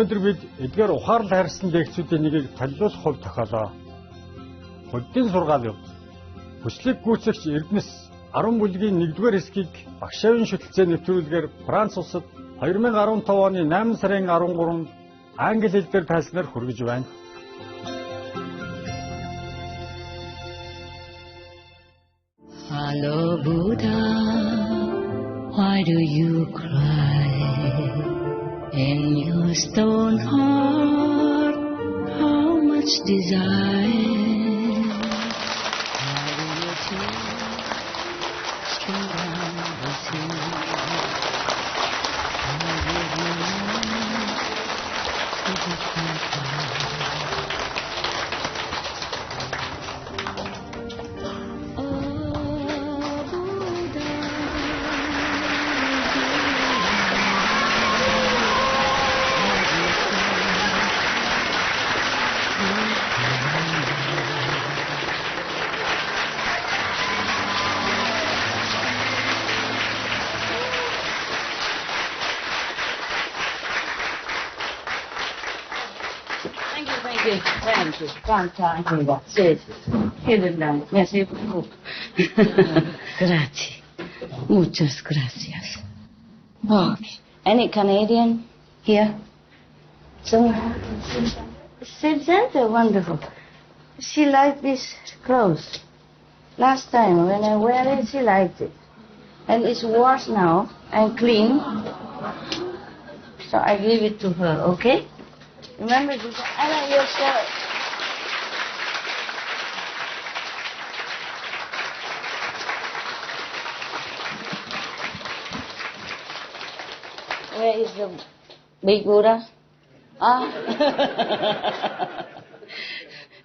өнөөдөр бид эдгээр ухаарлал хайрсан дээгцүүдийн нэгийг танилцуулах хувь тохиолоо. Буддийн сургаал юу? Хүчлэг гүйцэгч Эрдэнэс 10 бүлгийн 1-р хэсгийг багшаавын шүтэлцээ нэвтрүүлгээр Франц улсад 2015 оны 8 сарын 13-нд англи хэл дээр тайлснаар хүргэж байна. Hello Buddha, why do you cry? In your stone heart, how much desire? Why do you tears stream down the sea? Why give you love to the Thank you. Merci beaucoup. Grazie. Muchas gracias. Okay. Any Canadian here? So, Center, wonderful. She liked this clothes. Last time when I wear it, she liked it. And it's washed now and clean. So I give it to her, okay? Remember, I like your shirt. Where is the big Buddha?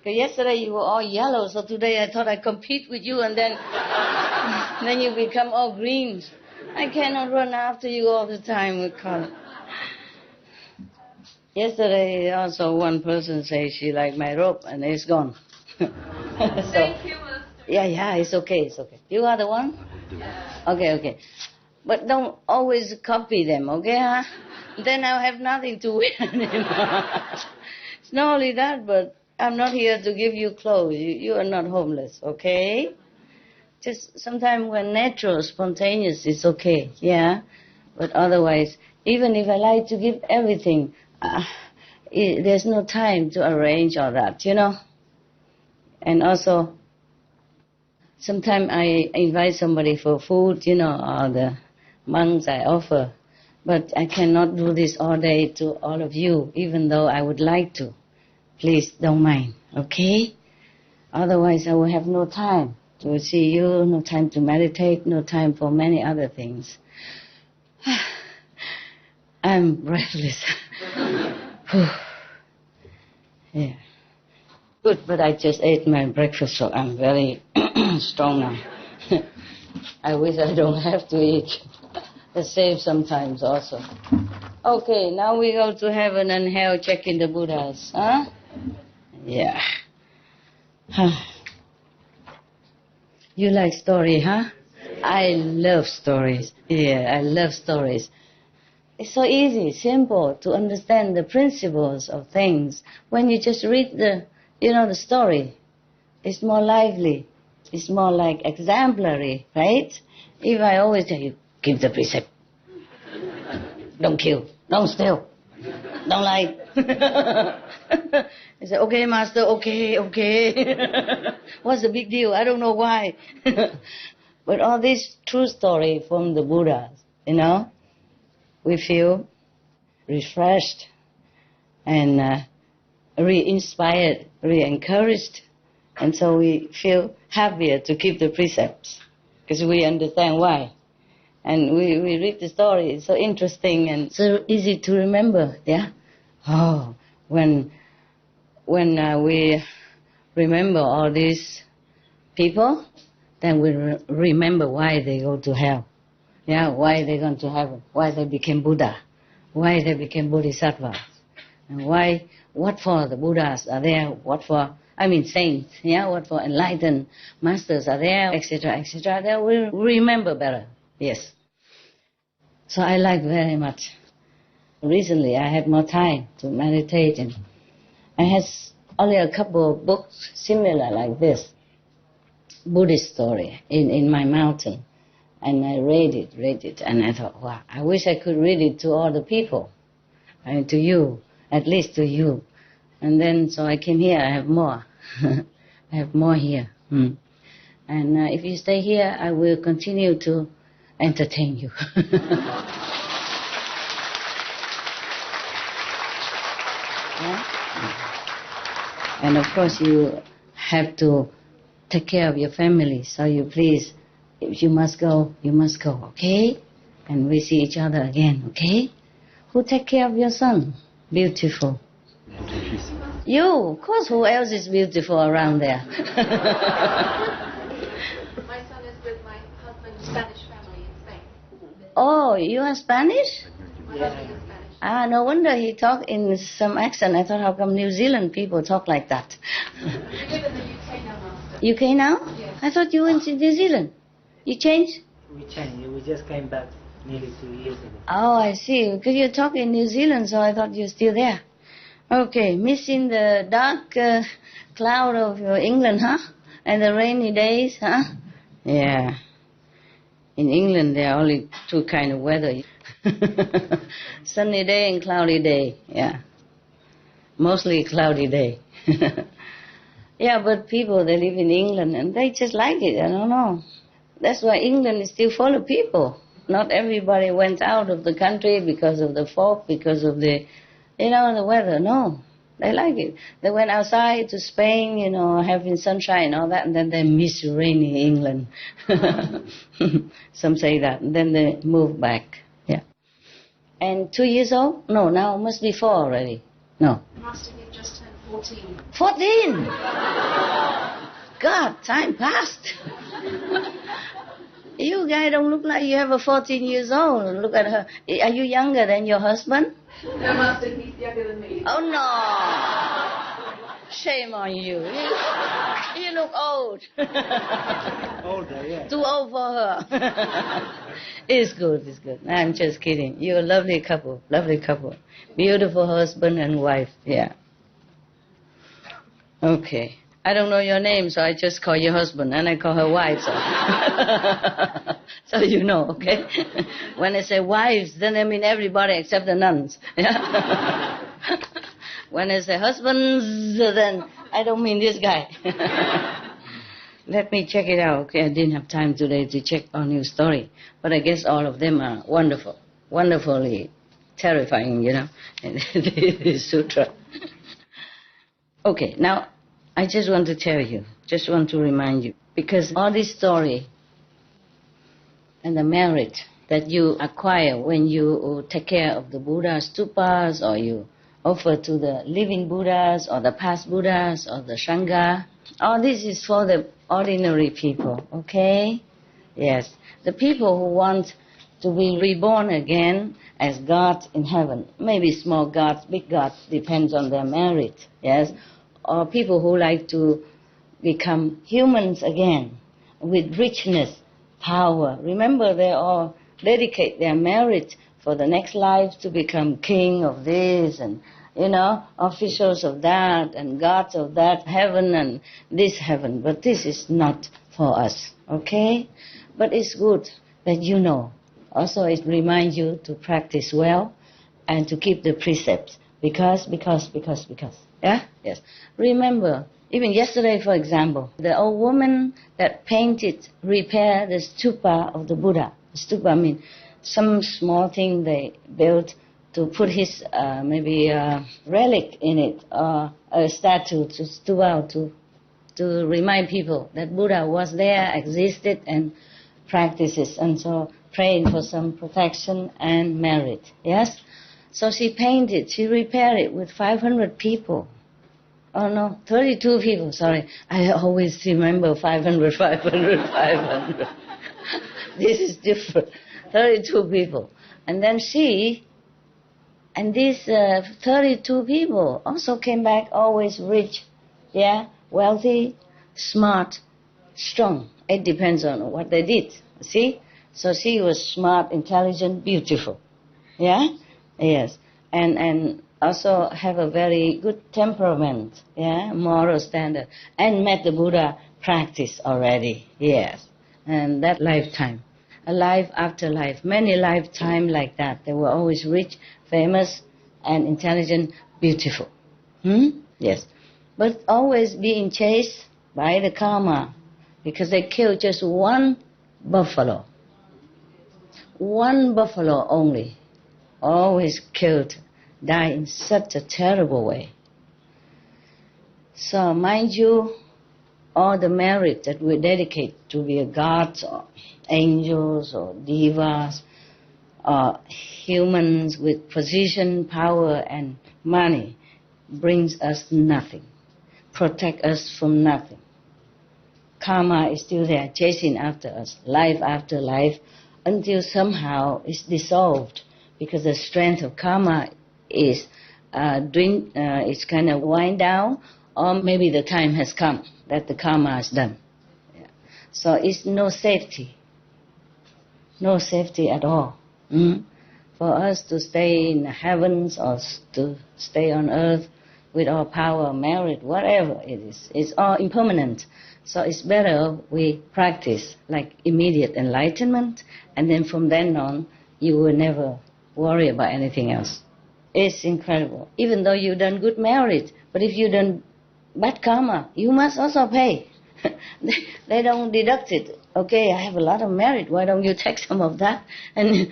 Yesterday you were all yellow, so today I thought I'd compete with you, and then you become all green. I cannot run after you all the time with color. Yesterday also one person said she liked my robe, and it's gone. Thank you, Master. Yeah, it's okay. You are the one? Yeah. Okay. But don't always copy them, okay, huh? Then I'll have nothing to wear anymore. It's not only that, but I'm not here to give you clothes. You are not homeless, okay? Just sometimes when natural, spontaneous, it's okay, yeah? But otherwise, even if I like to give everything, there's no time to arrange all that, you know? And also, sometimes I invite somebody for food, you know, or the monks I offer. But I cannot do this all day to all of you, even though I would like to. Please don't mind, okay? Otherwise, I will have no time to see you, no time to meditate, no time for many other things. I'm breathless. Yeah. Good, but I just ate my breakfast, so I'm very strong now. I wish I don't have to eat. I save sometimes also. Okay, now we go to heaven and hell checking the Buddhas, huh? Yeah. You like story, huh? I love stories. Yeah, I love stories. It's so easy, simple to understand the principles of things. When you just read the story, it's more lively. It's more like exemplary, right? If I always tell you, give the precept. Don't kill. Don't steal. Don't lie. I say, okay, Master, okay. What's the big deal? I don't know why. But all this true story from the Buddhas, we feel refreshed and re-inspired, re-encouraged. And so we feel happier to keep the precepts because we understand why. And we read the story, it's so interesting and so easy to remember, yeah? Oh, when we remember all these people, then we remember why they go to hell. Yeah, why they gone to heaven, why they became Buddha, why they became Bodhisattvas, and what for the Buddhas are there, saints, yeah, what for enlightened masters are there, etc., etc. Then we remember better, yes. So I like very much recently I had more time to meditate, and I had only a couple of books similar like this, Buddhist story, in my mountain. And I read it, and I thought, wow, I wish I could read it to all the people. I mean, to you, at least to you. And then, so I came here, I have more. I have more here. And if you stay here, I will continue to entertain you. Yeah? And of course, you have to take care of your family, so you please, if you must go, okay? And we see each other again, okay? Who take care of your son? Beautiful. You, of course, who else is beautiful around there? My son is with my husband's Spanish family in Spain. Oh, you are Spanish? My husband is Spanish. Ah, no wonder he talked in some accent. I thought, how come New Zealand people talk like that? We live in the UK now, Master. UK now? Yes. I thought you went to New Zealand. You changed? We changed. We just came back nearly 2 years ago. Oh, I see. Because you talk in New Zealand, so I thought you're still there. Okay, missing the dark cloud of England, huh? And the rainy days, huh? Yeah. In England, there are only two kind of weather. Sunny day and cloudy day, yeah. Mostly cloudy day. Yeah, but people, they live in England and they just like it, I don't know. That's why England is still full of people. Not everybody went out of the country because of the fog, because of the, the weather. No, they like it. They went outside to Spain, having sunshine and all that, and then they miss rainy England. Some say that, and then they move back. Yeah. And 2 years old? No, now must be 4 already. No. Master, you've just turned 14. 14! God, time passed. You guys don't look like you have a 14 years old. Look at her. Are you younger than your husband? No, Master, he's younger than me. Oh, no. Shame on you. You look old. Older, yeah. Too old for her. It's good. I'm just kidding. You're a lovely couple. Beautiful husband and wife, yeah. Okay. I don't know your name, so I just call your husband, and I call her wife, so. So you know, okay? When I say wives, then I mean everybody except the nuns. Yeah? When I say husbands, then I don't mean this guy. Let me check it out, okay? I didn't have time today to check on your story, but I guess all of them are wonderful, wonderfully terrifying, the sutra. Okay, now, I just want to tell you, just want to remind you, because all this story and the merit that you acquire when you take care of the Buddha stupas, or you offer to the living Buddhas or the past Buddhas or the Sangha, all this is for the ordinary people, okay? Yes, the people who want to be reborn again as gods in heaven, maybe small gods, big gods, depends on their merit, yes? Or people who like to become humans again with richness, power. Remember, they all dedicate their merit for the next life to become king of this and, officials of that and gods of that heaven and this heaven. But this is not for us, okay? But it's good that you know. Also, it reminds you to practice well and to keep the precepts. Because. Yeah? Yes. Remember, even yesterday, for example, the old woman that repaired the stupa of the Buddha. Stupa means some small thing they built to put his maybe relic in it, or a statue to remind people that Buddha was there, existed, and practices, and so praying for some protection and merit. Yes? So she repaired it with 500 people. Oh no, 32 people, sorry. I always remember 500. This is different. 32 people. And then these 32 people also came back always rich, yeah, wealthy, smart, strong. It depends on what they did, see? So she was smart, intelligent, beautiful, yeah? Yes. and also have a very good temperament, yeah, moral standard, and met the Buddha practice already, yes, and that lifetime, a life after life, many lifetime like that. They were always rich, famous, and intelligent, beautiful. Yes, but always being chased by the karma, because they killed just one buffalo only, always killed, die in such a terrible way. So mind you, all the merit that we dedicate to be a gods or angels or devas or humans with position, power and money brings us nothing, protect us from nothing. Karma is still there, chasing after us, life after life, until somehow it's dissolved, because the strength of karma is it's kind of wind down, or maybe the time has come that the karma is done. Yeah. So it's no safety at all. For us to stay in the heavens or to stay on earth with our power, merit, whatever it is, it's all impermanent. So it's better we practice like immediate enlightenment, and then from then on you will never worry about anything else. It's incredible. Even though you've done good merit, but if you done bad karma, you must also pay. They don't deduct it. Okay, I have a lot of merit, why don't you take some of that? And,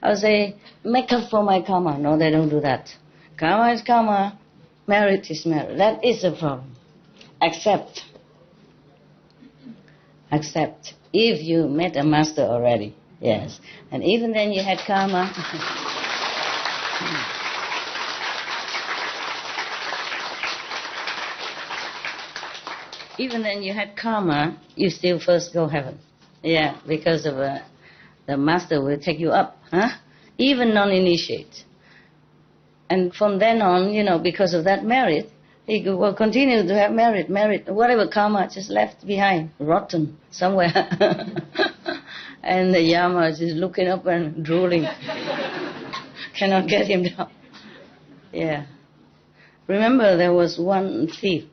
I'll say, make up for my karma. No, they don't do that. Karma is karma, merit is merit. That is the problem. Accept. If you met a master already, yes. And even then you had karma. Even then you had karma, you still first go heaven. Yeah, because of the master will take you up, even non-initiate. And from then on, because of that merit, he will continue to have merit, whatever karma just left behind, rotten somewhere. And the Yama is just looking up and drooling. Cannot get him down. Yeah. Remember there was one thief.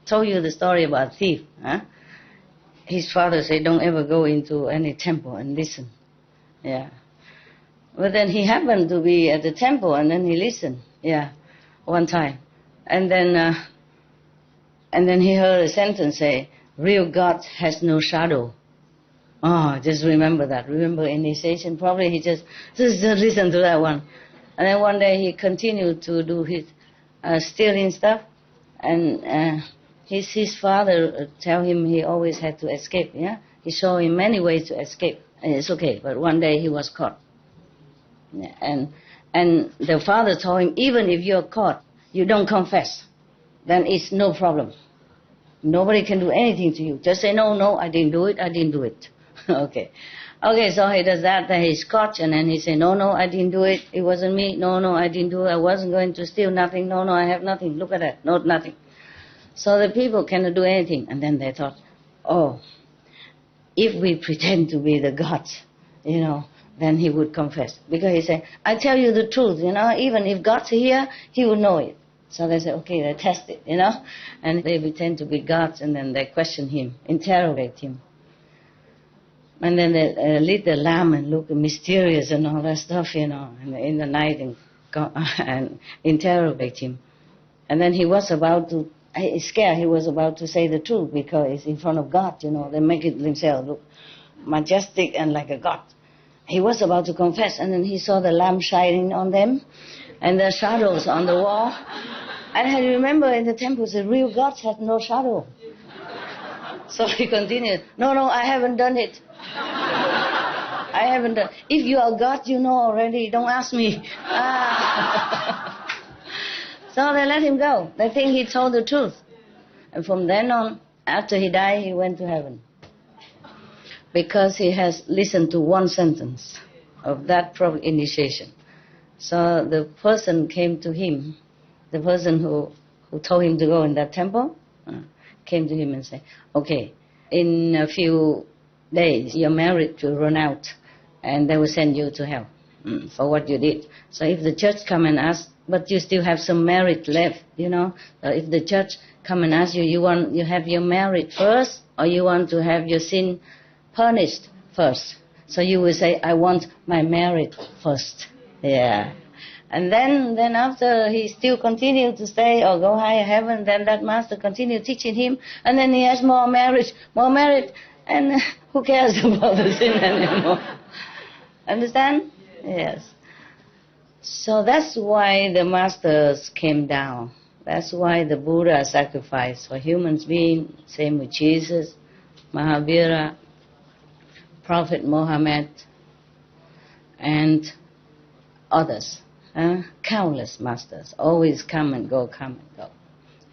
Told you the story about thief. His father said, don't ever go into any temple and listen. Yeah. But then he happened to be at the temple and then he listened. Yeah. One time. And then he heard a sentence say, real God has no shadow. Oh, just remember that. Remember initiation. Probably he just listen to that one. And then one day he continued to do his stealing stuff. And his father tell him he always had to escape. Yeah, he showed him many ways to escape. And it's okay. But one day he was caught. Yeah, and the father told him, even if you're caught, you don't confess, then it's no problem. Nobody can do anything to you. Just say, no, I didn't do it. Okay, so he does that, then he's caught, and then he say, no, I didn't do it. It wasn't me. No, I didn't do it. I wasn't going to steal nothing. No, I have nothing. Look at that. No, nothing. So the people cannot do anything. And then they thought, if we pretend to be the gods, then he would confess. Because he said, I tell you the truth, even if God's here, he will know it. So they said, okay, they test it, and they pretend to be gods, and then they question him, interrogate him. And then they lit the lamp and look mysterious and all that stuff, in the night and interrogate him. And then he was about to, scared, he was about to say the truth because it's in front of God, they make it themselves look majestic and like a god. He was about to confess, and then he saw the lamp shining on them and the shadows on the wall. And I remember in the temples, the real gods had no shadow. So he continued, no, I haven't done it. I haven't done. If you are God, you know already. Don't ask me. So they let him go. They think he told the truth. And from then on, after he died, he went to heaven. Because he has listened to one sentence of that initiation. So the person came to him, the person who told him to go in that temple, came to him and said, okay, in a few days your merit will run out and they will send you to hell. for what you did. So if the church come and ask, but you still have some merit left, if the church come and ask you, you have your merit first, or you want to have your sin punished first? So you will say, I want my merit first. Yeah. And then after he still continued to stay or go higher heaven, then that master continued teaching him, and then he has more merit, and who cares about the sin anymore? Understand? Yes. So that's why the masters came down. That's why the Buddha sacrificed for human beings, same with Jesus, Mahavira, Prophet Muhammad, and others. Countless masters, always come and go.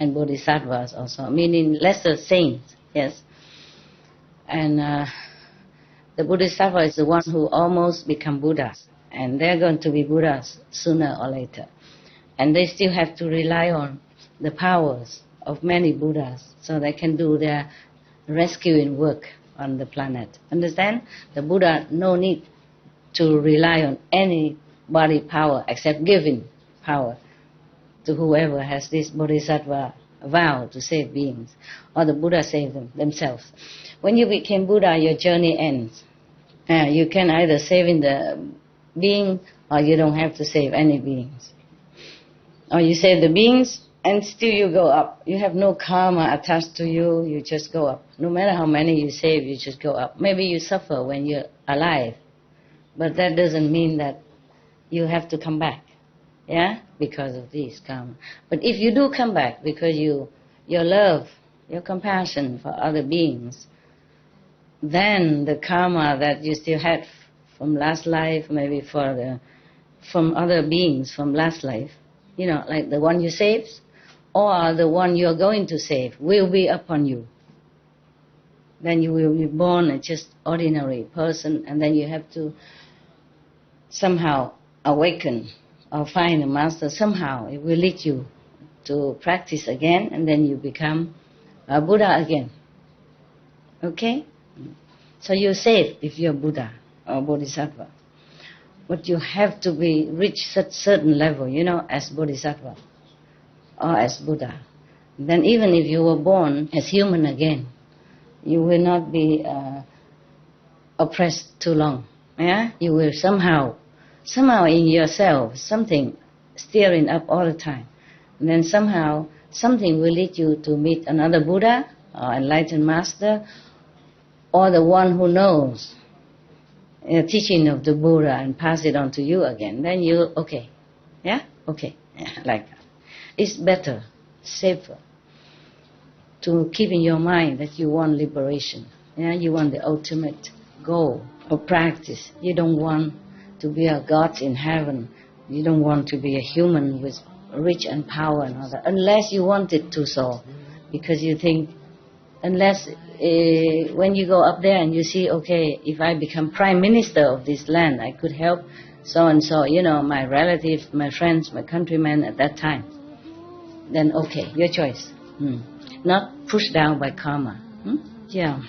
And bodhisattvas also, meaning lesser saints, yes. And the bodhisattva is the one who almost become Buddhas. And they're going to be Buddhas sooner or later. And they still have to rely on the powers of many Buddhas so they can do their rescuing work on the planet. Understand? The Buddha no need to rely on any body power except giving power to whoever has this bodhisattva vow to save beings, or the Buddha save themselves. When you became Buddha, your journey ends. You can either save in the being, or you don't have to save any beings. Or you save the beings and still you go up. You have no karma attached to you, you just go up. No matter how many you save, you just go up. Maybe you suffer when you're alive, but that doesn't mean that you have to come back, because of this karma. But if you do come back because your love, your compassion for other beings, then the karma that you still had from last life, maybe from other beings from last life, like the one you saved, or the one you're going to save, will be upon you. Then you will be born a just ordinary person, and then you have to somehow awaken or find a master. Somehow it will lead you to practice again, and then you become a Buddha again. Okay? So you're safe if you're Buddha or Bodhisattva. But you have to reach such certain level, as Bodhisattva or as Buddha. Then even if you were born as human again, you will not be oppressed too long. You will somehow in yourself, something stirring up all the time. And then somehow, something will lead you to meet another Buddha or enlightened master, or the one who knows the teaching of the Buddha and pass it on to you again. Then you, okay. Okay. Like that. It's better, safer, to keep in your mind that you want liberation. You want the ultimate goal of practice. You don't want to be a god in heaven. You don't want to be a human with rich and power and all that, unless you want it to so. Because you think, unless when you go up there and you see, okay, if I become prime minister of this land, I could help so and so, my relatives, my friends, my countrymen at that time. Then okay, your choice. Not pushed down by karma. Yeah.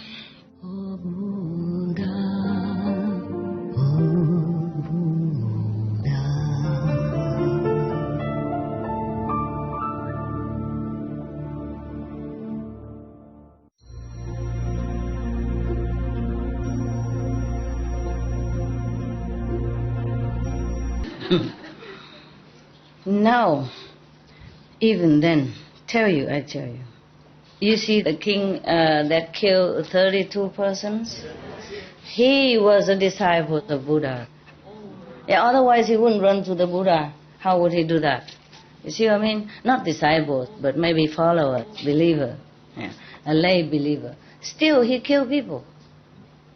Now, even then, I tell you, you see the king that killed 32 persons? He was a disciple of Buddha. Otherwise he wouldn't run to the Buddha. How would he do that? You see what I mean? Not disciples, but maybe follower, believer, a lay believer. Still, he killed people.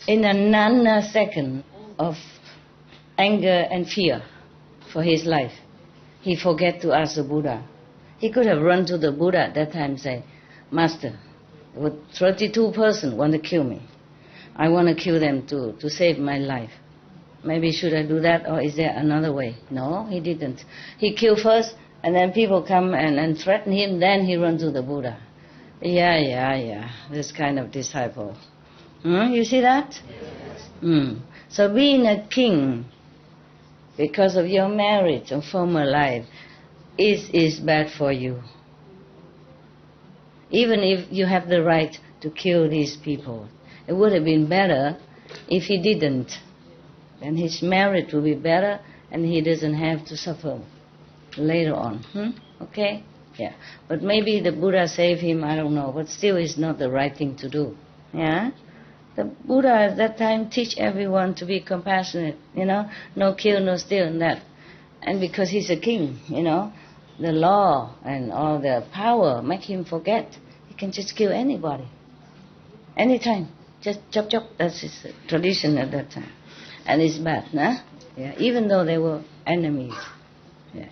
In a nanosecond of anger and fear for his life, he forget to ask the Buddha. He could have run to the Buddha at that time and say, Master, 32 persons want to kill me. I want to kill them to save my life. Maybe should I do that, or is there another way? No, he didn't. He killed first, and then people come and threaten him, then he runs to the Buddha. Yeah, this kind of disciple. You see that? So being a king because of your marriage or former life, is bad for you. Even if you have the right to kill these people, it would have been better if he didn't. Then his marriage will be better and he doesn't have to suffer later on. Okay? Yeah. But maybe the Buddha saved him, I don't know, but still it's not the right thing to do. Yeah? The Buddha at that time teach everyone to be compassionate, no kill, no steal and that. And because he's a king, the law and all the power make him forget. He can just kill anybody. Anytime. Just chop chop. That's his tradition at that time. And it's bad, nah? Yeah. Even though they were enemies. Yeah.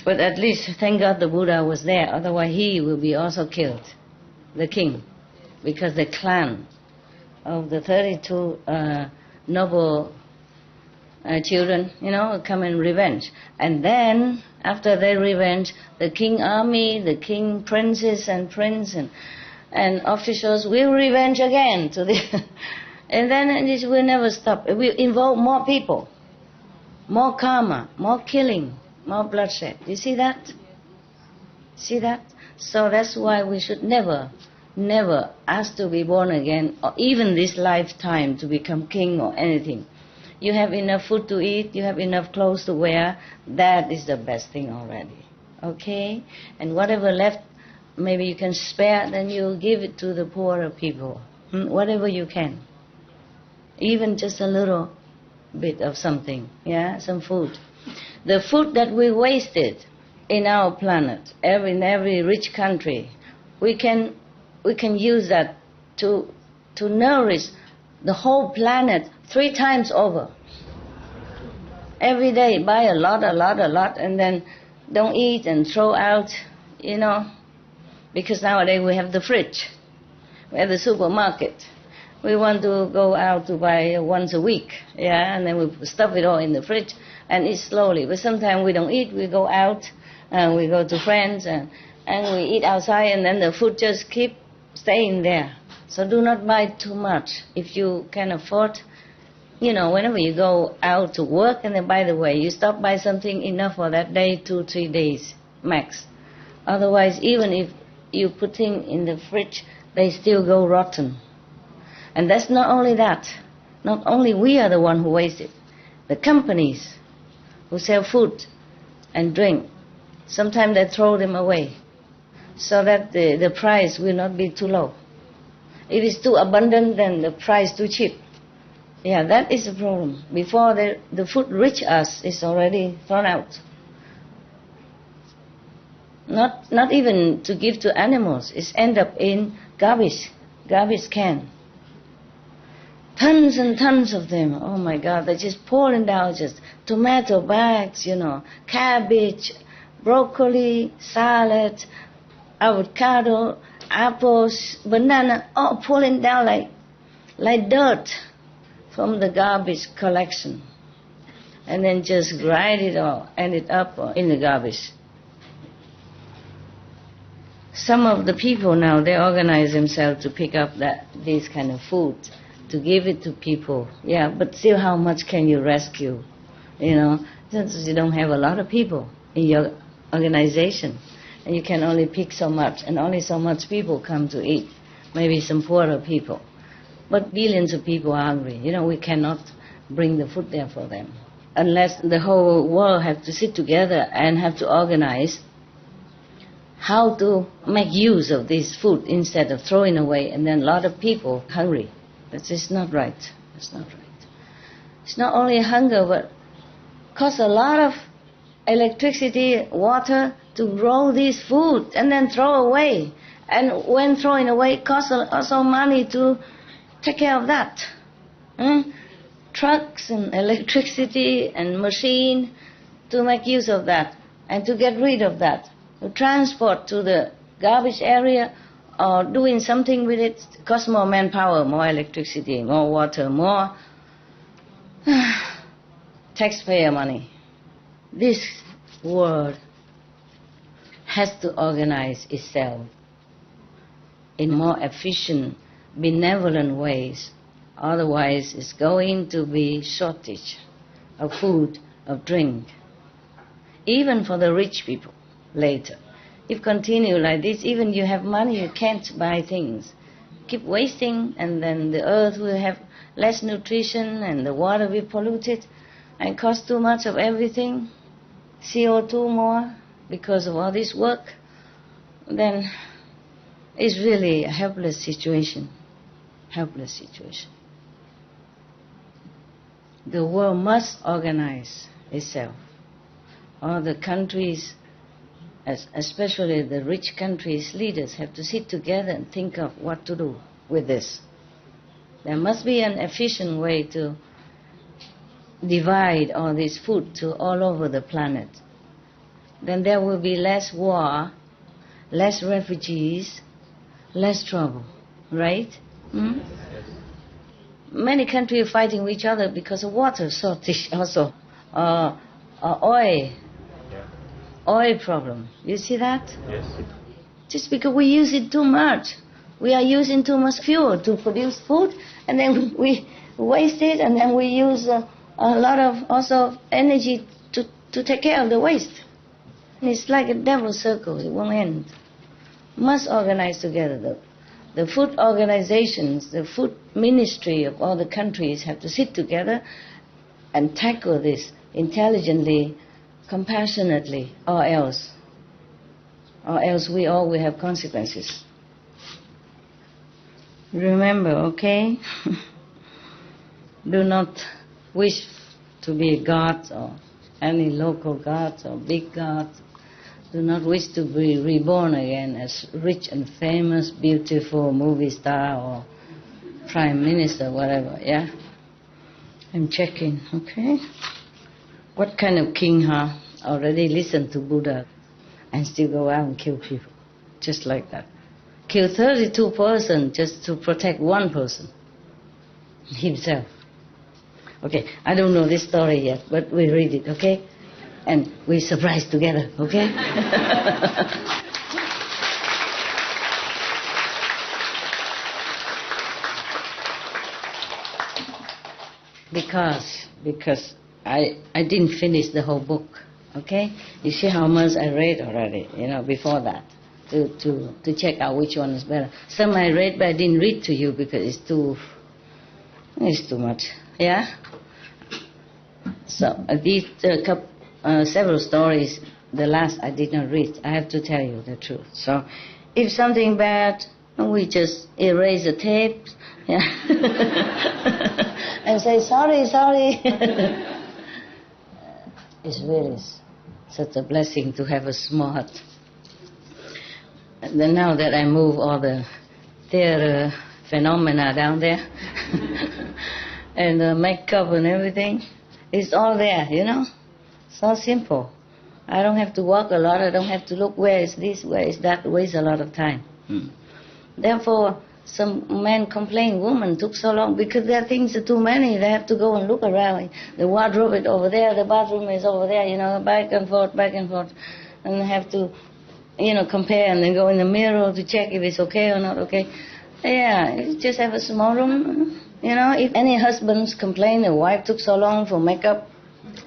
But at least, thank God the Buddha was there. Otherwise he will be also killed. The king. Because the clan of the 32 noble children, come and revenge. And then, after their revenge, the king army, the king princes and prince and officials will revenge again to the and then this will never stop. It will involve more people, more karma, more killing, more bloodshed. You see that? See that? So that's why we should never ask to be born again, or even this lifetime to become king or anything. You have enough food to eat, you have enough clothes to wear, that is the best thing already. Okay? And whatever left, maybe you can spare, then you give it to the poorer people. Whatever you can. Even just a little bit of something, some food. The food that we wasted in our planet, in every rich country, we can use that to nourish the whole planet 3 times over. Every day buy a lot, and then don't eat and throw out, because nowadays we have the fridge, we have the supermarket. We want to go out to buy once a week, and then we stuff it all in the fridge and eat slowly. But sometimes we don't eat, we go out, and we go to friends, and we eat outside, and then the food just keep staying there. So do not buy too much. If you can afford, whenever you go out to work, and then by the way, you stop by something enough for that day, 2-3 days max. Otherwise, even if you put things in the fridge, they still go rotten. And that's not only that. Not only we are the one who waste it. The companies who sell food and drink, sometimes they throw them away so that the price will not be too low. If it's too abundant, then the price too cheap. Yeah, that is the problem. Before the food reach us, it's already thrown out. Not even to give to animals. It's end up in garbage can. Tons and tons of them. Oh my God, they're just pouring down, just tomato bags, cabbage, broccoli, salad, avocado, apples, banana, all pouring down like dirt from the garbage collection. And then just grind it all, end it up in the garbage. Some of the people now, they organize themselves to pick up this kind of food, to give it to people. Yeah, but still how much can you rescue? Since you don't have a lot of people in your organization, and you can only pick so much, and only so much people come to eat, maybe some poorer people. But billions of people are hungry. We cannot bring the food there for them. Unless the whole world have to sit together and have to organize how to make use of this food instead of throwing away, and then a lot of people hungry. That is not right. That's not right. It's not only hunger, but costs a lot of electricity, water to grow this food and then throw away. And when throwing away, it costs also money to take care of that. Trucks and electricity and machine to make use of that and to get rid of that. To transport to the garbage area or doing something with it costs more manpower, more electricity, more water, more taxpayer money. This world has to organize itself in more efficient, benevolent ways. Otherwise, it's going to be shortage of food, of drink. Even for the rich people later. If continue like this, even you have money, you can't buy things. Keep wasting, and then the earth will have less nutrition, and the water will be polluted, and cost too much of everything, CO2 more, because of all this work. Then it's really a helpless situation. Helpless situation. The world must organize itself. All the countries, especially the rich countries' leaders, have to sit together and think of what to do with this. There must be an efficient way to divide all this food to all over the planet. Then there will be less war, less refugees, less trouble, right? Many countries are fighting with each other because of water shortage also, oil problem. You see that? Yes. Just because we use it too much. We are using too much fuel to produce food, and then we waste it, and then we use a lot of also energy to take care of the waste. It's like a devil's circle. It won't end. Must organize together. The food organizations, the food ministry of all the countries have to sit together and tackle this intelligently, compassionately, or else we all will have consequences. Remember, okay? Do not wish to be gods or any local gods or big gods. Do not wish to be reborn again as rich and famous, beautiful movie star or prime minister, whatever, yeah? I'm checking, okay? What kind of king, already listened to Buddha and still go out and kill people, just like that. Kill 32 persons just to protect one person, himself. Okay, I don't know this story yet, but we read it, okay? And we surprise together, okay? Because I didn't finish the whole book, okay? You see how much I read already, before that, to check out which one is better. Some I read, but I didn't read to you because it's too much, yeah? So these several stories, the last I did not read. I have to tell you the truth. So if something bad, we just erase the tape, yeah, and say sorry. It's really such a blessing to have a small heart. And then now that I move all the theater phenomena down there, and the makeup and everything, it's all there, So simple. I don't have to walk a lot. I don't have to look where is this, where is that. Waste a lot of time. Therefore, some men complain, women took so long because their things are too many. They have to go and look around. The wardrobe is over there, the bathroom is over there, back and forth. And they have to, compare and then go in the mirror to check if it's okay or not okay. Yeah, you just have a small room. If any husbands complain the wife took so long for makeup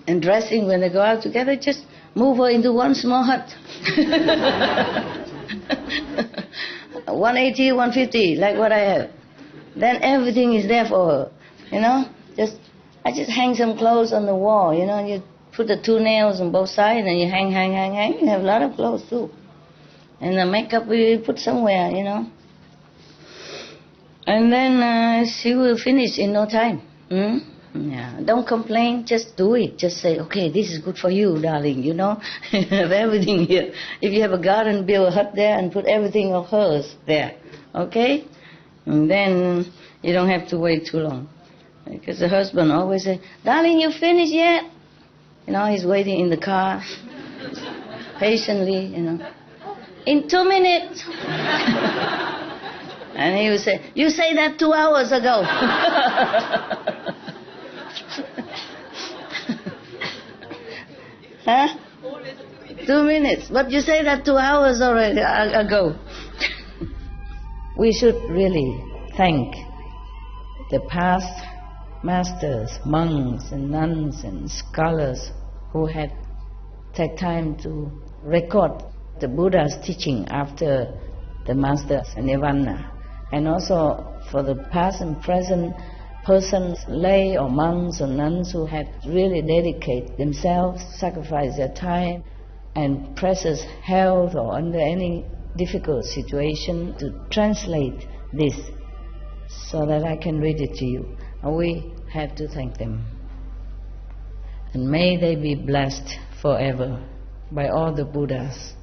and dressing when they go out together, just move her into one small hut. 180, 150, like what I have. Then everything is there for her, I just hang some clothes on the wall, you put the 2 nails on both sides and you hang. You have a lot of clothes too. And the makeup we put somewhere, And then she will finish in no time. Yeah, don't complain, just do it. Just say, okay, this is good for you, darling, You have everything here. If you have a garden, build a hut there and put everything of hers there, okay? And then you don't have to wait too long. Because the husband always say, darling, you finished yet? He's waiting in the car, patiently, In 2 minutes. And he will say, you say that 2 hours ago. Huh? 2 minutes. But you say that 2 hours already ago. We should really thank the past masters, monks and nuns and scholars who had take time to record the Buddha's teaching after the master's nirvana. And also for the past and present persons, lay or monks or nuns who had really dedicated themselves, sacrificed their time and precious health or under any difficult situation to translate this so that I can read it to you. And we have to thank them. And may they be blessed forever by all the Buddhas,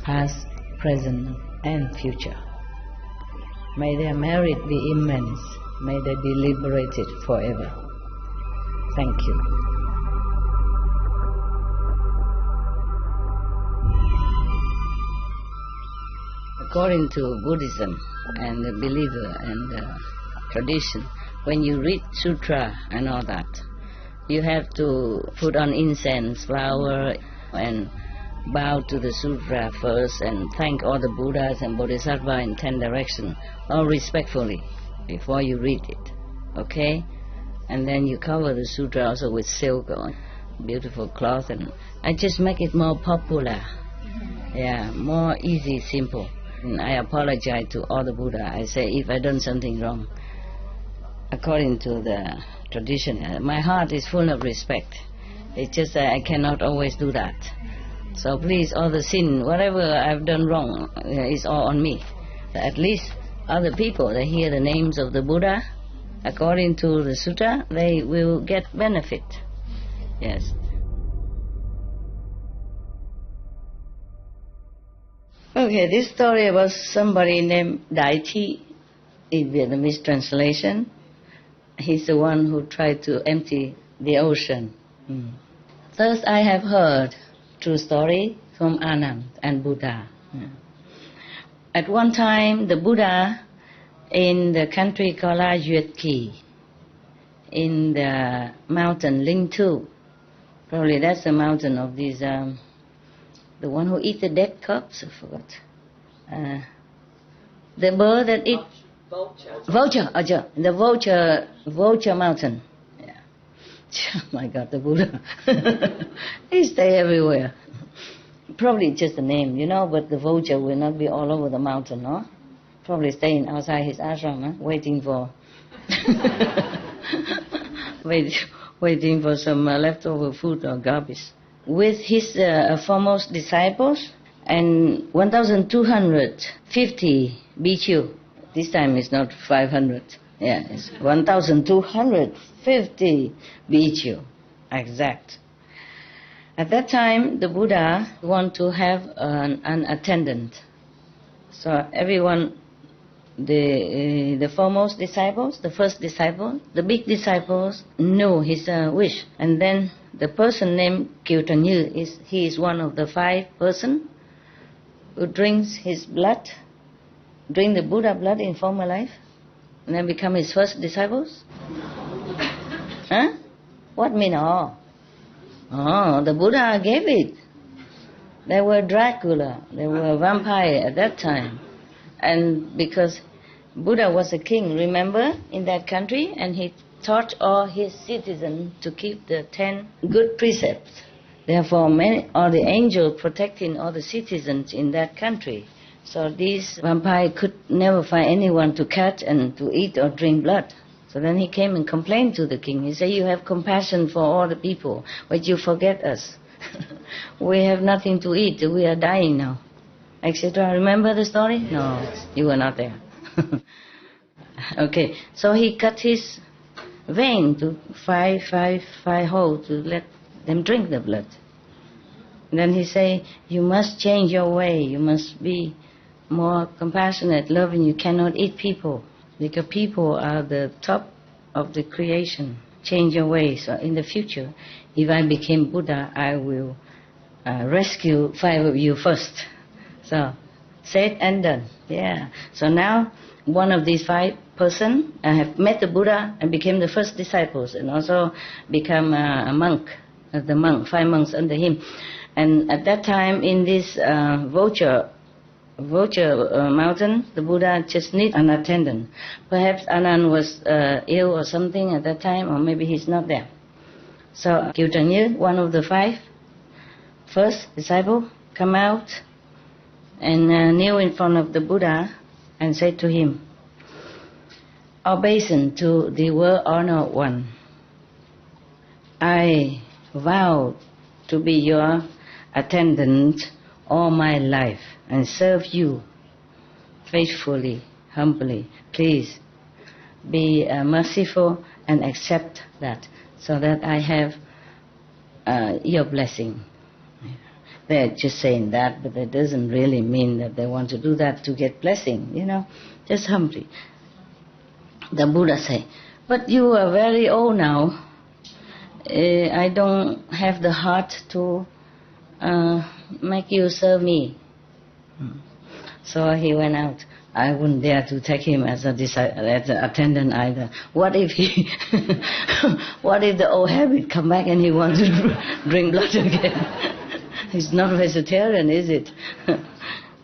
past, present and future. May their merit be immense. May they be liberated forever. Thank you. According to Buddhism and the believer and the tradition, when you read sutra and all that, you have to put on incense, flower, and bow to the sutra first and thank all the Buddhas and Bodhisattvas in 10 directions, all respectfully, before you read it, okay? And then you cover the sutra also with silk or beautiful cloth, and I just make it more popular, yeah, more easy, simple. And I apologize to all the Buddha. I say if I done something wrong, according to the tradition, my heart is full of respect. It's just that I cannot always do that. So please, all the sin, whatever I've done wrong, is all on me. At least other people, they hear the names of the Buddha, according to the sutta, they will get benefit. Yes. Okay, this story about somebody named Dai Thi in Vietnamese translation. He's the one who tried to empty the ocean. Thus I have heard true story from Anand and Buddha. At one time, the Buddha in the country called La Yuet Ki, in the mountain Ling Tu, probably that's the mountain of these, the one who eat the dead corpse, I forgot. The bird that eat... Vulture, the vulture mountain. Yeah. Oh my God, the Buddha. He stay everywhere. Probably just the name, you know, but the vulture will not be all over the mountain, no? Probably staying outside his ashram, waiting for... waiting for some leftover food or garbage. With his foremost disciples and 1,250 bhikkhu. This time it's not 500. Yeah, it's 1,250 bhikkhu. Exact. At that time, the Buddha wanted to have an attendant. So everyone, the foremost disciples, the first disciple, the big disciples knew his wish. And then the person named Như, he is one of the 5 persons who drinks his blood, drink the Buddha blood in former life, and then become his first disciples. Huh? What mean all? Oh, the Buddha gave it. They were Dracula, they were vampire at that time. And because Buddha was a king, remember, in that country, and he taught all his citizens to keep the 10 good precepts. Therefore, all the angels protecting all the citizens in that country. So these vampires could never find anyone to catch and to eat or drink blood. So then he came and complained to the king. He said, you have compassion for all the people, but you forget us. We have nothing to eat. We are dying now. Etc. Remember the story? No, you were not there. Okay, so he cut his vein to 5 holes to let them drink the blood. And then he say, you must change your way. You must be more compassionate, loving. You cannot eat people, because people are the top of the creation. Change your way. So in the future, if I became Buddha, I will rescue 5 of you first. So, said and done. Yeah. So now, one of these 5 persons have met the Buddha and became the first disciples, and also become a monk, 5 monks under him. And at that time, in this vulture Vulture Mountain, the Buddha just need an attendant. Perhaps Anand was ill or something at that time, or maybe he's not there. So Kieu Trần Như, one of the 5 first disciple, come out and kneel in front of the Buddha and said to him, "Obeisance to the world-honored one. I vow to be your attendant all my life and serve you faithfully, humbly. Please be merciful and accept that, so that I have your blessing." They're just saying that, but that doesn't really mean that they want to do that to get blessing, just humbly. The Buddha say, "But you are very old now. I don't have the heart to make you serve me." So he went out. I wouldn't dare to take him as an attendant either. What if what if the old habit come back and he wants to drink blood again? He's not vegetarian, is it?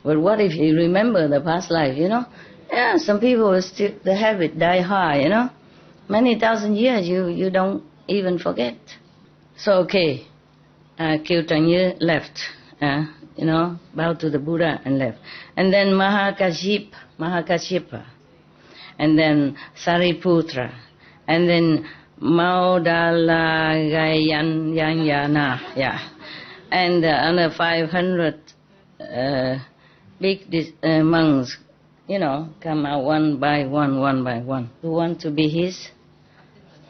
But what if he remember the past life, Yeah, some people will still, the habit die hard, Many thousand years you don't even forget. So okay, Kieu Trần Như left, bowed to the Buddha and left. And then Mahakashipa, and then Sariputra, and then Maudalagayana, and another 500 big monks, come out one by one, who want to be his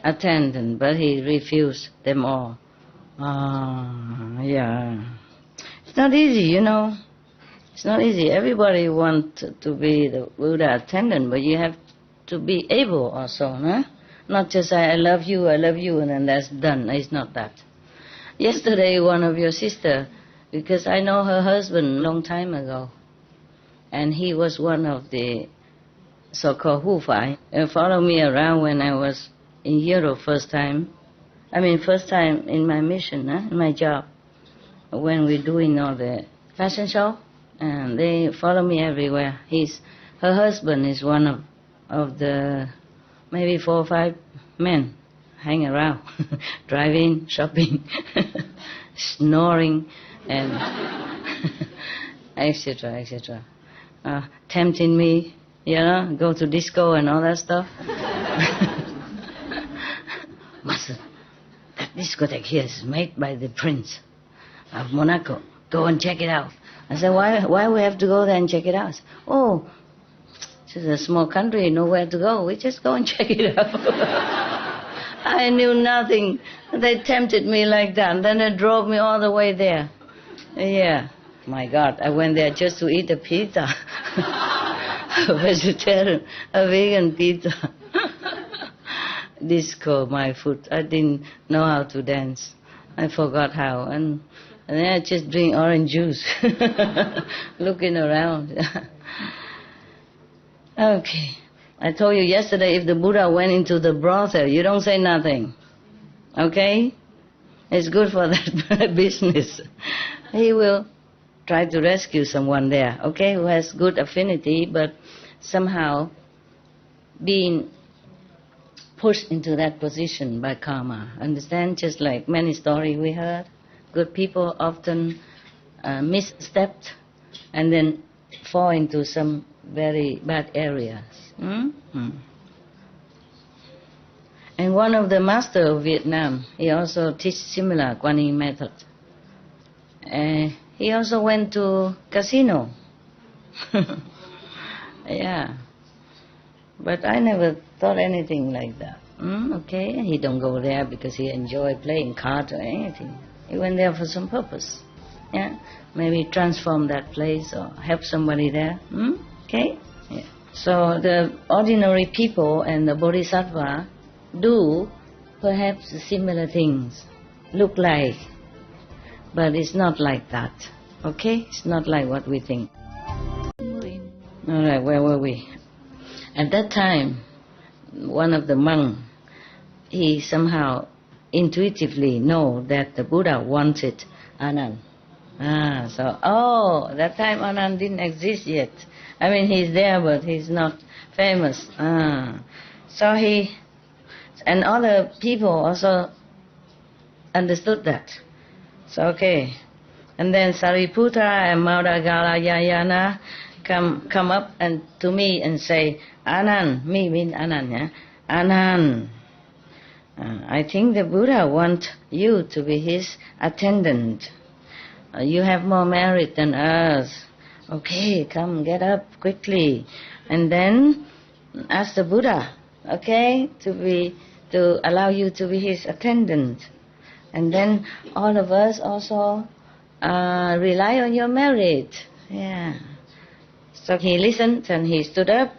attendant, but he refused them all. It's not easy, It's not easy. Everybody wants to be the Buddha attendant, but you have to be able also, Not just say, I love you, and then that's done. It's not that. Yesterday, one of your sister, because I know her husband a long time ago, and he was one of the so-called Hu Phai, followed me around when I was in Europe first time in my mission, in my job, when we're doing all the fashion show, and they follow me everywhere. Her husband is one of the maybe 4 or 5 men hang around, driving, shopping, snoring, and etc. Tempting me, go to disco and all that stuff. Master, that discotheque here is made by the Prince of Monaco. Go and check it out. I said, why we have to go there and check it out? Oh, it's a small country, nowhere to go. We just go and check it out. I knew nothing. They tempted me like that. Then they drove me all the way there. Yeah. My God, I went there just to eat a pizza. A vegetarian, a vegan pizza. Disco, my foot. I didn't know how to dance. I forgot how. And then I just drink orange juice. Looking around. Okay. I told you yesterday, if the Buddha went into the brothel, you don't say nothing. Okay? It's good for that business. He will try to rescue someone there, okay, who has good affinity, but somehow being pushed into that position by karma. Understand? Just like many stories we heard, good people often misstepped and then fall into some very bad areas. And one of the masters of Vietnam, he also teach similar Quan Yin method. He also went to casino. Yeah. But I never thought anything like that. Okay, he don't go there because he enjoy playing cards or anything. He went there for some purpose. Yeah, maybe transform that place or help somebody there. Okay. Yeah. So the ordinary people and the bodhisattva do perhaps similar things, look like, but it's not like that. Okay, it's not like what we think. All right, where were we? At that time, one of the monks, he somehow intuitively know that the Buddha wanted Anand. That time Anand didn't exist yet. I mean, he's there, but he's not famous. So he, and other people also understood that. So, okay. And then Sariputra and Maudagalayana come up and to me and say, Anand, me mean Anand, yeah? Anand, I think the Buddha wants you to be his attendant. You have more merit than us. Okay, come, get up quickly. And then ask the Buddha, okay, to allow you to be his attendant. And then all of us also rely on your merit. Yeah. So he listened and he stood up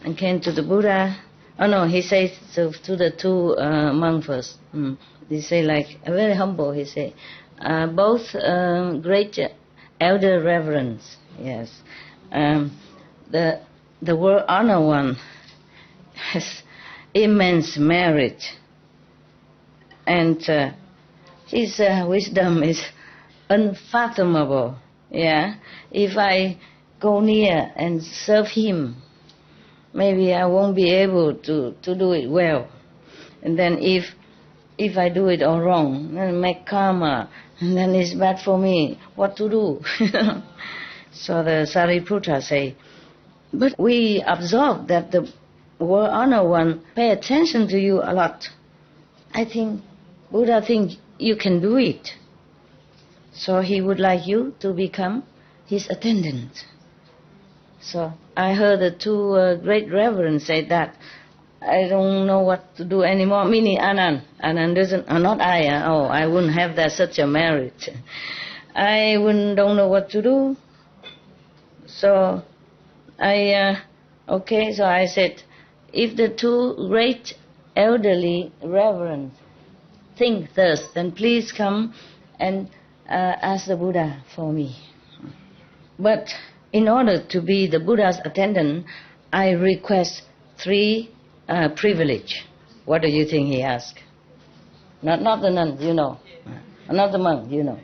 and came to the Buddha. Oh no, he says to the two monks first. He say like, very humble, he say, both great elder reverends, yes. The world honor one has immense merit, and his wisdom is unfathomable. Yeah, if I go near and serve him, maybe I won't be able to do it well. And then if I do it all wrong, then make karma, and then it's bad for me. What to do? So the Sariputra say, but we observe that the world honor one pay attention to you a lot. I think Buddha thinks you can do it. So he would like you to become his attendant. So I heard the two great reverends say that. I don't know what to do anymore. Meaning Anand. Anand doesn't, not I. I wouldn't have that such a merit. I don't know what to do. So so I said, if the two great elderly reverends think thus, then please come and ask the Buddha for me. But in order to be the Buddha's attendant, I request 3 privilege. What do you think he asked? Not the nun, you know. Not the monk, you know.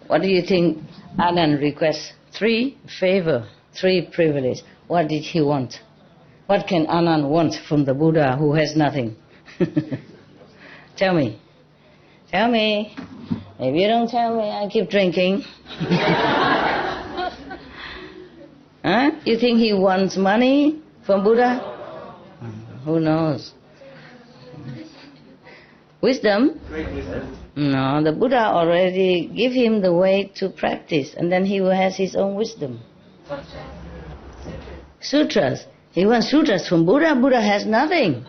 What do you think Anand requests? 3 favor, 3 privilege. What did he want? What can Anand want from the Buddha who has nothing? Tell me. Tell me. If you don't tell me, I keep drinking. Huh? You think he wants money from Buddha? Who knows? Wisdom? Great wisdom. No, the Buddha already give him the way to practice, and then he has his own wisdom. Sutras. He wants sutras from Buddha. Buddha has nothing.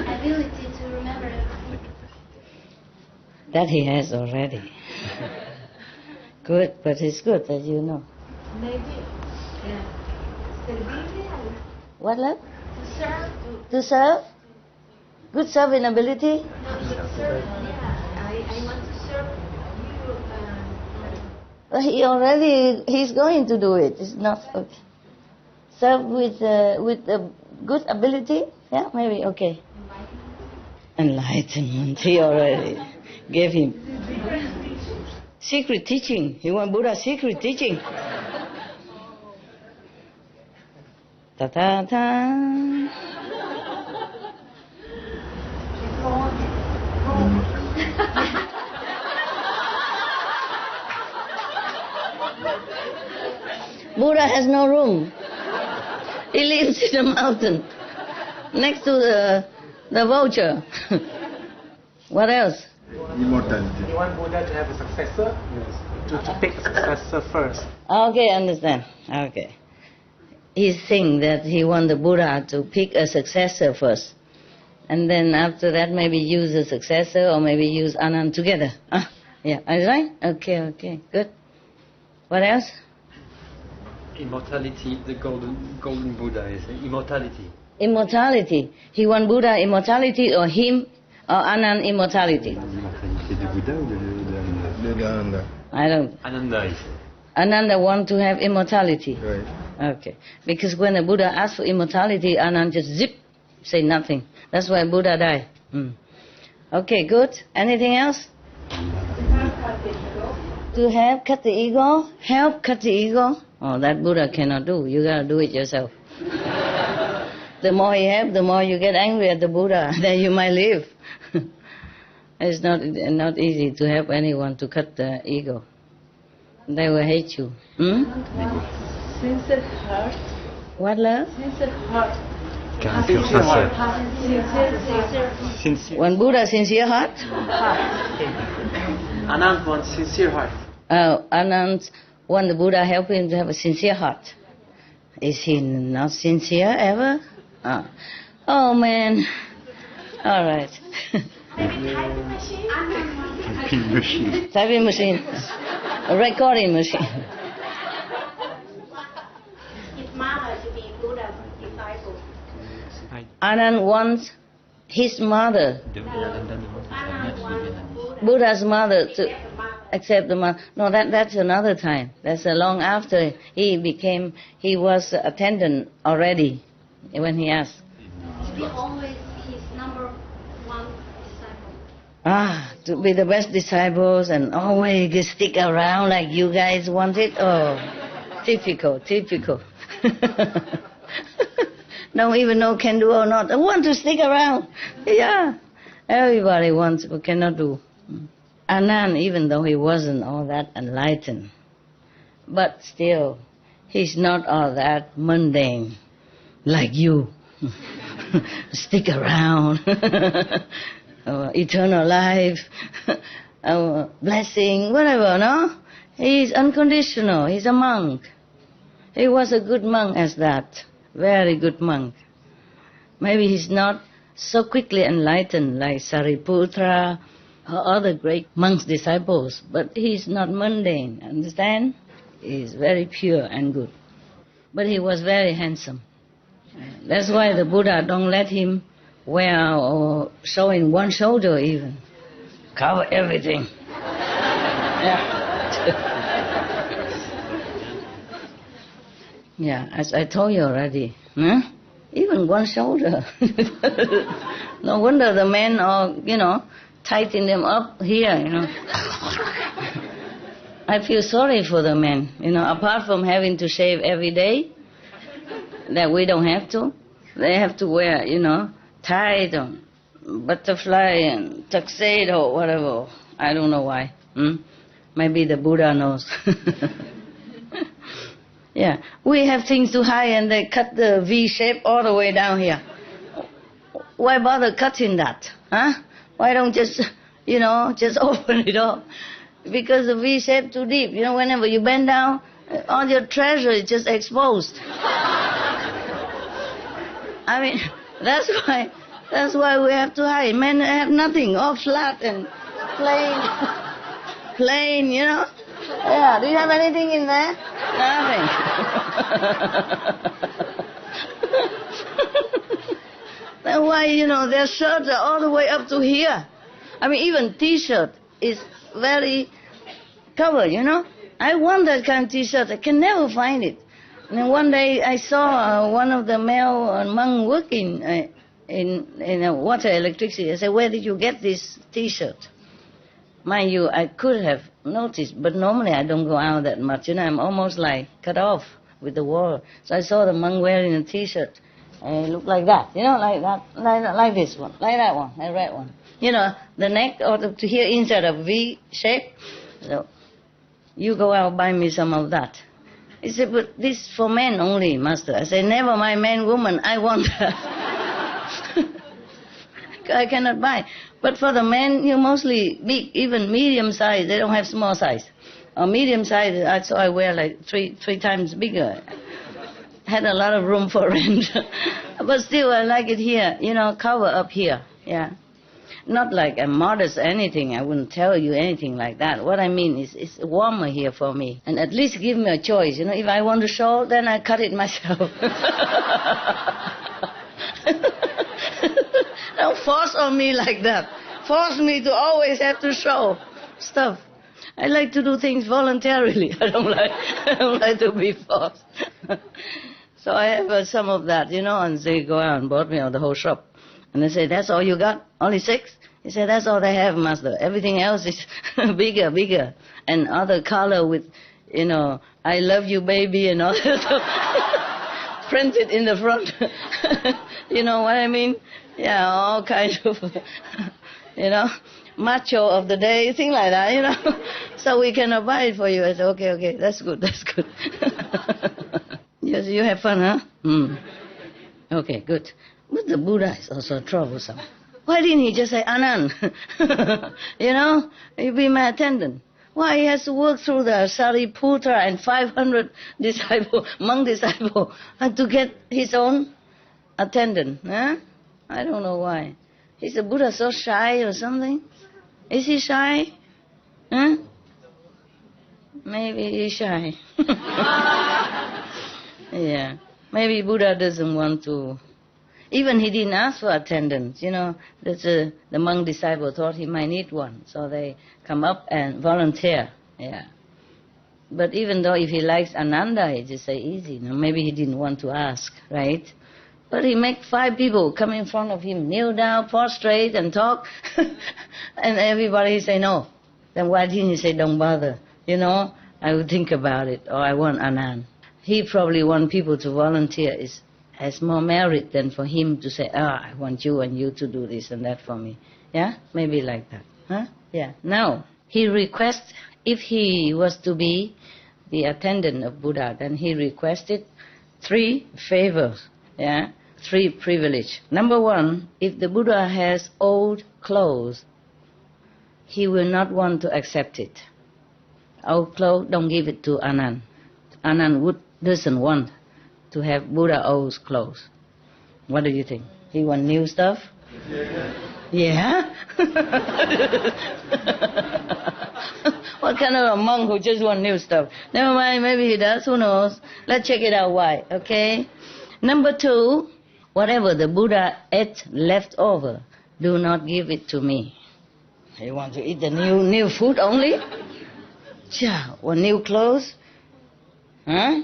Ability to remember everything. That he has already. Good, but it's good that you know. Maybe. Yeah. Stability. What, love? To serve. To serve? Good serving ability? No, to serve. Yeah. I want to serve you. Well, he's going to do it. It's not okay. Serve with good ability? Yeah, maybe, okay. Enlightenment, he already gave him. Secret teaching. He want Buddha's secret teaching. Ta-ta-ta. Buddha has no room. He lives in a mountain next to the vulture. What else? Immortality. You want Buddha to have a successor? Yes. To pick a successor first. Okay, understand. Okay. He's saying that he wants the Buddha to pick a successor first. And then after that maybe use a successor or maybe use Anand together. Yeah, is right? Okay, good. What else? Immortality, the golden Buddha is immortality. Immortality. He wants Buddha immortality or him or Anand immortality? L'immortalité du Bouddha ou de l'Ananda? I don't. Ananda is. Ananda want to have immortality. Right. Okay. Because when the Buddha asked for immortality, Anand just zip, say nothing. That's why Buddha died. Okay, good. Anything else? to help cut the ego? Help cut the ego? Oh, that Buddha cannot do. You gotta do it yourself. The more he helps, the more you get angry at the Buddha. Then you might leave. It's not easy to help anyone to cut the ego. They will hate you. Since it hurts. What, love? Since it hurts. Sincere. When Buddha sincere heart? Anand wants sincere heart. Anand want the Buddha help him to have a sincere heart. Is he not sincere ever? Oh man. All right. Maybe typing machine? Typing machine. Typing machine. A recording machine. His mother to be Buddha's disciple. Anand wants his mother, Anand wants Buddha's mother, to accept the mother. No, that's another time. That's long after he was attendant already when he asked. to be always his number one disciple. To be the best disciples and always stick around like you guys want it. Oh, typical. Don't even know can do or not. I want to stick around. Yeah. Everybody wants but cannot do. Anand, even though he wasn't all that enlightened, but still, he's not all that mundane like you. Stick around. Eternal life, blessing, whatever, no? He's unconditional. He's a monk. He was a good monk as that. Very good monk. Maybe he's not so quickly enlightened like Sariputra or other great monks' disciples, but he's not mundane, understand? He's very pure and good. But he was very handsome. That's why the Buddha don't let him wear or showing one shoulder even. Cover everything. Yeah. Yeah, as I told you already. Even one shoulder. No wonder the men are, tighten them up here, I feel sorry for the men, apart from having to shave every day, that we don't have to. They have to wear, tight or butterfly and tuxedo, whatever. I don't know why. Maybe the Buddha knows. Yeah, we have things to hide and they cut the V shape all the way down here. Why bother cutting that? Why don't just open it up? Because the V shape too deep. Whenever you bend down, all your treasure is just exposed. I mean, that's why we have to hide. Men have nothing, all flat and plain, Yeah, do you have anything in there? Nothing. That's why, their shirts are all the way up to here. I mean, even T-shirt is very covered, I want that kind of T-shirt. I can never find it. And then one day I saw one of the male monks working in water electricity. I said, where did you get this T-shirt? Mind you, I could have noticed, but normally I don't go out that much. I'm almost like cut off with the wall. So I saw the monk wearing a T-shirt. And it looked like that, like that, like this one, like that one, like that one. The neck ought to here inside of V shape. So you go out buy me some of that. He said, but this for men only, master. I said, never mind man, woman, I want that. I cannot buy. But for the men, you mostly big, even medium size. They don't have small size. Or medium size, so I wear like three times bigger. Had a lot of room for rent. But still, I like it here, cover up here. Yeah. Not like I'm modest or anything. I wouldn't tell you anything like that. What I mean is it's warmer here for me. And at least give me a choice. If I want to show, then I cut it myself. Don't force on me like that. Force me to always have to show stuff. I like to do things voluntarily. I don't like to be forced. So I have some of that, and they go out and bought me the whole shop. And they say, that's all you got? Only 6? He said, that's all they have, Master. Everything else is bigger. And other color with, I love you, baby, and all that stuff printed in the front. You know what I mean? Yeah, all kinds of, macho of the day, things like that, So we cannot buy it for you. I said, okay, that's good. Yes, you have fun, huh? Okay, good. But the Buddha is also troublesome. Why didn't he just say, Anand, you be my attendant? Why he has to work through the Sariputra and 500 monk disciples to get his own attendant? Huh? I don't know why. Is the Buddha so shy or something? Is he shy? Huh? Maybe he's shy. Yeah. Maybe Buddha doesn't want to. Even he didn't ask for attendance. The monk disciple thought he might need one, so they come up and volunteer. Yeah. But even though if he likes Ananda, he just say easy. Maybe he didn't want to ask, right? But he make 5 people come in front of him, kneel down, prostrate, and talk, and everybody say no. Then why didn't he say don't bother? I would think about it, or I want Anand. He probably want people to volunteer has more merit than for him to say, I want you and you to do this and that for me. Yeah? Maybe like that. Huh? Yeah. Now, he requests, if he was to be the attendant of Buddha, then he requested 3 favors. Yeah? 3 privilege. Number 1, if the Buddha has old clothes, he will not want to accept it. Old clothes, don't give it to Anand. Anand doesn't want to have Buddha old clothes. What do you think? He want new stuff? Yeah? What kind of a monk who just want new stuff? Never mind, maybe he does, who knows? Let's check it out why, okay? Number 2, whatever the Buddha ate left over, do not give it to me. You want to eat the new food only? Want new clothes? Huh?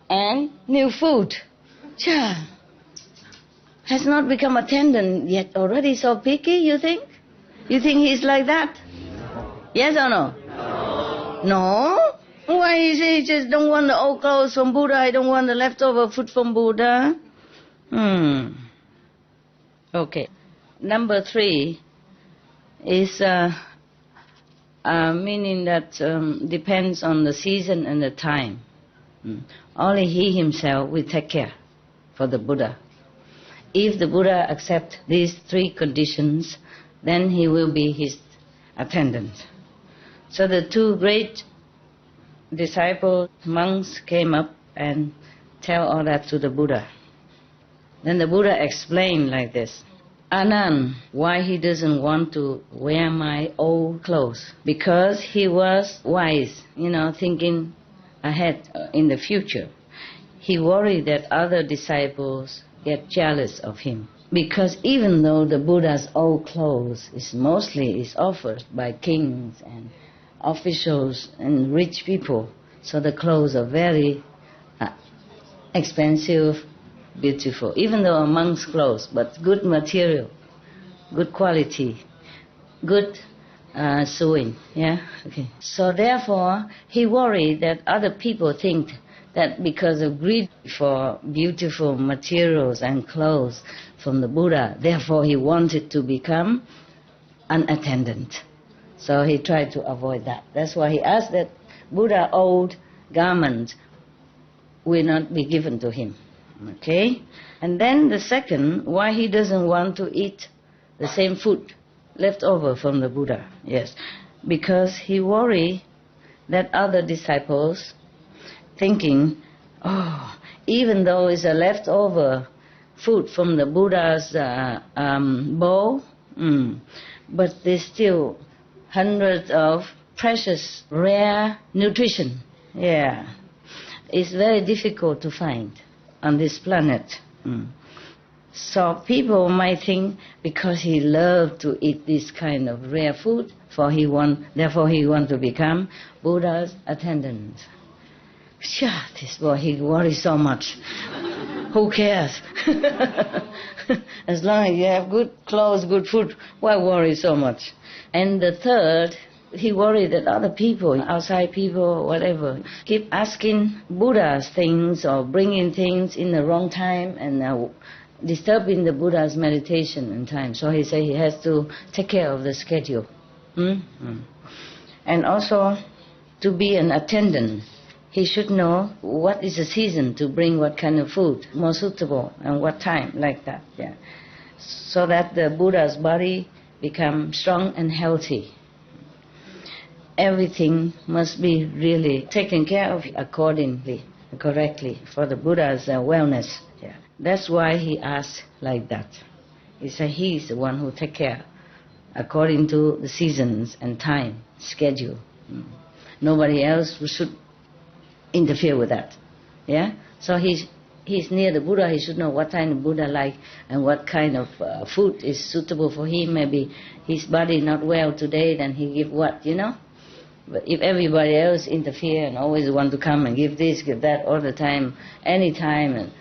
And new food. Has not become attendant yet already so picky, you think? You think he's like that? Yes or no? No? Why he say he just don't want the old clothes from Buddha, I don't want the leftover food from Buddha? Okay. Number 3 is meaning that depends on the season and the time. Only he himself will take care for the Buddha. If the Buddha accepts these 3 conditions, then he will be his attendant. So the 2 great disciples, monks, came up and tell all that to the Buddha. Then the Buddha explained like this. Anand, why he doesn't want to wear my old clothes? Because he was wise, thinking ahead in the future. He worried that other disciples get jealous of him. Because even though the Buddha's old clothes is offered by kings and officials and rich people, so the clothes are very expensive, beautiful. Even though a monk's clothes, but good material, good quality, good sewing, yeah? Okay. So therefore, he worried that other people think that because of greed for beautiful materials and clothes from the Buddha, therefore he wanted to become an attendant. So he tried to avoid that. That's why he asked that Buddha old garment will not be given to him. Okay? And then the second, why he doesn't want to eat the same food left over from the Buddha. Yes. Because he worried that other disciples thinking, even though it's a leftover food from the Buddha's bowl, but there's still hundreds of precious, rare nutrition. Yeah. It's very difficult to find on this planet. So people might think because he loved to eat this kind of rare food, therefore he want to become Buddha's attendant. This boy, he worries so much. Who cares? As long as you have good clothes, good food, why worry so much? And the third, he worried that other people, outside people, whatever, keep asking Buddha's things or bringing things in the wrong time and disturbing the Buddha's meditation and time. So he said he has to take care of the schedule. And also, to be an attendant, he should know what is the season to bring what kind of food, more suitable, and what time, like that. Yeah. So that the Buddha's body becomes strong and healthy. Everything must be really taken care of accordingly, correctly, for the Buddha's wellness. Yeah. That's why he asked like that. He said he is the one who take care according to the seasons and time, schedule. Nobody else should interfere with that. Yeah? So he's near the Buddha, he should know what kind of Buddha like and what kind of food is suitable for him. Maybe his body not well today, then he give what, you know? But if everybody else interfere and always want to come and give this, give that all the time, any time, and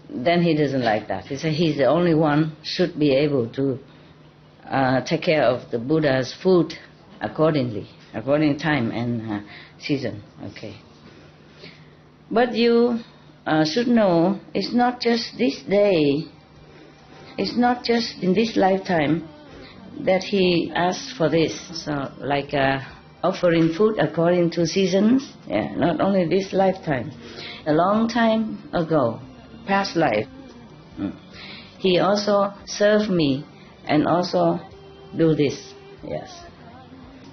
then he doesn't like that. He said he's the only one should be able to take care of the Buddha's food accordingly, according time and season. Okay. But you should know it's not just this day, it's not just in this lifetime that he asked for this. So like offering food according to seasons, yeah, not only this lifetime. A long time ago, past life, he also served me and also do this. Yes.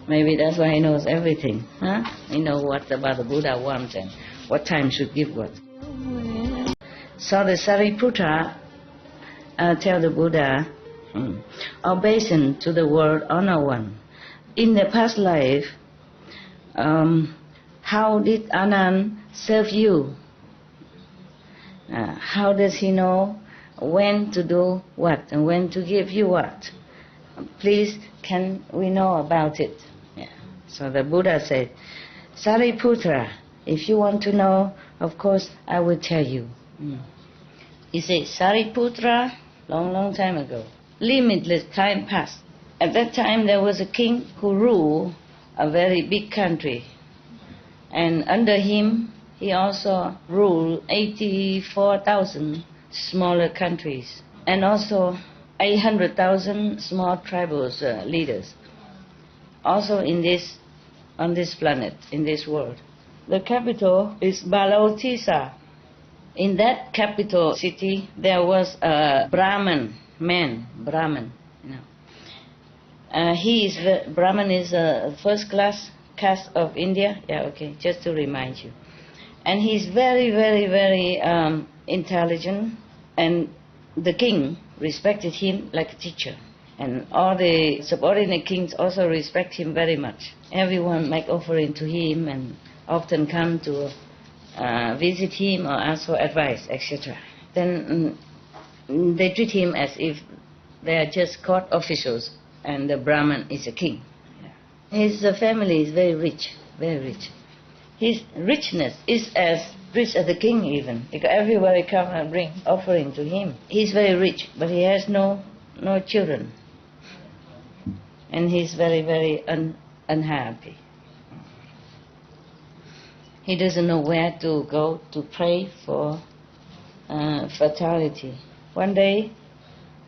Maybe that's why he knows everything. Huh? He knows what about the Buddha wants and what time should give what. So the Sariputra tell the Buddha, obeisance to the word honor one. In the past life, how did Anand serve you? How does he know when to do what and when to give you what? Please, can we know about it? Yeah. So the Buddha said, Sariputra, if you want to know, of course, I will tell you. He said, Sariputra, long time ago, limitless time passed. At that time, there was a king who ruled a very big country. And under him, he also ruled 84,000 smaller countries. And also 800,000 small tribal leaders. Also on this planet, in this world. The capital is Balotisa. In that capital city, there was a Brahman, Brahman, you know. Brahman is a first class caste of India. Yeah, okay, just to remind you. And he's very, very, very intelligent, and the king respected him like a teacher. And all the subordinate kings also respect him very much. Everyone make offering to him and often come to visit him or ask for advice, etc. Then they treat him as if they are just court officials and the Brahman is a king. His family is very rich, very rich. His richness is as rich as the king even, because everybody come and bring offering to him. He's very rich, but he has no children. And he's very, very unhappy. He doesn't know where to go to pray for fertility. One day,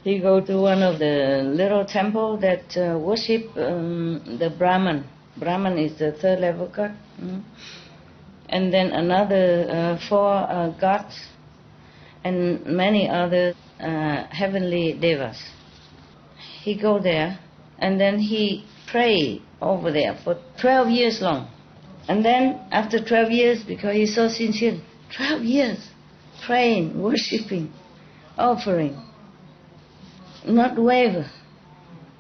he go to one of the little temple that worship the Brahman. Brahman is the third level god. And then another 4 gods and many other heavenly devas. He go there and then he pray over there for 12 years long. And then after 12 years, because he's so sincere, 12 years praying, worshipping, offering, not waver,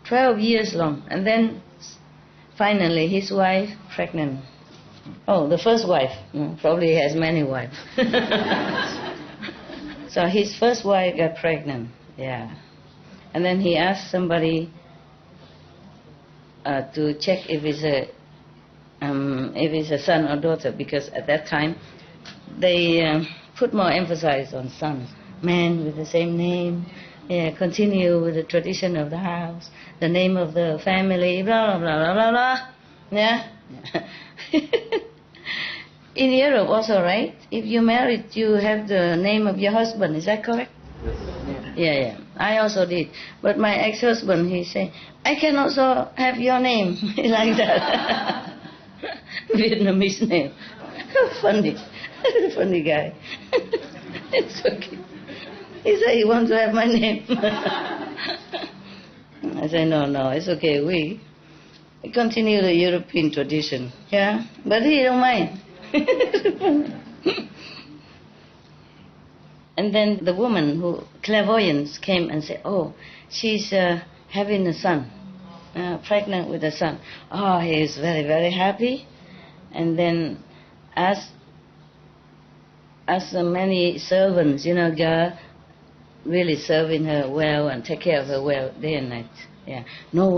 12 years long. And then finally his wife pregnant. Oh, the first wife, probably he has many wives. So his first wife got pregnant, yeah. And then he asked somebody to check if it's a son or daughter, because at that time they put more emphasis on sons, men with the same name, continue with the tradition of the house, the name of the family, blah, blah, blah, blah, blah. Yeah? In Europe also, right? If you married, you have the name of your husband, is that correct? Yeah. I also did. But my ex-husband, he said, I can also have your name, like that. Vietnamese name. Funny. Funny guy. It's okay. He said he wants to have my name. I said, no, it's okay. We continue the European tradition. Yeah? But he don't mind. And then the woman who clairvoyance came and said, oh, she's having a son, pregnant with a son. Oh, he is very, very happy. And then as many servants, girl, really serving her well and take care of her well day and night. Yeah, no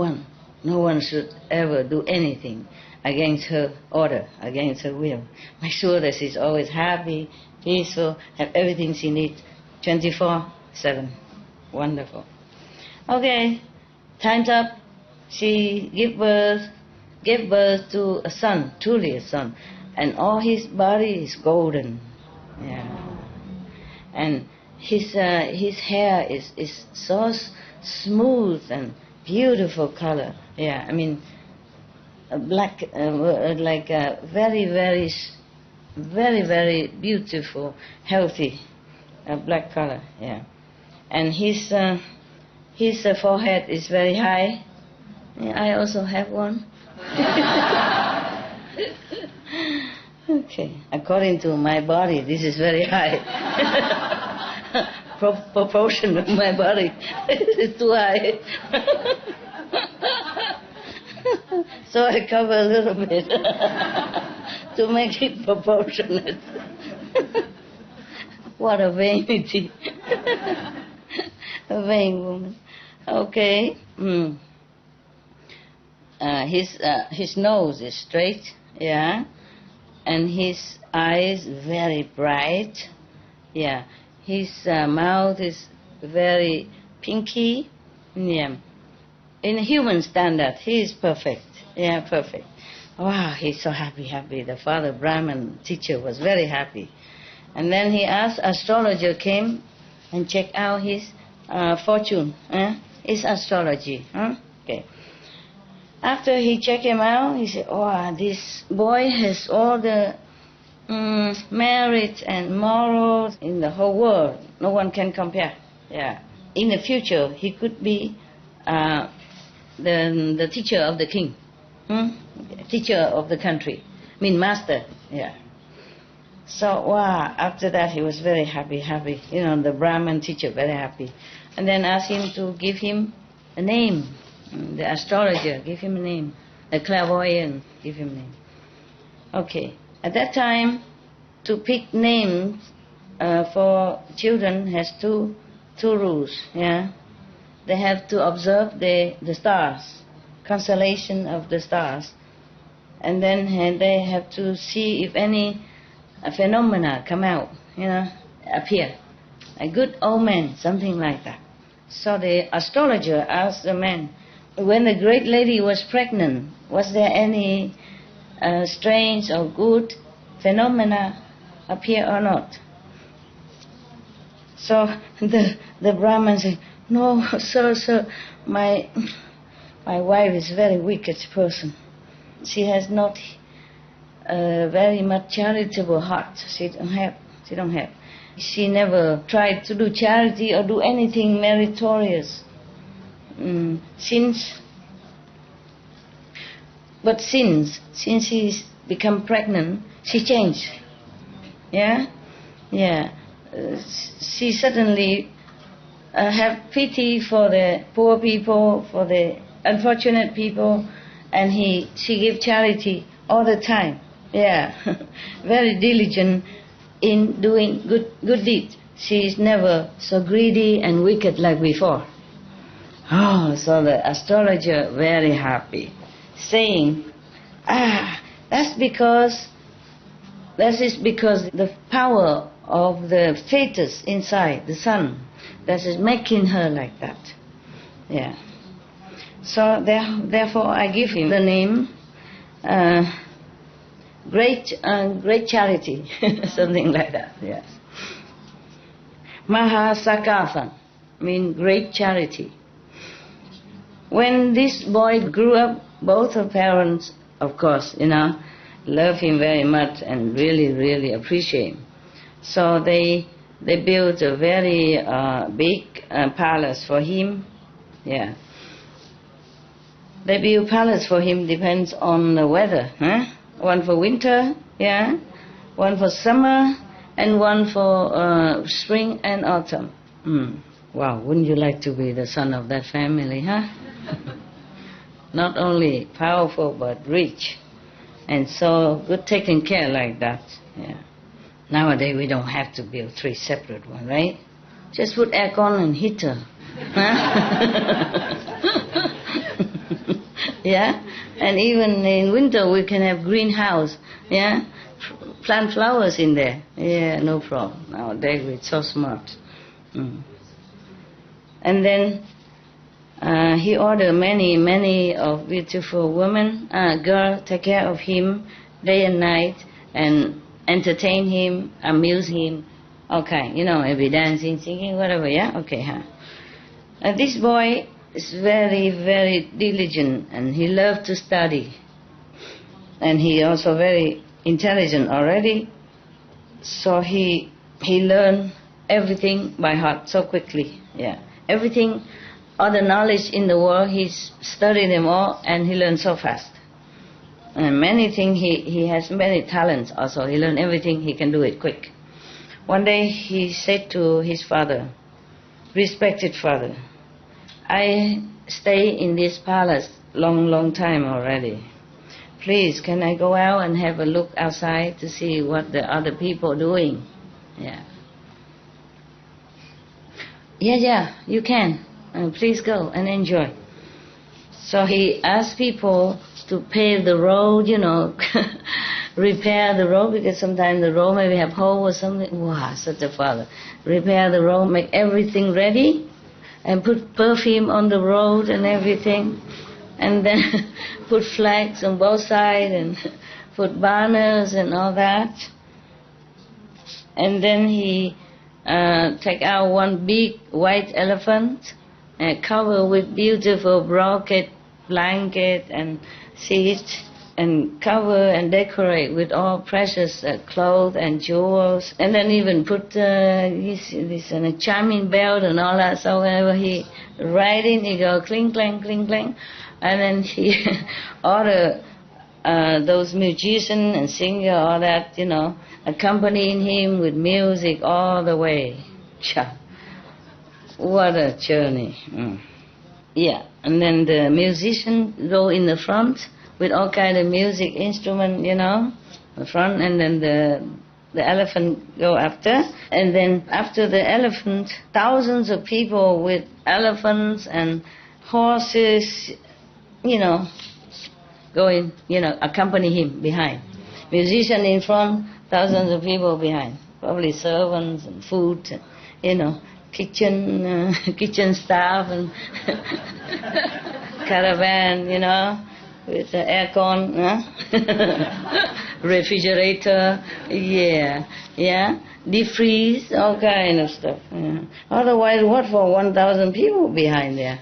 one should ever do anything against her order, against her will. Make sure that she's always happy, peaceful, have everything she needs, 24/7. Wonderful. Okay, time's up. She gave birth to a son, truly a son, and all his body is golden. Yeah, and his hair is so smooth and beautiful color. Yeah, I mean, black, like a very, very, very, very beautiful, healthy black color. Yeah, and his forehead is very high. Yeah, I also have one. Okay, according to my body, this is very high. Proportion of my body is too high. So I cover a little bit to make it proportionate. What a vanity. A vain woman. Okay. His nose is straight, yeah, and his eyes very bright, yeah. His mouth is very pinky, yeah. In human standard, he is perfect, yeah, perfect. Wow, he's so happy. The father Brahman teacher was very happy. And then he asked, astrologer came and checked out his fortune, his astrology. Okay. After he checked him out, he said, oh, this boy has all the merit and morals in the whole world. No one can compare. Yeah. In the future, he could be the teacher of the king, teacher of the country, master. Yeah. So, wow, after that he was very happy. The Brahman teacher, very happy. And then asked him to give him a name. The astrologer, give him a name. The clairvoyant, give him a name. Okay. At that time, to pick names for children has two rules. Yeah, they have to observe the stars, constellation of the stars, and then they have to see if any phenomena come out, appear, a good omen, something like that. So the astrologer asked the man, when the great lady was pregnant, was there any strange or good phenomena appear or not? So the Brahman said, no, sir, my wife is a very wicked person. She has not very much charitable heart. She don't have. She never tried to do charity or do anything meritorious. Since she's become pregnant, she changed. Yeah. She suddenly have pity for the poor people, for the unfortunate people, and she gave charity all the time. Yeah, very diligent in doing good deeds. She is never so greedy and wicked like before. Oh, so the astrologer very happy, saying, that's because That is because the power of the fetus inside, the sun, that is making her like that. Yeah. So therefore I give him the name great charity, something like that, yes. Mahasakatha means great charity. When this boy grew up, both her parents, of course, love him very much and really, really appreciate him. So they built a very big palace for him. Yeah. They build palace for him depends on the weather. Huh? One for winter, yeah. One for summer, and one for spring and autumn. Wow, wouldn't you like to be the son of that family, huh? Not only powerful but rich, and so good taken care like that. Yeah. Nowadays we don't have to build 3 separate ones, right? Just put aircon and heater. Huh? Yeah, and even in winter we can have greenhouse. Yeah, plant flowers in there. Yeah, no problem. Nowadays we're so smart. And then he ordered many of beautiful women, girl, take care of him day and night and entertain him, amuse him. Okay, maybe dancing, singing, whatever. Yeah, okay, huh? This boy is very, very diligent, and he loved to study. And he also very intelligent already, so he learned everything by heart so quickly. Yeah, everything, all the knowledge in the world, he studied them all, and he learned so fast. And many things, he has many talents also. He learned everything, he can do it quick. One day he said to his father, respected father, I stay in this palace long time already. Please, can I go out and have a look outside to see what the other people are doing? Yeah. Yeah, you can. Please go and enjoy. So he asked people to pave the road, repair the road, because sometimes the road maybe have hole or something. Wow, such a father. Repair the road, make everything ready, and put perfume on the road and everything, and then put flags on both sides and put banners and all that. And then he take out one big white elephant and cover with beautiful brocade blanket and sheets, and cover and decorate with all precious clothes and jewels, and then even put this chiming bell and all that. So whenever he riding, he go cling clang, and then he order those musicians and singer, all that, accompanying him with music all the way. Cha, what a journey! Yeah, and then the musicians go in the front with all kind of music instrument, the front, and then the elephant go after. And then after the elephant, thousands of people with elephants and horses, going, accompany him behind. Musician in front, thousands of people behind. Probably servants and food, kitchen staff and caravan, with the aircon, refrigerator, deep freeze, all kind of stuff. Yeah. Otherwise, what for 1,000 people behind there?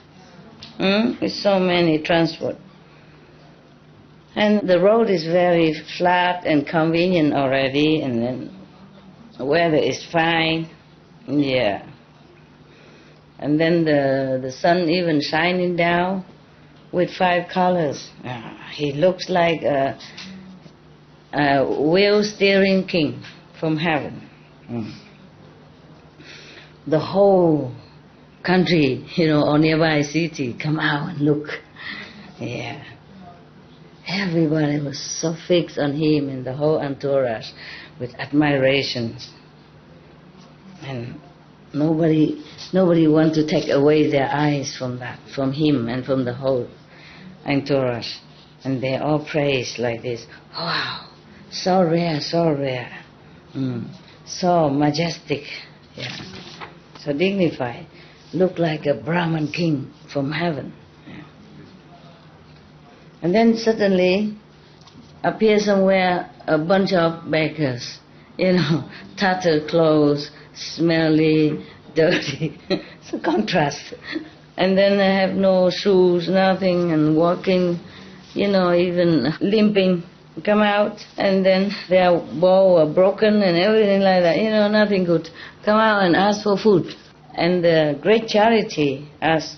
With so many transport. And the road is very flat and convenient already, and then the weather is fine. Yeah. And then the sun even shining down with 5 colors. He looks like a wheel steering king from heaven. The whole country, or nearby city, come out and look. Yeah. Everybody was so fixed on him, and the whole entourage with admiration. And nobody want to take away their eyes from that, from him and from the whole entourage. And they all praise like this, wow, So rare, so rare. So majestic, yeah. So dignified. Look like a Brahman king from heaven. Yeah. And then suddenly appear somewhere a bunch of beggars, tattered clothes, smelly, dirty. It's a contrast. And then they have no shoes, nothing, and walking, even limping, come out, and then their bow are broken and everything like that, nothing good. Come out and ask for food. And the great charity asks,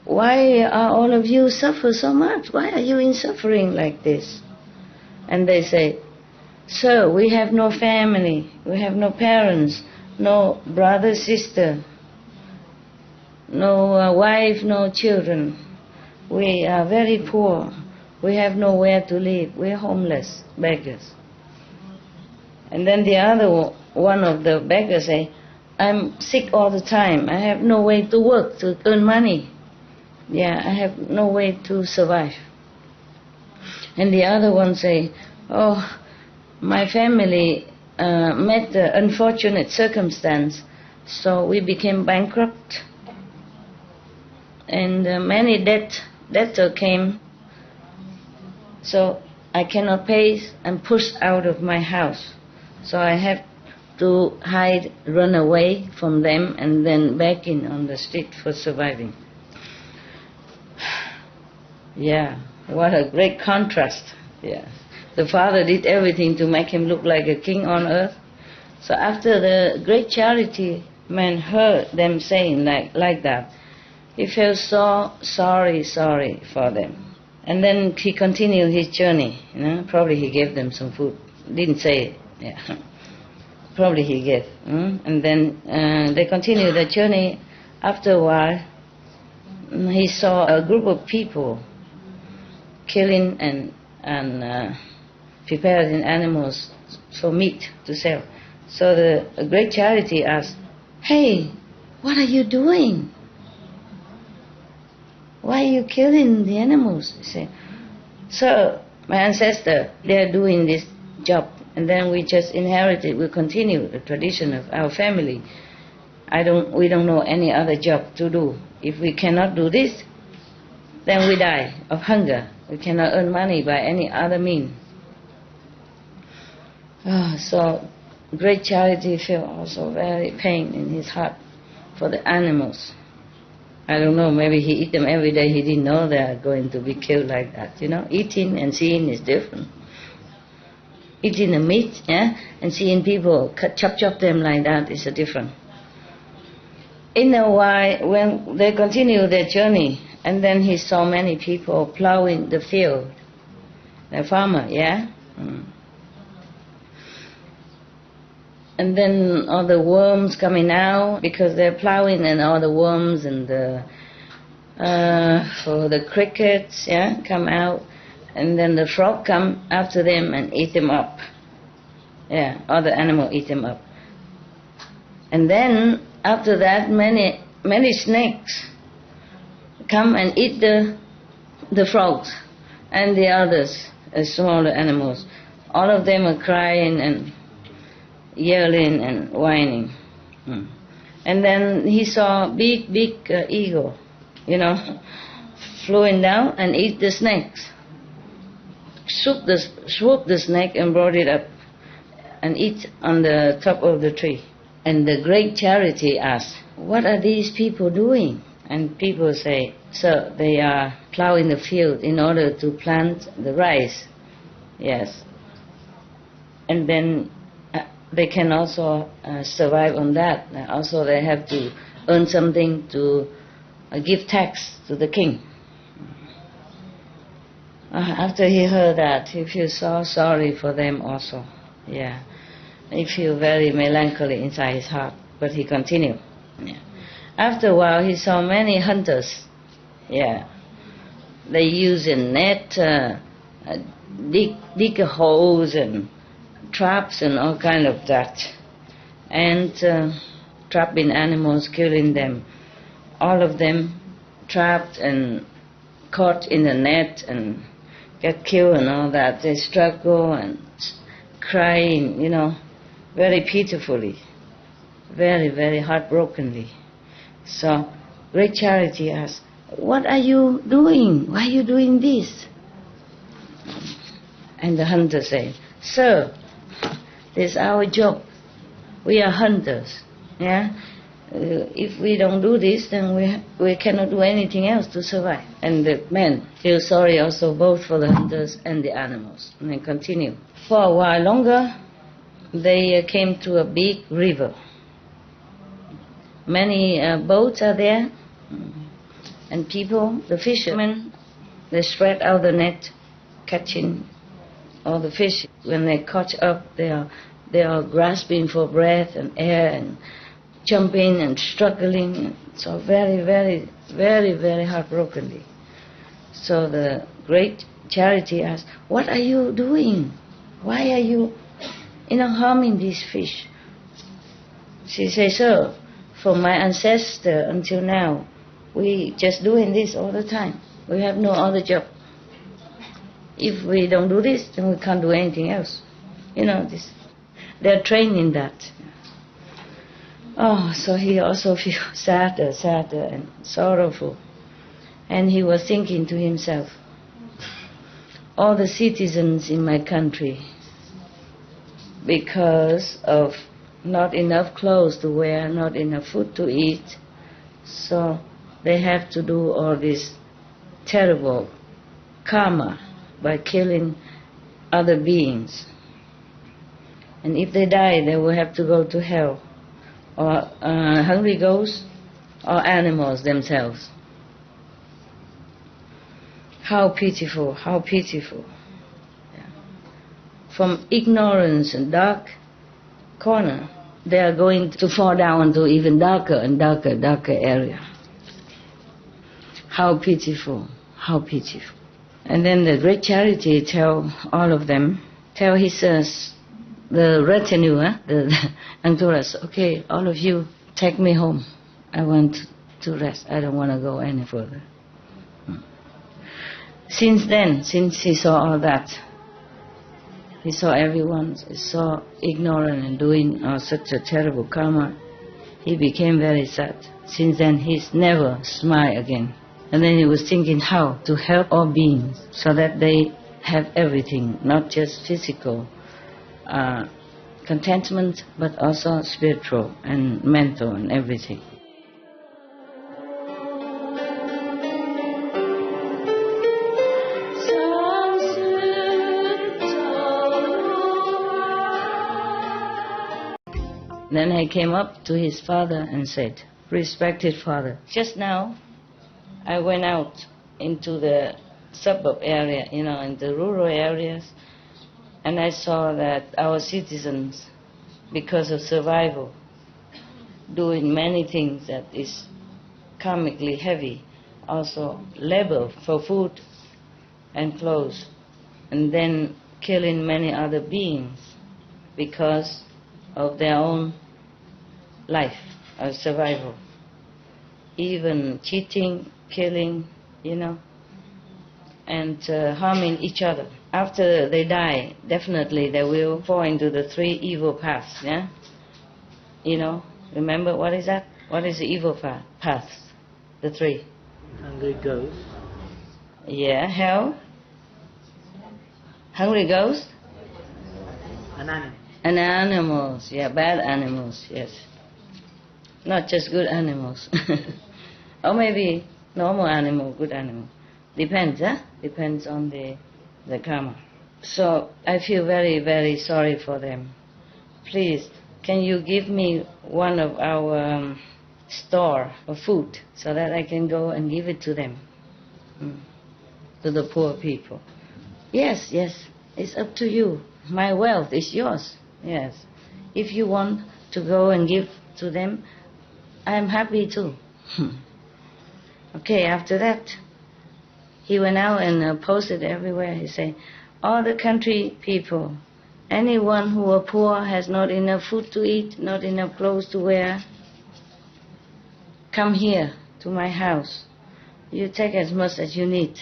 why are all of you suffer so much? Why are you in suffering like this? And they say, sir, we have no family, we have no parents, no brother, sister, no wife, no children. We are very poor. We have nowhere to live. We're homeless, beggars. And then the other one of the beggars say, I'm sick all the time. I have no way to work, to earn money. Yeah, I have no way to survive. And the other one say, oh, my family met the unfortunate circumstance, so we became bankrupt. And many debtor came, so I cannot pay and pushed out of my house. So I have to hide, run away from them, and then back in on the street for surviving. Yeah, what a great contrast. Yeah, the father did everything to make him look like a king on earth. So after the great charity man heard them saying like that, he felt so sorry for them. And then he continued his journey. Probably he gave them some food. Didn't say, yeah. Probably he gave. And then they continued the journey. After a while, he saw a group of people killing and preparing animals for meat to sell. So the great charity asked, hey, what are you doing? Why are you killing the animals? He said, sir, my ancestor, they are doing this job, and then we just inherited, we continue the tradition of our family. We don't know any other job to do. If we cannot do this, then we die of hunger. We cannot earn money by any other means. So great charity felt also very pain in his heart for the animals. I don't know, maybe he eat them every day. He didn't know they are going to be killed like that. Eating and seeing is different. Eating the meat, and seeing people chop them like that is different. In a while, when they continue their journey, and then he saw many people plowing the field. The farmer, And then all the worms coming out because they're plowing, and all the worms and for the crickets, come out, and then the frog come after them and eat them up. Yeah, all the animals eat them up. And then after that, many snakes come and eat the frogs and the others, smaller animals. All of them are crying and yelling and whining. And then he saw big eagle, flying down and eat the snakes. Swoop the snake and brought it up and eat on the top of the tree. And the great charity asked, what are these people doing? And people say, sir, they are plowing the field in order to plant the rice. Yes. And then they can also survive on that. Also, they have to earn something to give tax to the king. After he heard that, he feels so sorry for them also. Yeah, he feels very melancholy inside his heart. But he continued. Yeah. After a while, he saw many hunters. Yeah, they use a net, dig holes and traps and all kind of that, and trapping animals, killing them, all of them trapped and caught in the net and get killed and all that. They struggle and crying, very pitifully, very, very heartbrokenly. So Great Charity asked, "What are you doing? Why are you doing this?" And the hunter said, "Sir, this is our job. We are hunters. Yeah. If we don't do this, then we cannot do anything else to survive." And the men feel sorry also both for the hunters and the animals. And they continue. For a while longer, they came to a big river. Many boats are there, and people, the fishermen, they spread out the net, catching all the fish. When they catch up, they are grasping for breath and air and jumping and struggling. So very, very, very, very heartbrokenly. So the Great Charity asked, "What are you doing? Why are you, harming these fish?" She says, "Sir, from my ancestor until now, we just doing this all the time. We have no other job. If we don't do this, then we can't do anything else. They're trained in that." Oh, so he also feels sadder and sorrowful. And he was thinking to himself, all the citizens in my country, because of not enough clothes to wear, not enough food to eat, so they have to do all this terrible karma by killing other beings. And if they die, they will have to go to hell, or hungry ghosts, or animals themselves. How pitiful, how pitiful. Yeah. From ignorance and dark corner, they are going to fall down into even darker and darker area. How pitiful, how pitiful. And then the Great Charity tell all of them, tell his the retinue, the entourage, "Okay, all of you, take me home. I want to rest. I don't want to go any further." Since then, since he saw all that, he saw everyone so ignorant and doing such a terrible karma, he became very sad. Since then, he's never smiled again. And then he was thinking how to help all beings so that they have everything, not just physical contentment, but also spiritual and mental and everything. Then I came up to his father and said, "Respected father, just now I went out into the suburb area, in the rural areas, and I saw that our citizens, because of survival, doing many things that is karmically heavy, also labor for food and clothes, and then killing many other beings because of their own life or survival. Even cheating, killing, and harming each other. After they die, definitely they will fall into the three evil paths, yeah? Remember what is that? What is the evil paths? The three. Hungry ghost. Yeah, hell. Hungry ghost. An animal. And animals, yeah, bad animals, yes. Not just good animals. Or maybe normal animal, good animal. Depends, huh? Depends on the karma. So I feel very, very sorry for them. Please, can you give me one of our store of food so that I can go and give it to them, to the poor people? Yes, it's up to you. My wealth is yours, yes. If you want to go and give to them, I'm happy too. Okay, after that, he went out and posted everywhere. He said, all the country people, anyone who are poor, has not enough food to eat, not enough clothes to wear, come here to my house. You take as much as you need.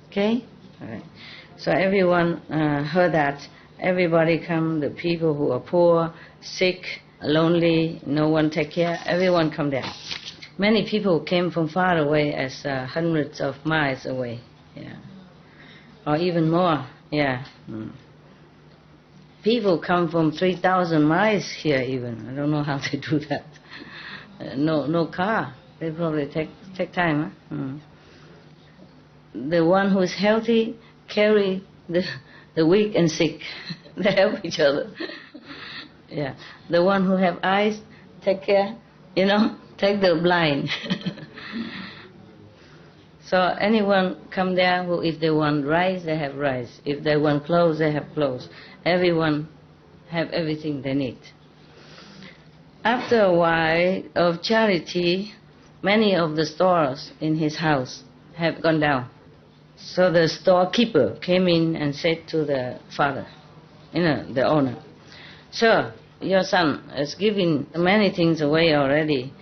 Okay? All right. So everyone heard that Everybody come, the people who are poor, sick, lonely, no one take care, everyone come there. Many people came from far away, as hundreds of miles away, yeah, or even more, yeah. People come from 3,000 miles here even. I don't know how they do that. No car. They probably take time. Huh? The one who is healthy carry the weak and sick. They help each other. Yeah. The one who have eyes take care, take the blind. So anyone come there who, if they want rice, they have rice. If they want clothes, they have clothes. Everyone have everything they need. After a while of charity, many of the stores in his house have gone down. So the storekeeper came in and said to the father, the owner, "Sir, your son is giving many things away already.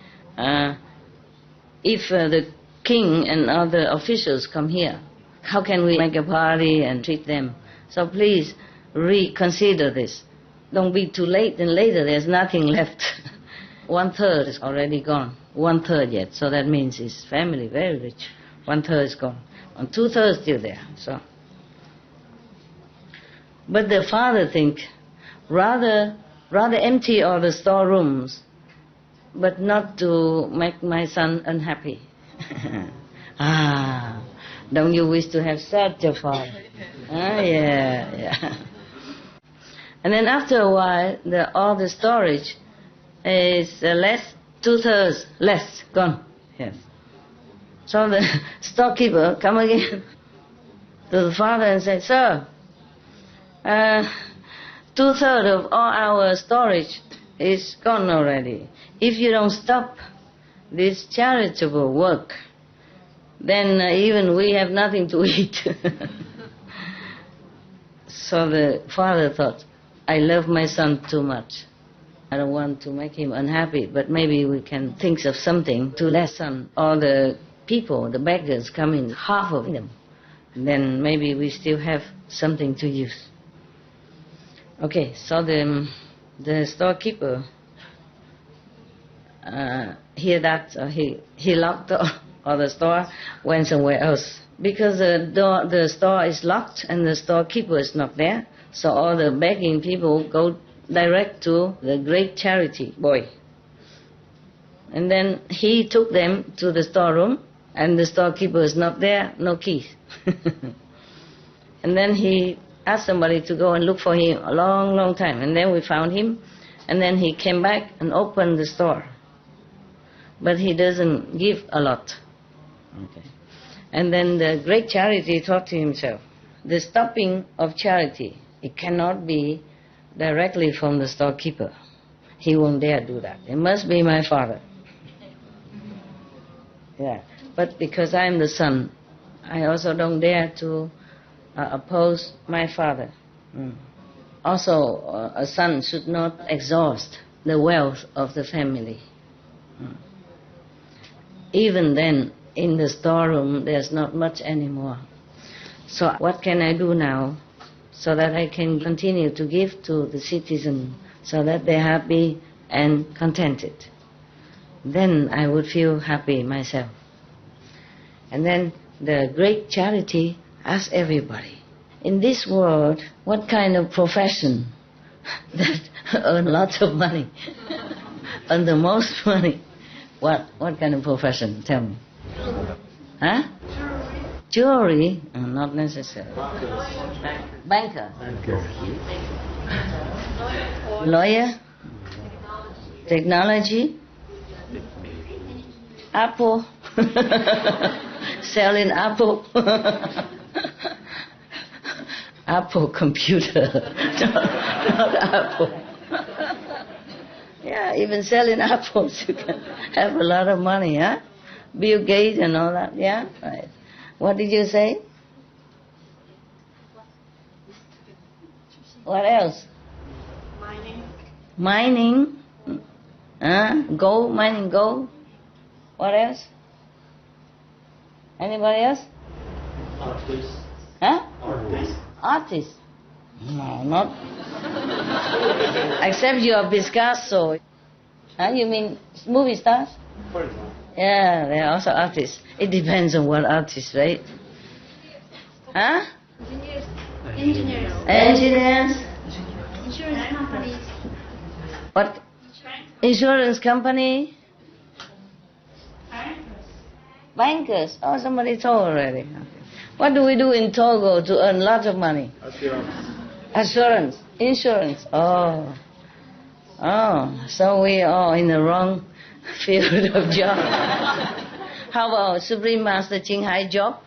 If the king and other officials come here, how can we make a party and treat them? So please reconsider this. Don't be too late, and later there's nothing left." 1/3 is already gone. 1/3 yet, so that means his family very rich. 1/3 is gone, and 2/3 still there. So, but the father think rather empty all the storerooms, but not to make my son unhappy. Don't you wish to have such a father? Yeah. And then after a while, all the storage is less, 2/3 less, gone. Yes. So the storekeeper come again to the father and say, "Sir, 2/3 of all our storage is gone already. If you don't stop this charitable work, then even we have nothing to eat." So the father thought, "I love my son too much. I don't want to make him unhappy, but maybe we can think of something to lessen all the people, the beggars come in, half of them. Then maybe we still have something to use." Okay, so the storekeeper hear that, he locked all the store, went somewhere else. Because the store is locked and the storekeeper is not there, so all the begging people go direct to the great charity boy. And then he took them to the storeroom, and the storekeeper is not there, no keys. And then he asked somebody to go and look for him a long, long time, and then we found him, and then he came back and opened the store. But he doesn't give a lot. Okay. And then the great charity thought to himself, the stopping of charity, it cannot be directly from the storekeeper. He won't dare do that. It must be my father. Yeah. But because I'm the son, I also don't dare to oppose my father. Also, a son should not exhaust the wealth of the family. Even then, in the storeroom, there's not much anymore. So what can I do now so that I can continue to give to the citizen so that they're happy and contented? Then I would feel happy myself. And then the great charity asks everybody, in this world, what kind of profession that earn lots of money, earn the most money? What kind of profession? Tell me. Huh? Jewelry? Not necessarily. Banker. Lawyer? Technology? Apple? Selling apple? Apple computer. Not apple. Yeah, even selling apples, you can have a lot of money, huh? Bill Gates and all that, yeah? Right. What did you say? What else? Mining? Gold, mining gold. What else? Anybody else? Artists. Huh? Artists. Artist. No, not. Except you are Picasso. Huh? You mean movie stars? Yeah, they are also artists. It depends on what artist, right? Huh? Engineers. Engineers? Insurance companies. What? Insurance company? Bankers. Oh, somebody told already. Okay. What do we do in Togo to earn lots of money? Assurance. Insurance. Oh. Oh, so we are in the wrong field of job. How about Supreme Master Thanh Hải job?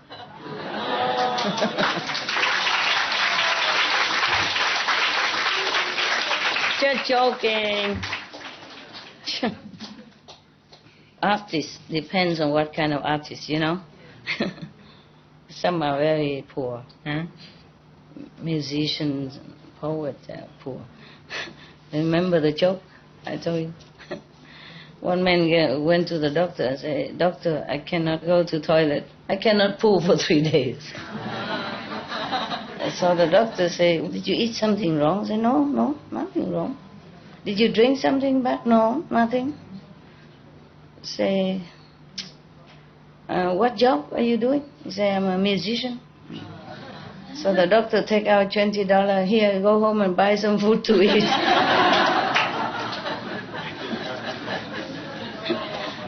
Just joking. Artists, depends on what kind of artist, you know. Some are very poor. Huh? Musicians, poets are poor. Remember the joke I told you? One man went to the doctor and said, "Doctor, I cannot go to toilet. I cannot poo for 3 days." So the doctor said, "Did you eat something wrong?" I said, No, nothing wrong. "Did you drink something bad?" "No, nothing." Say, "What job are you doing?" He said, "I'm a musician." So the doctor take out $20. "Here, go home and buy some food to eat."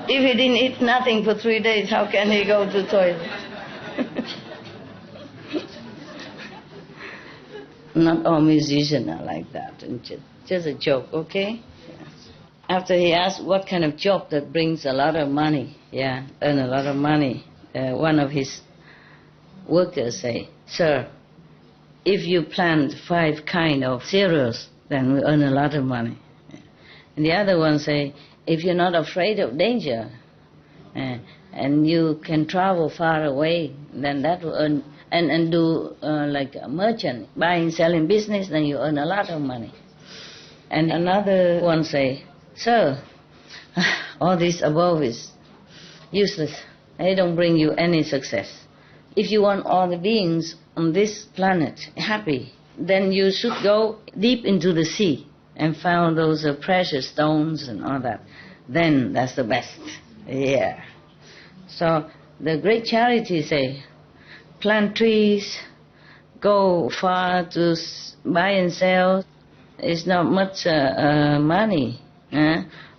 If he didn't eat nothing for 3 days, how can he go to toilet? Not all musicians are like that. Just a joke, okay? After he asked what kind of job that brings a lot of money, earn a lot of money, one of his workers say, "Sir, if you plant 5 kind of cereals, then we earn a lot of money." And the other one say, "If you're not afraid of danger, and you can travel far away, then that will earn, and do like a merchant, buying, selling business, then you earn a lot of money." And another one say, "Sir, all this above is useless. They don't bring you any success. If you want all the beings on this planet happy, then you should go deep into the sea and found those precious stones and all that. Then that's the best." Yeah. So the great charity say, plant trees, go far to buy and sell. It's not much money.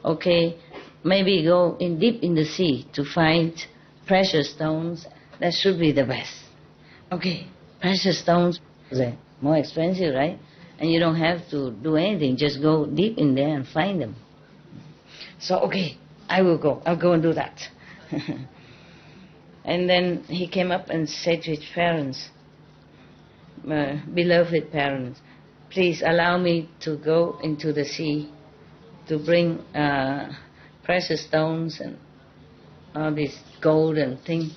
Okay, maybe go in deep in the sea to find precious stones. That should be the best. Okay, precious stones, they're more expensive, right? And you don't have to do anything, just go deep in there and find them. So, okay, I will go. I'll go and do that. And then he came up and said to his parents, "Beloved parents, please allow me to go into the sea to bring precious stones and all this gold and thing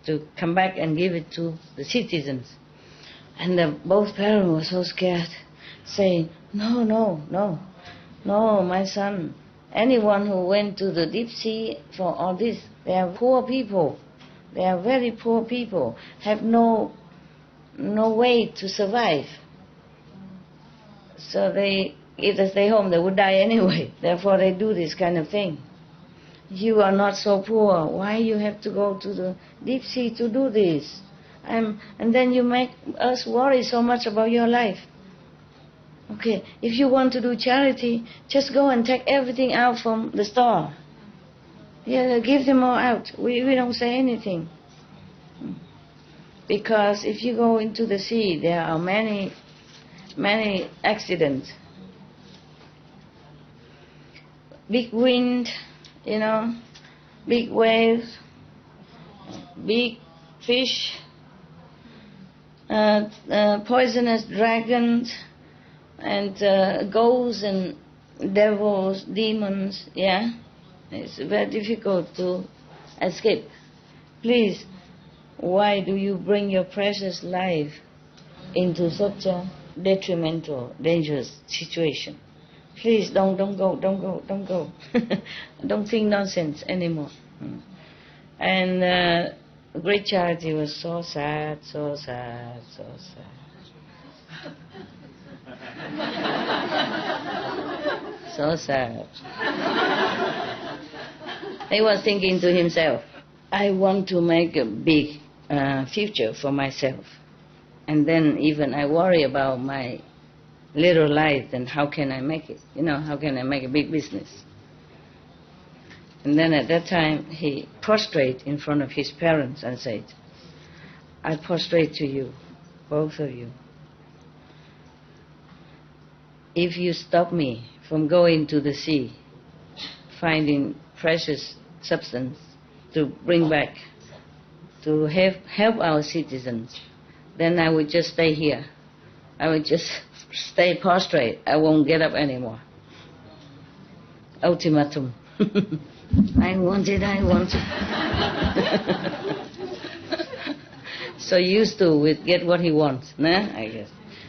to come back and give it to the citizens." And both parents were so scared, saying, No, my son. Anyone who went to the deep sea for all this, they are poor people. They are very poor people, have no way to survive. So if they stay home, they would die anyway. Therefore, they do this kind of thing. You are not so poor. Why you have to go to the deep sea to do this? And then you make us worry so much about your life. Okay, if you want to do charity, just go and take everything out from the store. Yeah, give them all out. We don't say anything. Because if you go into the sea, there are many accidents. Big wind, big waves, big fish, poisonous dragons, and ghosts and devils, demons, It's very difficult to escape. Please, why do you bring your precious life into such a detrimental, dangerous situation? Please don't go. Don't think nonsense anymore. And great charity was so sad. So sad. He was thinking to himself, I want to make a big future for myself. And then even I worry about my little life and how can I make it? How can I make a big business? And then at that time he prostrate in front of his parents and said, I prostrate to you, both of you. If you stop me from going to the sea, finding precious substance to bring back, to help our citizens, then I would just stay here. I would just stay prostrate. I won't get up anymore. Ultimatum. I want it. So used to with get what he wants, I guess.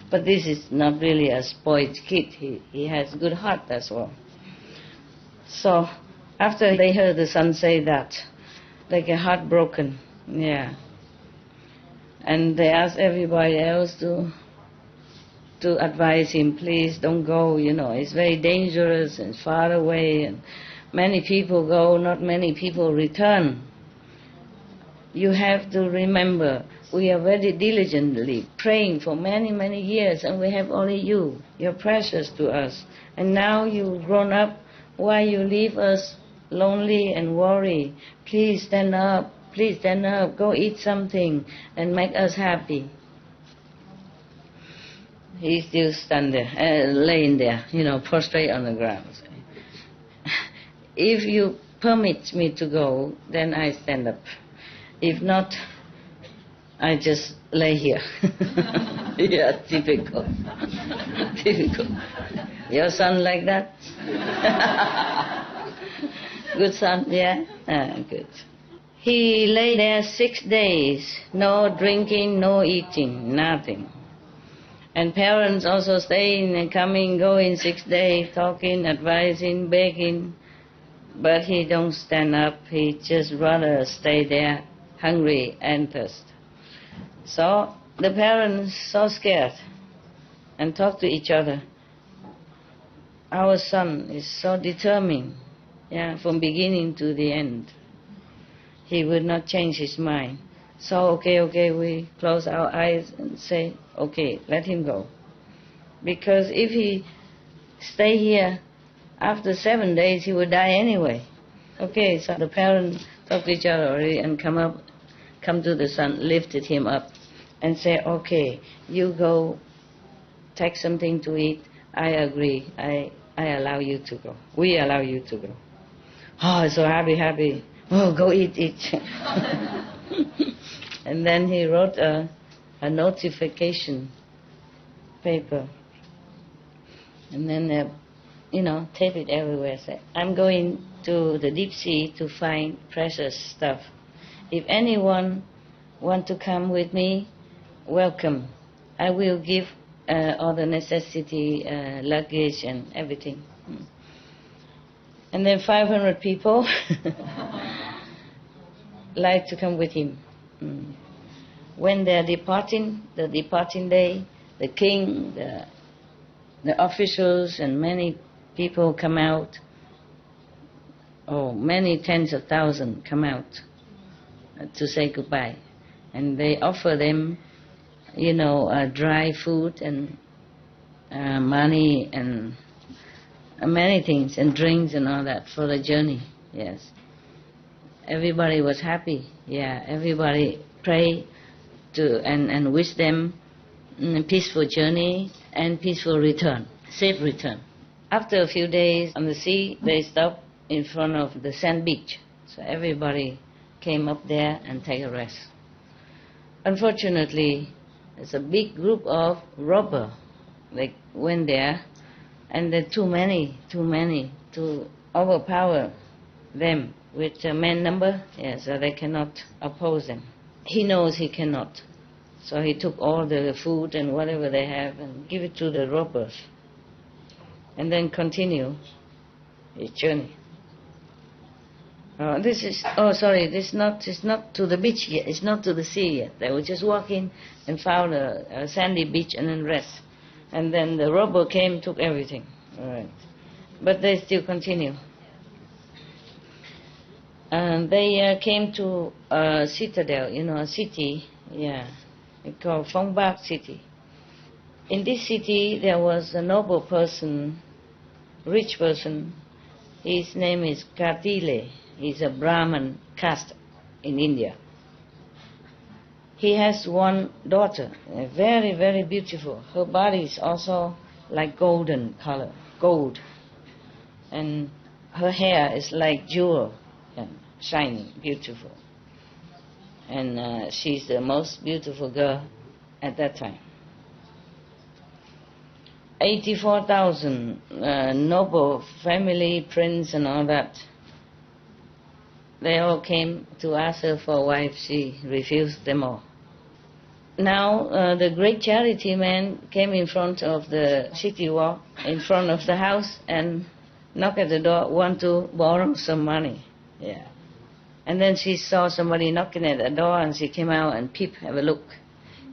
But this is not really a spoiled kid. He has a good heart, that's all. So after they heard the son say that, like a heartbroken, and they asked everybody else to advise him, please don't go, it's very dangerous and far away, and many people go, not many people return. You have to remember, we are very diligently praying for many, many years, and we have only you. You're precious to us. And now you've grown up, why you leave us lonely and worry? Please stand up, go eat something and make us happy. He still stand there, laying there, prostrate on the ground. If you permit me to go, then I stand up. If not, I just lay here. Yeah, typical. Typical. Your son like that? Good son, yeah? Good. He lay there 6 days, no drinking, no eating, nothing. And parents also staying and coming, going 6 days, talking, advising, begging. But he don't stand up, he just rather stay there, hungry and thirst. So the parents so scared and talk to each other. Our son is so determined, from beginning to the end. He would not change his mind. So okay, we close our eyes and say, okay, let him go. Because if he stay here, after 7 days he would die anyway. Okay, so the parents talk to each other already and come to the son, lifted him up and say, okay, you go take something to eat. I agree. I allow you to go. We allow you to go. Oh, so happy. Oh, go eat. And then he wrote a notification paper. And then, tape it everywhere. Say, I'm going to the deep sea to find precious stuff. If anyone want to come with me, welcome. I will give all the necessity, luggage and everything. And then 500 people like to come with him. When they're departing, the departing day, the king, the officials and many people come out. Oh, many tens of thousands come out to say goodbye. And they offer them, dry food and money and many things, and drinks and all that for the journey, yes. Everybody was happy, everybody prayed and wish them a peaceful journey and peaceful return, safe return. After a few days on the sea, they stopped in front of the sand beach. So everybody came up there and take a rest. Unfortunately, there's a big group of robbers. They went there, and there are too many to overpower them with a man number, so they cannot oppose them. He knows he cannot. So he took all the food and whatever they have and give it to the robbers. And then continue his journey. This is not to the beach yet. It's not to the sea yet. They were just walking and found a sandy beach and then rest. And then the robber came, took everything. All right. But they still continue. And they came to a citadel, a city, it's called Phong city. In this city there was a noble person, rich person. His name is Kartile. He's a Brahmin caste in India. He has one daughter, very, very beautiful. Her body is also like golden color, gold. And her hair is like jewel, shining, beautiful. And she's the most beautiful girl at that time. 84,000 noble family, prince and all that. They all came to ask her for a wife. She refused them all. Now the great charity man came in front of the city wall, in front of the house, and knocked at the door, want to borrow some money. Yeah. And then she saw somebody knocking at the door, and she came out and peeped, have a look.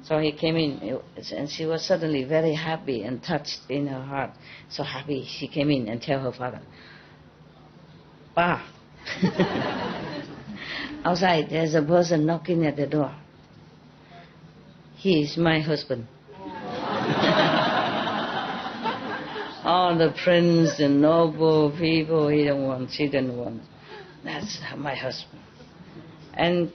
So he came in, and she was suddenly very happy and touched in her heart. So happy, she came in and tell her father, "Pa, outside there's a person knocking at the door. He is my husband." All the prince and noble people, she didn't want. That's my husband. And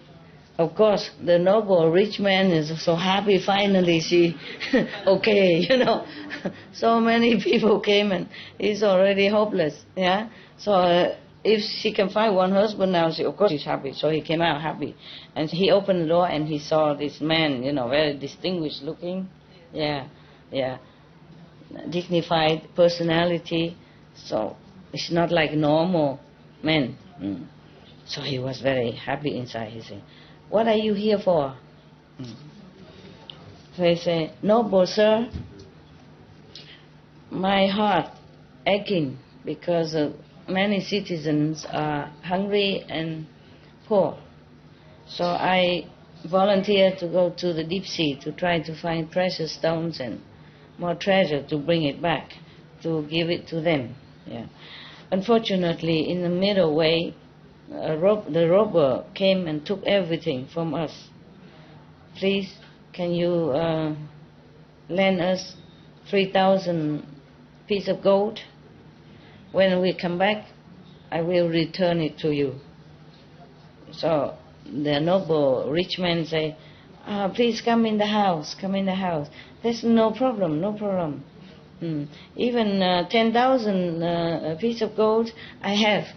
of course, the noble rich man is so happy. Finally, she, okay, So many people came, and he's already hopeless. Yeah. So if she can find one husband now, of course she's happy. So he came out happy, and he opened the door and he saw this man, very distinguished looking. Yeah. Dignified personality. So it's not like normal men. So he was very happy inside. He said, "What are you here for?" So he said, "Noble sir, my heart aching because many citizens are hungry and poor. So I volunteered to go to the deep sea to try to find precious stones and more treasure to bring it back, to give it to them. Yeah. Unfortunately, in the middle way, the robber came and took everything from us. Please, can you lend us 3,000 pieces of gold? When we come back, I will return it to you." So the noble rich man say, "Please come in the house, come in the house. There's no problem, no problem. Even 10,000 pieces of gold I have.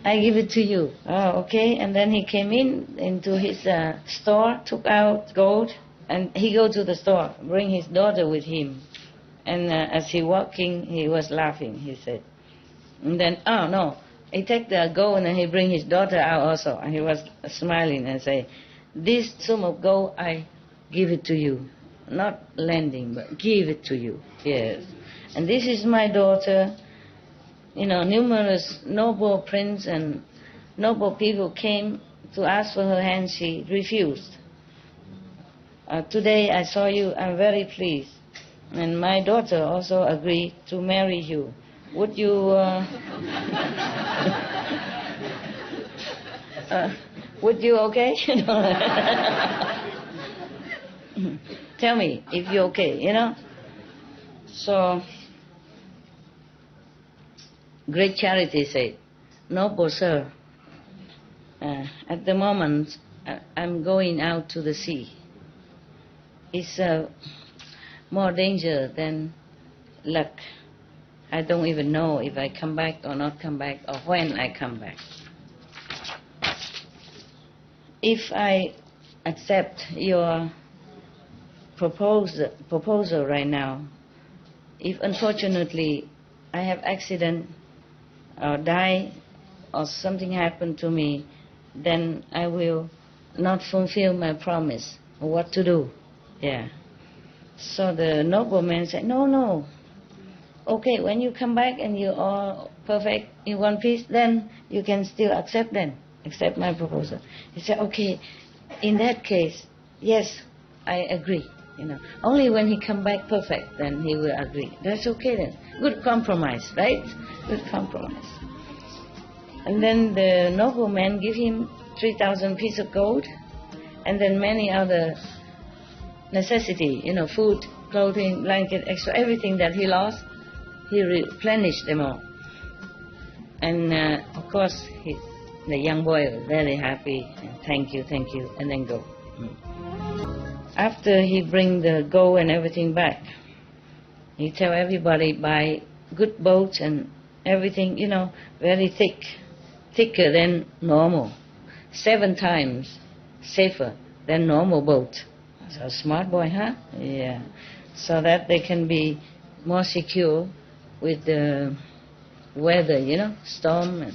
I give it to you." Okay. And then he came into his store, took out gold, and he go to the store, bring his daughter with him. And as he walking, he was laughing, he said. And then, no, he take the gold and he bring his daughter out also. And he was smiling and say, "This sum of gold, I give it to you. Not lending, but give it to you." Yes. "And this is my daughter." Numerous noble prince and noble people came to ask for her hand. She refused. "Today I saw you, I'm very pleased. And my daughter also agreed to marry you. Would you would you okay?" "Tell me if you're okay, So great charity said, "Noble sir, at the moment I'm going out to the sea. It's more danger than luck. I don't even know if I come back or not come back, or when I come back. If I accept your proposal right now, if unfortunately I have accident or die or something happen to me, then I will not fulfill my promise. What to do?" Yeah. So the nobleman said, No. Okay, when you come back and you're all perfect in one piece, then you can still accept my proposal. He said, "Okay, in that case, yes, I agree." Only when he come back perfect, then he will agree. That's okay then. Good compromise, right? Good compromise. And then the nobleman give him 3,000 pieces of gold, and then many other necessity, food, clothing, blanket, extra, everything that he lost, he replenished them all. And of course, the young boy was very happy, and thank you, and then go. After he bring the gold and everything back, he tell everybody buy good boats and everything, very thicker than normal, 7 times safer than normal boat. So smart boy, huh? Yeah. So that they can be more secure with the weather, storm and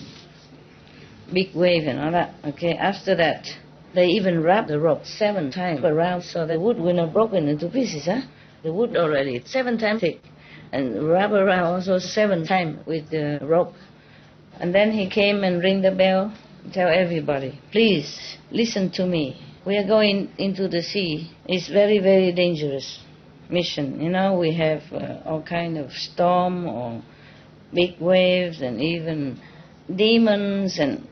big wave and all that. Okay, after that, they even wrap the rope 7 times around so the wood will not broken into pieces, huh? The wood already 7 times thick, and wrap around also 7 times with the rope. And then he came and ring the bell, tell everybody, please listen to me. We are going into the sea. It's very, very dangerous mission. We have all kind of storm or big waves and even demons and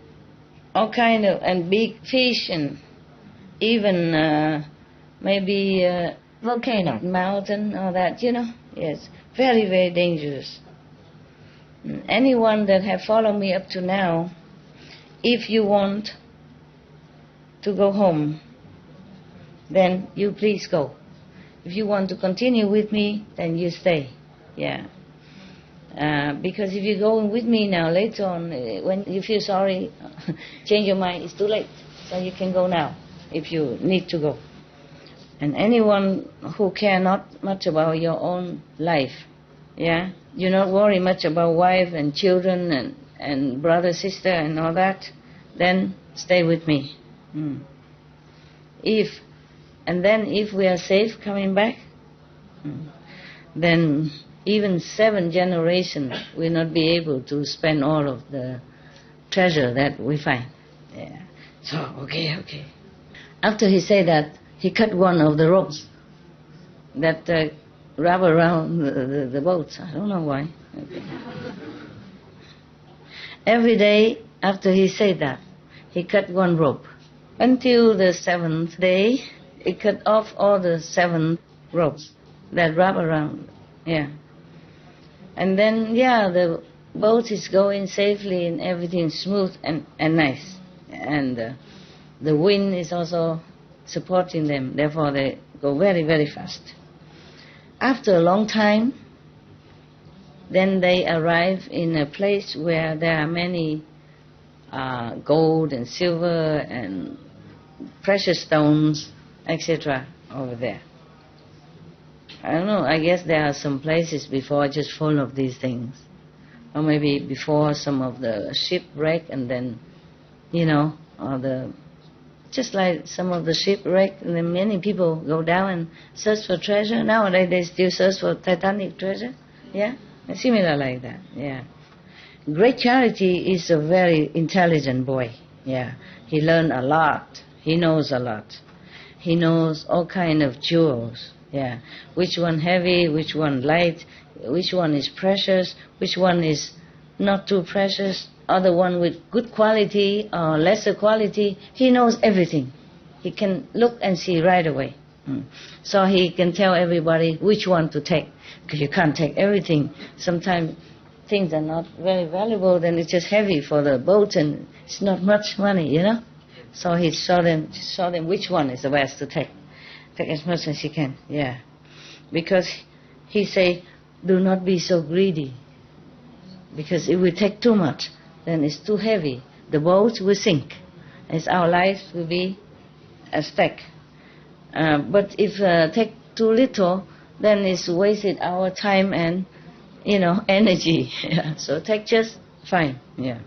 all kind of, and big fish and even maybe volcano, mountain, all that, Yes, very, very dangerous. Anyone that have followed me up to now, if you want to go home, then you please go. If you want to continue with me, then you stay. Yeah. Because if you're going with me now, later on, when you feel sorry, change your mind, it's too late. So you can go now, if you need to go. And anyone who care not much about your own life, yeah, you not worry much about wife and children and brother, sister and all that, then stay with me. If we are safe coming back, then even 7 generations will not be able to spend all of the treasure that we find. Yeah. So, okay. After he said that, he cut one of the ropes that wrap around the boats. I don't know why. Okay. Every day after he said that, he cut one rope. Until the 7th day, he cut off all the 7 ropes that wrap around. Yeah. And then, the boat is going safely and everything smooth and nice. And the wind is also supporting them. Therefore, they go very, very fast. After a long time, then they arrive in a place where there are many gold and silver and precious stones, etc. over there. I don't know, I guess there are some places before just full of these things. Or maybe before some of the shipwreck and then, just like some of the shipwreck, and then many people go down and search for treasure. Nowadays they still search for Titanic treasure. Yeah? Similar like that, yeah. Great Charity is a very intelligent boy. Yeah. He learned a lot. He knows a lot. He knows all kind of jewels. Yeah. Which one heavy, which one light, which one is precious, which one is not too precious, other one with good quality or lesser quality. He knows everything. He can look and see right away. So he can tell everybody which one to take. Because you can't take everything. Sometimes things are not very valuable, then it's just heavy for the boat and it's not much money, So he show them which one is the best to take. Take as much as he can, yeah. Because he say, do not be so greedy. Because if we take too much, then it's too heavy. The boat will sink. As our lives will be a stack. But if take too little, then it's wasted our time and, energy. Yeah. So take just fine, yeah.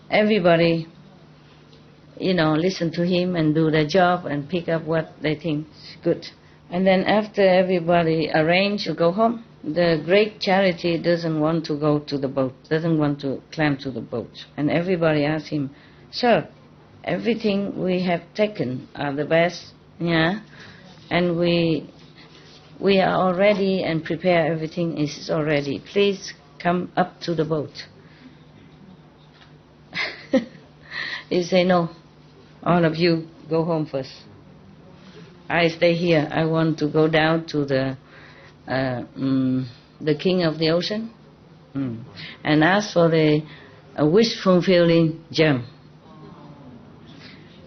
Everybody, listen to him and do their job and pick up what they think is good. And then after everybody arrange to go home, the Great Charity doesn't want to go to the boat, doesn't want to climb to the boat. And everybody asks him, sir, everything we have taken are the best, yeah, and we We are all ready and prepare, everything is all ready. Please come up to the boat. He say, no, all of you go home first. I stay here. I want to go down to the king of the ocean and ask for the wish-fulfilling gem.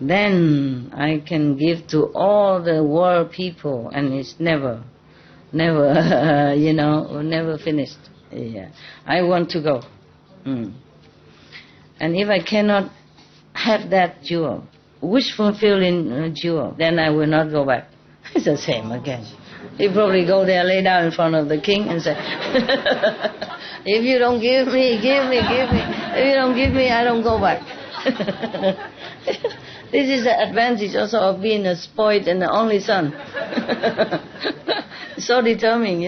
Then I can give to all the world people, and it's never, never finished. Yeah. I want to go. And if I cannot have that jewel, wish-fulfilling jewel, then I will not go back. It's the same again. You probably go there, lay down in front of the king and say, if you don't give me, give me. If you don't give me, I don't go back. This is the advantage also of being a spoiled and the only son. So determined,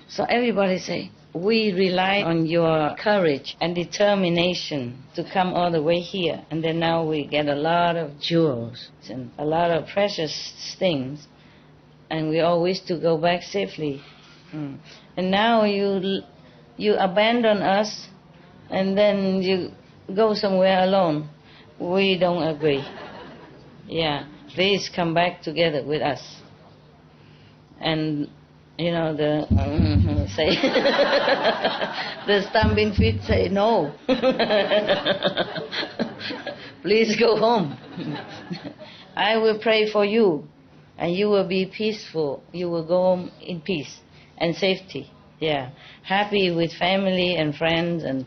So everybody say, we rely on your courage and determination to come all the way here. And then now we get a lot of jewels and a lot of precious things. And we all wish to go back safely. And now you abandon us and then you go somewhere alone. We don't agree. Yeah, please come back together with us. And the say the stamping feet say no. Please go home. I will pray for you, and you will be peaceful. You will go home in peace and safety. Yeah, happy with family and friends and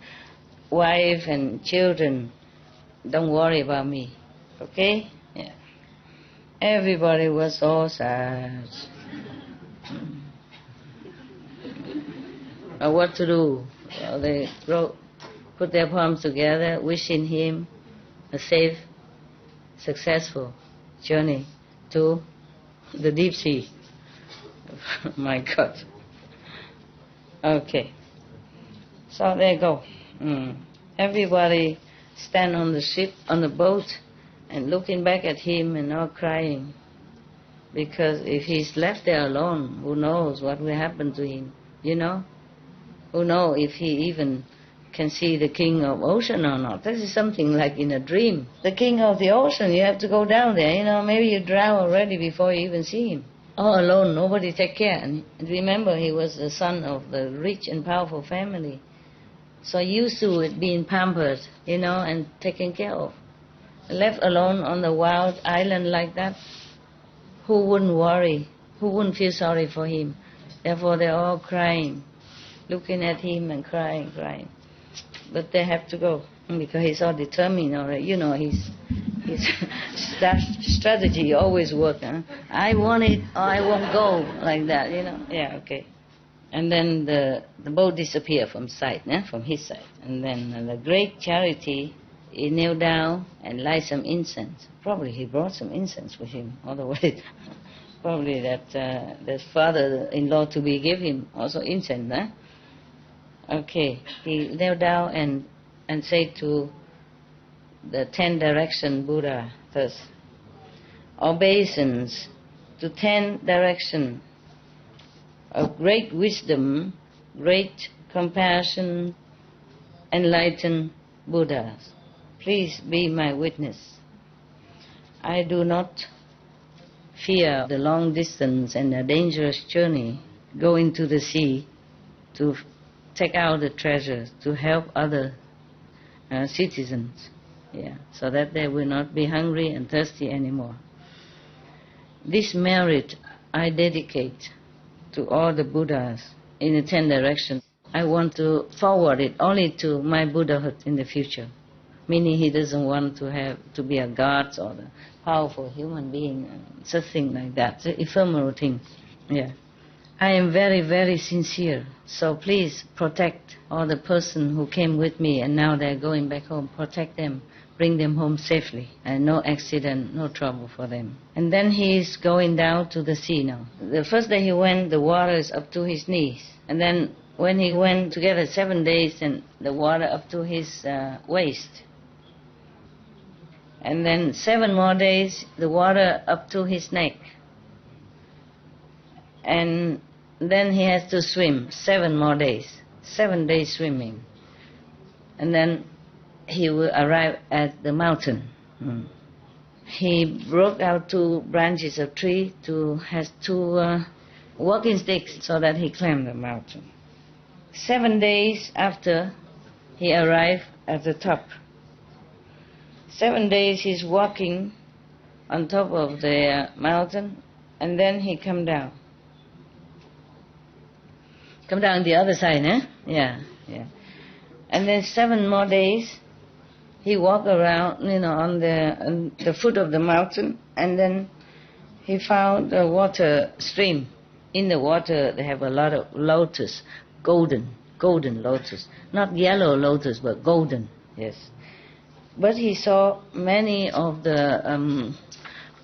wife and children. Don't worry about me. Okay? Yeah. Everybody was so sad. What to do? They put their palms together, wishing him a safe, successful journey to the deep sea. My God. Okay. So there you go. Everybody stand on the ship, on the boat, and looking back at him and all crying. Because if he's left there alone, who knows what will happen to him, Who knows if he even can see the king of ocean or not. This is something like in a dream. The king of the ocean, you have to go down there, maybe you drown already before you even see him. All alone, nobody take care. And remember, he was the son of the rich and powerful family. So used to it being pampered, and taken care of. Left alone on the wild island like that, who wouldn't worry? Who wouldn't feel sorry for him? Therefore, they're all crying, looking at him and crying. But they have to go because he's all determined already. His strategy always works. I want it or I won't go, like that, Yeah, okay. And then the boat disappeared from sight, from his side. And then the great charity, he knelt down and light some incense. Probably he brought some incense with him all the way. Probably that the father-in-law to be gave him also incense. Okay, he knelt down and said to the 10 direction Buddha first, obeisance to 10 direction of great wisdom, great compassion, enlightened Buddhas. Please be my witness. I do not fear the long distance and the dangerous journey going to the sea to take out the treasures, to help other citizens, so that they will not be hungry and thirsty anymore. This merit I dedicate to all the Buddhas in the 10 directions. I want to forward it only to my Buddhahood in the future. Meaning he doesn't want to be a god or a powerful human being, such thing like that. It's an ephemeral thing. Yeah. I am very, very sincere. So please protect all the person who came with me and now they're going back home. Protect them. Bring them home safely. And no accident, no trouble for them. And then he is going down to the sea now. The first day he went, the water is up to his knees. And then when he went together 7 days, and the water up to his waist. And then 7 more days, the water up to his neck. And then he has to swim 7 more days. 7 days swimming. And then he will arrive at the mountain. He broke out 2 branches of tree has 2 walking sticks so that he climbed the mountain. 7 days after he arrived at the top. 7 days he's walking on top of the mountain, and then he come down. Come down the other side, eh? Yeah. And then 7 more days he walked around, on the foot of the mountain, and then he found a water stream. In the water they have a lot of lotus, golden lotus. Not yellow lotus, but golden, yes. But he saw many of the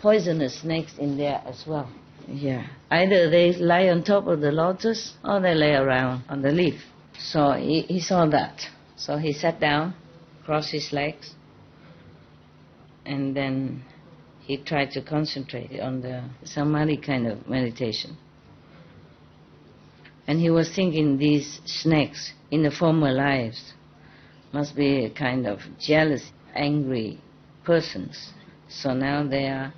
poisonous snakes in there as well. Yeah. Either they lie on top of the lotus or they lay around on the leaf. So he saw that. So he sat down, crossed his legs, and then he tried to concentrate on the samadhi kind of meditation. And he was thinking these snakes in the former lives must be a kind of jealous, angry persons. So now they are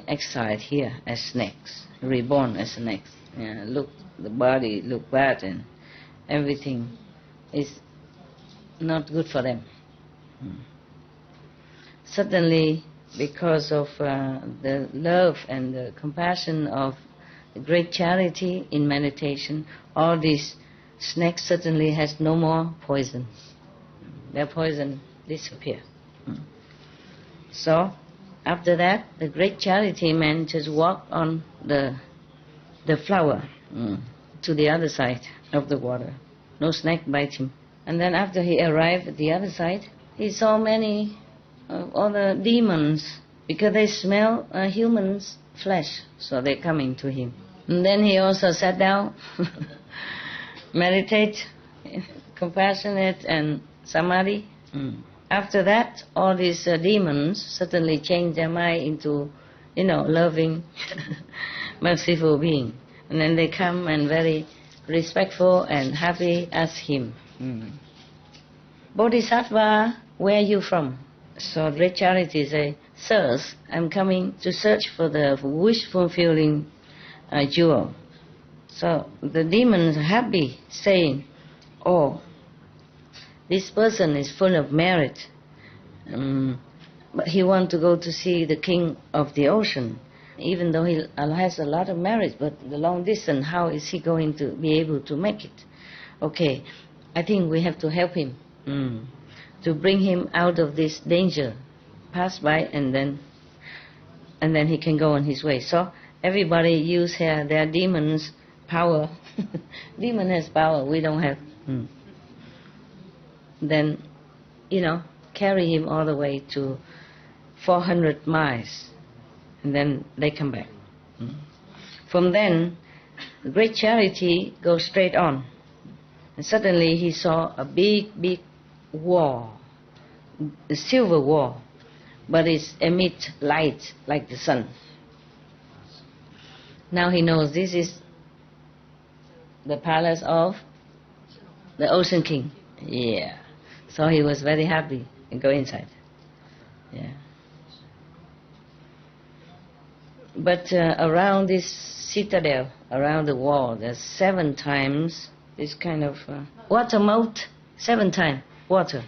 exiled here as snakes, reborn as snakes. Yeah, look, the body look bad and everything is not good for them. Suddenly, because of the love and the compassion of the great charity in meditation, all these snakes suddenly has no more poison. Their poison disappear. So, after that, the great charity man just walked on the flower to the other side of the water. No snake bite him. And then after he arrived at the other side, he saw many other demons, because they smell humans' flesh, so they're coming to him. And then he also sat down, meditate, compassionate and samadhi. After that, all these demons suddenly change their mind into, loving, merciful being. And then they come and very respectful and happy as him. Bodhisattva, where are you from? So great charity say, sirs, I'm coming to search for the wish-fulfilling jewel. So the demons are happy, saying, oh, this person is full of merit, but he wants to go to see the king of the ocean. Even though he has a lot of merit, but the long distance, how is he going to be able to make it? Okay, I think we have to help him to bring him out of this danger. Pass by and then he can go on his way. So everybody use their demons' power. Demon has power, we don't have. Then, carry him all the way to 400 miles. And then they come back. From then, the great charity goes straight on. And suddenly he saw a big wall, a silver wall, but it emits light like the sun. Now he knows this is the palace of the Ocean King. Yeah. So he was very happy and go inside. Yeah. But around this citadel, around the wall, there's 7 times this kind of water moat, 7 times water,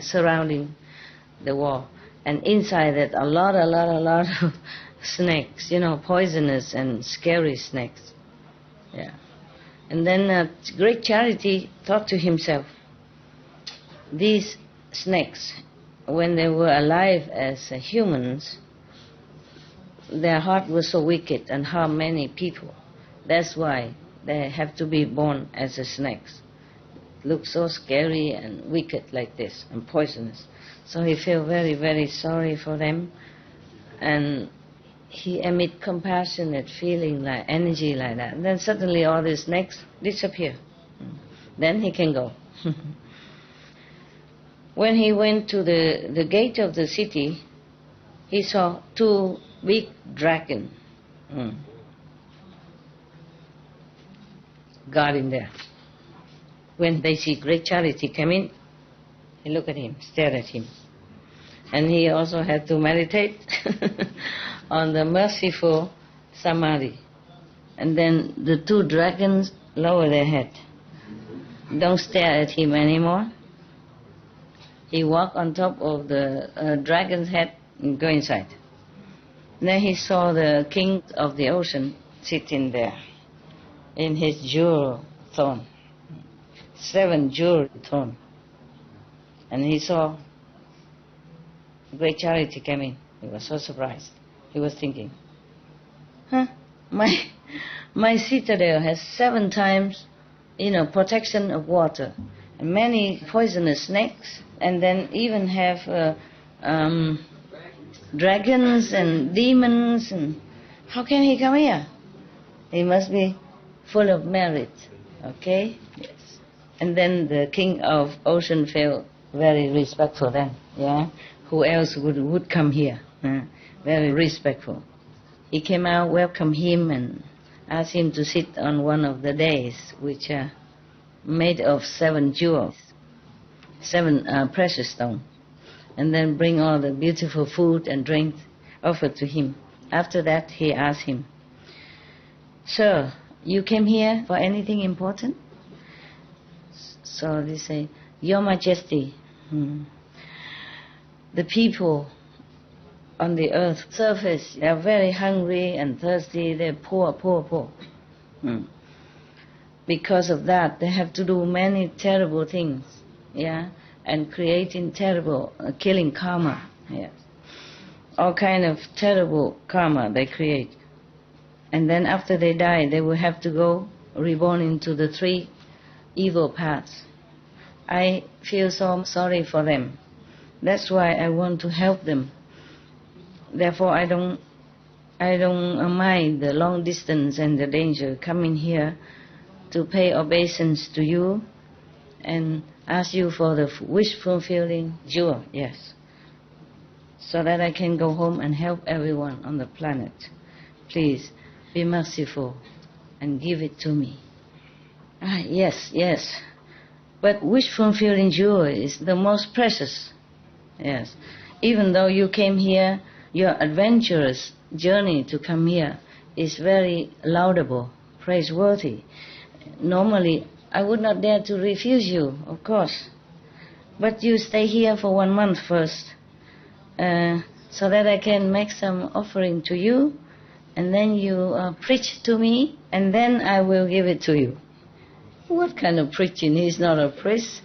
surrounding the wall. And inside that, a lot of snakes, poisonous and scary snakes. Yeah. And then great charity thought to himself, these snakes, when they were alive as humans, their heart was so wicked and harm many people. That's why they have to be born as snakes. Look so scary and wicked like this and poisonous. So he felt very, very sorry for them, and he emit compassionate feeling, like energy like that. And then suddenly all these snakes disappear. Then he can go. When he went to the gate of the city, he saw 2 big dragons. guard in there. When they see great charity come in, they look at him, stare at him. And he also had to meditate on the merciful samadhi. And then the two dragons lower their head. Don't stare at him anymore. He walked on top of the dragon's head and go inside. Then he saw the king of the ocean sitting there in his jewel throne, 7 jewel throne. And he saw great charity coming. He was so surprised. He was thinking, my citadel has 7 times, protection of water, and many poisonous snakes, and then even have dragons and demons. And how can he come here? He must be full of merit. Okay? Yes. And then the king of ocean felt very respectful then. Yeah. Who else would come here? Very respectful. He came out, welcomed him, and asked him to sit on one of the dais, which are made of 7 jewels, 7 precious stones, and then bring all the beautiful food and drink offered to him. After that, he asked him, "Sir, you came here for anything important?" So they say, "Your Majesty, the people on the earth's surface, they are very hungry and thirsty. They're poor. Because of that, they have to do many terrible things, and creating terrible, killing karma, all kind of terrible karma they create. And then after they die, they will have to go reborn into the 3 evil paths. I feel so sorry for them. That's why I want to help them. Therefore, I don't mind the long distance and the danger coming here to pay obeisance to you and ask you for the wish-fulfilling jewel, yes, so that I can go home and help everyone on the planet. Please, be merciful and give it to me." Yes. But wish-fulfilling jewel is the most precious. Yes. Even though you came here, your adventurous journey to come here is very laudable, praiseworthy. Normally, I would not dare to refuse you, of course. But you stay here for 1 month first, so that I can make some offering to you, and then you preach to me, and then I will give it to you. What kind of preaching? He's not a priest.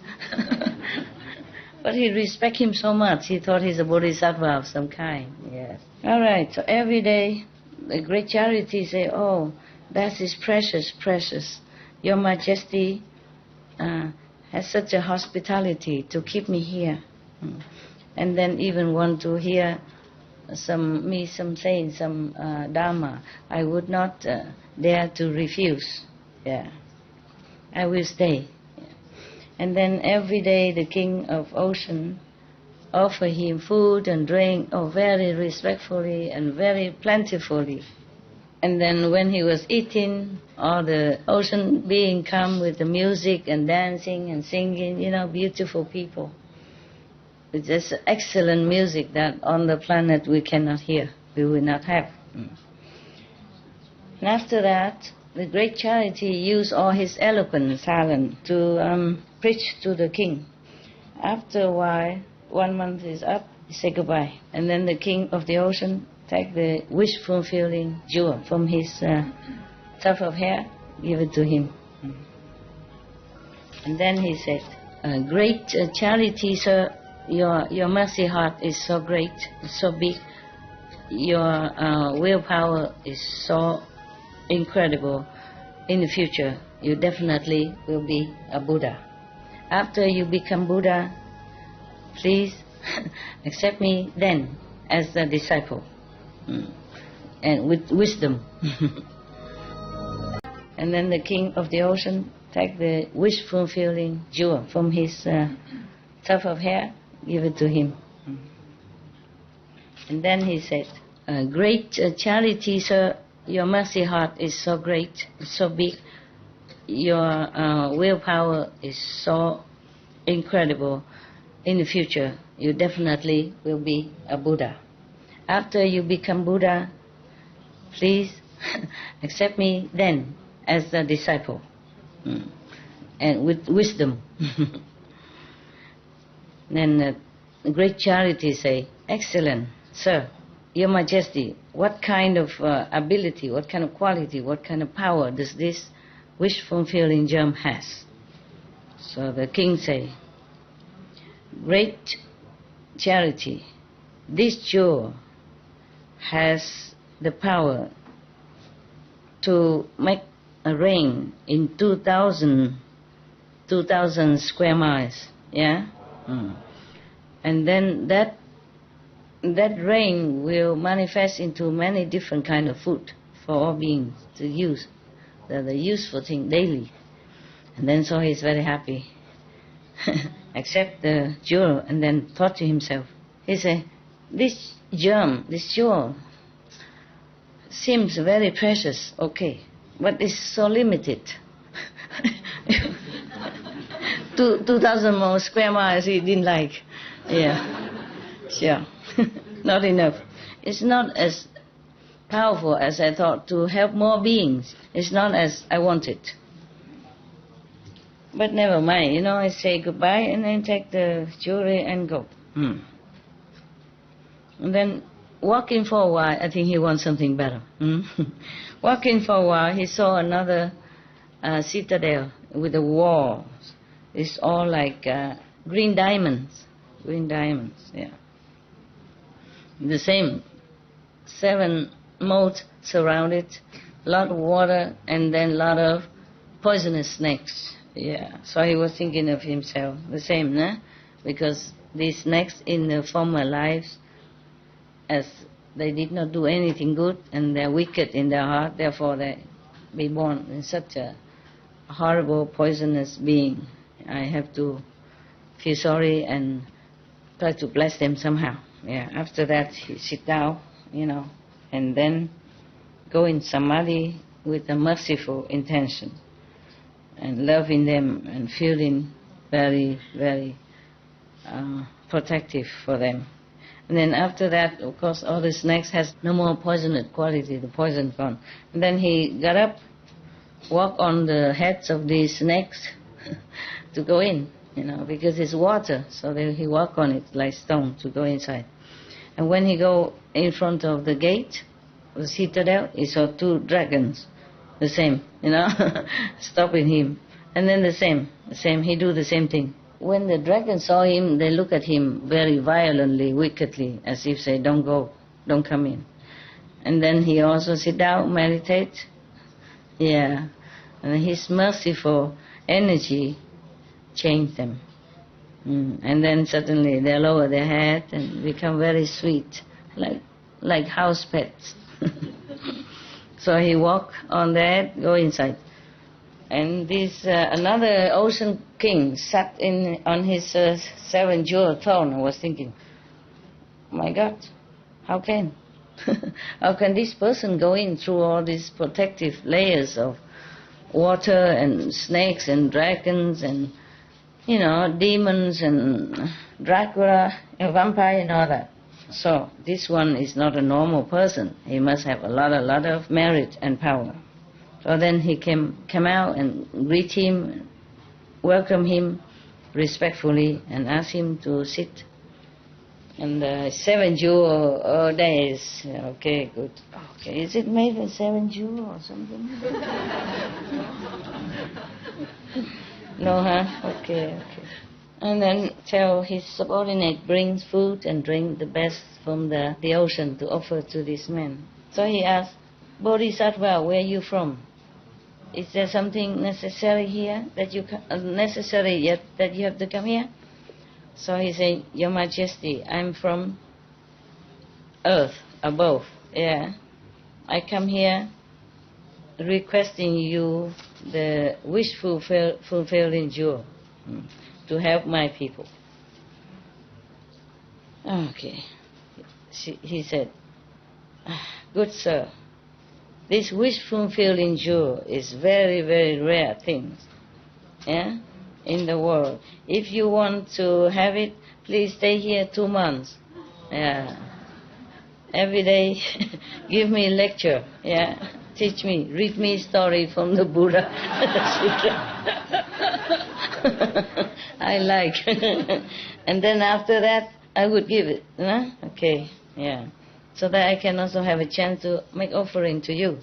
But he respects him so much, he thought he's a bodhisattva of some kind. Yes. All right, so every day, the great charity say, "Oh, that is precious. Your Majesty has such a hospitality to keep me here." And then even want to hear some saying, some Dharma. I would not dare to refuse. Yeah. I will stay. And then every day the king of ocean offer him food and drink, very respectfully and very plentifully. And then when he was eating, all the ocean being come with the music and dancing and singing, beautiful people. It's just excellent music that on the planet we cannot hear, we will not have. And after that, the great charity used all his eloquent talent to preach to the king. After a while, 1 month is up, he said goodbye. And then the king of the ocean take the wish-fulfilling jewel from his tuft of hair, give it to him. And then he said, "Great charity, sir, your mercy heart is so great, so big. Your willpower is so incredible. In the future, you definitely will be a Buddha. After you become Buddha, please accept me then as a disciple, and with wisdom." And then the king of the ocean take the wish-fulfilling jewel from his tuft of hair, give it to him. And then he said, "Great charity, sir, your mercy heart is so great, so big. your willpower is so incredible, in the future you definitely will be a Buddha. After you become Buddha, please accept me then as a disciple, and with wisdom. Then great charity say, excellent, sir, Your Majesty, what kind of ability, what kind of quality, what kind of power does this wish-fulfilling germ has? So the king say, great charity, this jewel has the power to make a rain in 2,000 square miles, yeah? And then that rain will manifest into many different kind of food for all beings to use, the useful thing daily. And then so he's very happy. Accept the jewel, and then thought to himself, he said, this jewel seems very precious, okay, but it's so limited. 2,000 more square miles he didn't like. Yeah, sure. Not enough. It's not as powerful as I thought to help more beings. It's not as I wanted. But never mind, I say goodbye and then take the jewelry and go. And then walking for a while, I think he wants something better. Walking for a while, he saw another citadel with a wall. It's all like green diamonds. Green diamonds, yeah. The same. 7 moats surrounded, a lot of water, and then a lot of poisonous snakes. Yeah. So he was thinking of himself, the same, nah? Because these snakes in the former lives, as they did not do anything good and they're wicked in their heart, therefore they be born in such a horrible, poisonous being. I have to feel sorry and try to bless them somehow. Yeah. After that, he sit down, and then go in samadhi with a merciful intention and loving them and feeling very, very protective for them. And then after that, of course, all the snakes has no more poisonous quality, the poison gone. And then he got up, walked on the heads of these snakes to go in, because it's water, so he walked on it like stone to go inside. And when he go in front of the gate, the citadel, he saw 2 dragons, the same, stopping him. And then the same, he do the same thing. When the dragons saw him, they look at him very violently, wickedly, as if say, don't go, don't come in. And then he also sit down, meditate. Yeah. And his merciful energy changed them. And then suddenly they lower their head and become very sweet, like house pets. So he walk on that, go inside. And this another ocean king sat on his 7-jewel throne and was thinking, my God, how can this person go in through all these protective layers of water and snakes and dragons and demons and Dracula, a vampire and all that. So this one is not a normal person. He must have a lot of merit and power. So then he came out and greet him, welcome him respectfully, and asked him to sit. And 7 jewel days. Okay, good. Okay, is it made of 7 jewel or something? No, huh? Okay. And then tell his subordinate brings food and drink the best from the ocean to offer to this man. So he asked, Bodhisattva, where are you from? Is there something necessary here that you have to come here? So he said, Your Majesty, I'm from earth above. Yeah, I come here requesting you the wish fulfilling jewel to help my people. Okay. He said, good sir, This wish fulfilling jewel is very, very rare thing, yeah, in the world. If you want to have it, please stay here 2 months. Yeah. Every day, give me a lecture. Yeah. Teach me, read me story from the Buddha Sutra. I like. And then after that, I would give it. Huh? Okay. Yeah. So that I can also have a chance to make offering to you.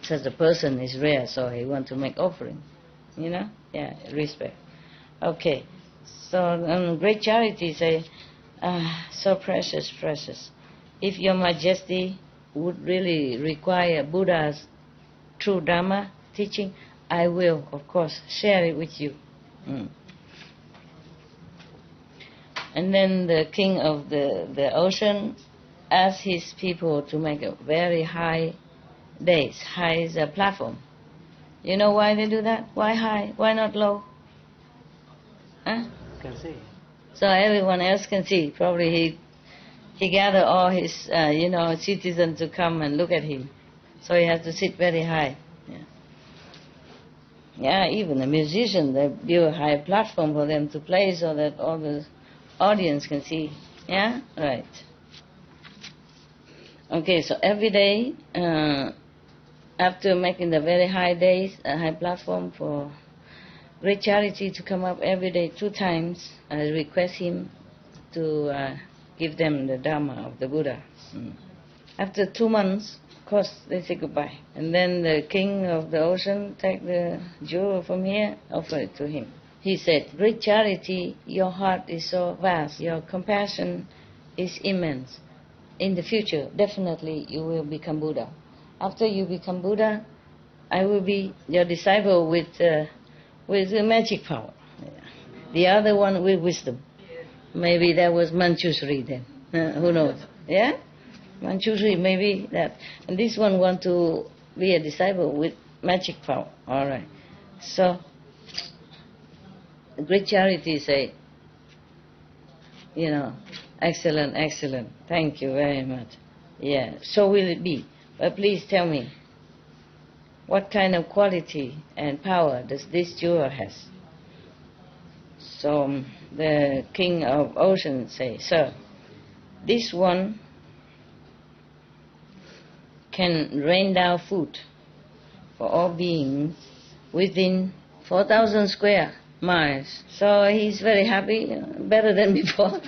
Such a person is rare, so he want to make offering. You know? Yeah, respect. Okay. So great charity say, so precious, precious. If your majesty would really require Buddha's true Dharma teaching, I will, of course, share it with you. And then the king of the ocean asked his people to make a very high base, high is a platform. You know why they do that? Why high? Why not low? Huh? Can see. So everyone else can see. Probably he gathered all his, citizens to come and look at him. So he has to sit very high. Yeah, even the musicians, they build a high platform for them to play so that all the audience can see. Yeah? Right. Okay, so every day, after making the very high days, a high platform for great charity to come up every day 2 times, I request him to give them the Dharma of the Buddha. After 2 months, of course, they say goodbye. And then the king of the ocean take the jewel from here, offer it to him. He said, great charity, your heart is so vast, your compassion is immense. In the future, definitely you will become Buddha. After you become Buddha, I will be your disciple with magic power. The other one with wisdom. Maybe that was Manchushri then. Who knows? Yeah? Manchushri, maybe that. And this one want to be a disciple with magic power. All right. So, great charity say, excellent, excellent. Thank you very much. Yeah, so will it be. But please tell me, what kind of quality and power does this jewel has? So the king of ocean say, sir, this one can rain down food for all beings within 4,000 square miles. So he's very happy, better than before,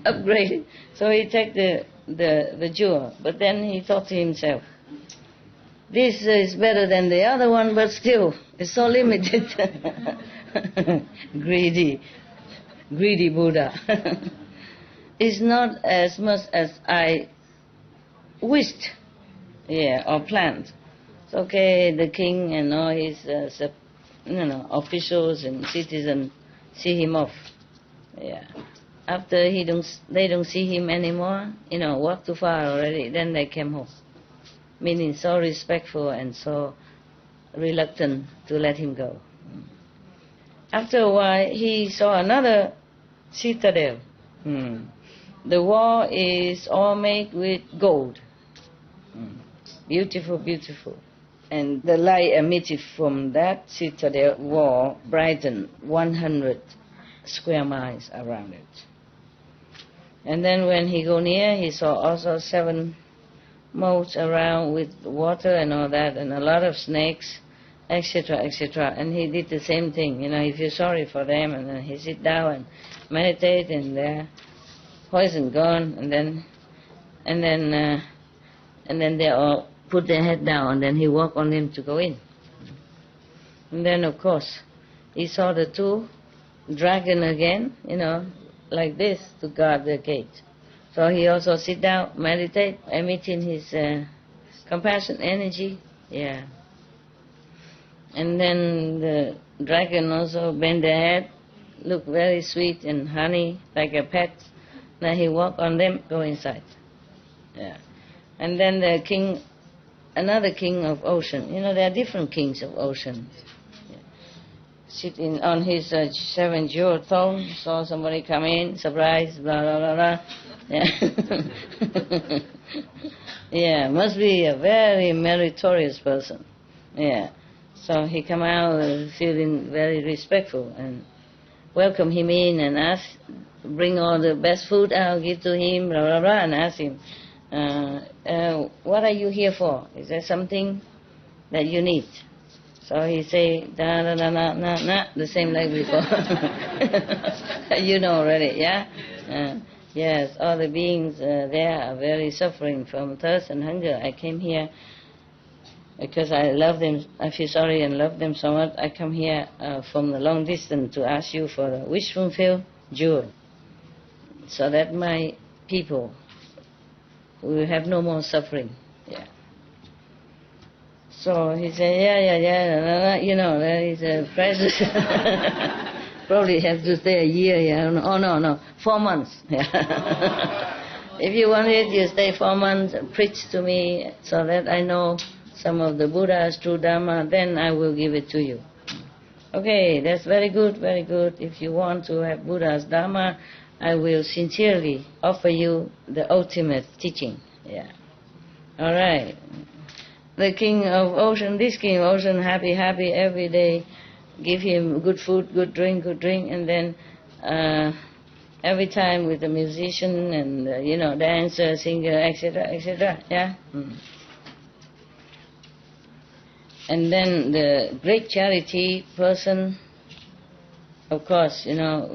upgraded. So he take the jewel, but then he thought to himself, this is better than the other one, but still, it's so limited. Greedy Buddha. It's not as much as I wished, or planned. It's okay, the king and all his officials and citizens see him off. Yeah. After they don't see him anymore, walk too far already, then they came home. Meaning so respectful and so reluctant to let him go. After a while, he saw another citadel. The wall is all made with gold. Beautiful, beautiful. And the light emitted from that citadel wall brightened 100 square miles around it. And then when he go near, he saw also 7 moats around with water and all that, and a lot of snakes, etc., etc. And he did the same thing. He feels sorry for them, and then he sit down and meditate, and their poison gone, and then they all put their head down, and then he walked on them to go in. And then, of course, he saw the 2 dragon again, like this to guard the gate. So he also sit down, meditate, emitting his compassion energy. Yeah. And then the dragon also bend their head, look very sweet and honey, like a pet. Then he walk on them, go inside. Yeah. And then the king, another king of ocean. There are different kings of ocean. Yeah. Sitting on his 7-jewel throne, saw somebody come in, surprise, blah, blah, blah, blah. Yeah. Yeah, must be a very meritorious person. Yeah. So he come out feeling very respectful and welcome him in and ask, bring all the best food I'll give to him, blah, blah, blah, and ask him, what are you here for? Is there something that you need? So he say, da, da, da, na, na, na, the same like before. You know already, yeah? Yes, all the beings there are very suffering from thirst and hunger. I came here because I love them, I feel sorry and love them so much. I come here from a long distance to ask you for a wish fulfilled jewel, so that my people will have no more suffering. Yeah. So he said, yeah, you know, there is a price. Probably have to stay a year here. Oh, no, 4 months. If you want it, you stay 4 months, preach to me so that I know some of the Buddha's true Dharma, then I will give it to you. Okay, that's very good, very good. If you want to have Buddha's Dharma, I will sincerely offer you the ultimate teaching. Yeah. All right. The king of ocean, this king of ocean, happy every day. Give him good food, good drink, and then every time with the musician and, dancer, singer, etc., yeah? And then the great charity person, of course,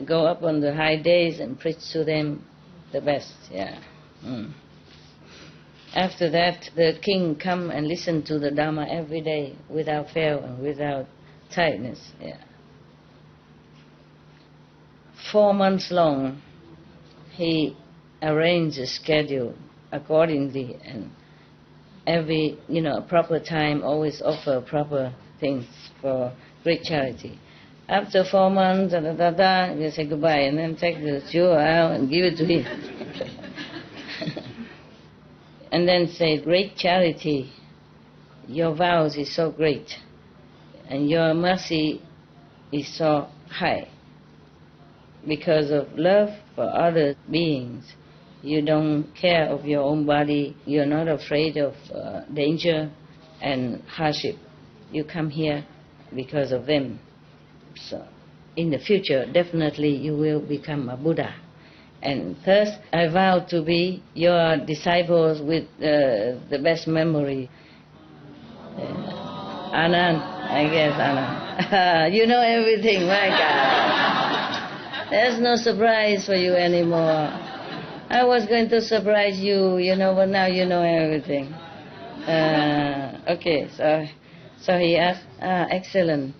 go up on the high days and preach to them the best, yeah. After that, the king come and listen to the Dharma every day without fail and without tightness. Yeah. 4 months long, he arranged a schedule accordingly, and every proper time always offer proper things for great charity. After 4 months, we say goodbye and then take the jewel out and give it to him. And then say, great charity, your vows is so great, and your mercy is so high. Because of love for other beings, you don't care of your own body, you're not afraid of danger and hardship. You come here because of them. So, in the future, definitely you will become a Buddha. And thus, I vow to be your disciples with the best memory. Anand, I guess Anand. You know everything, my God. There's no surprise for you anymore. I was going to surprise you, but now you know everything. Okay, so he asked, excellent.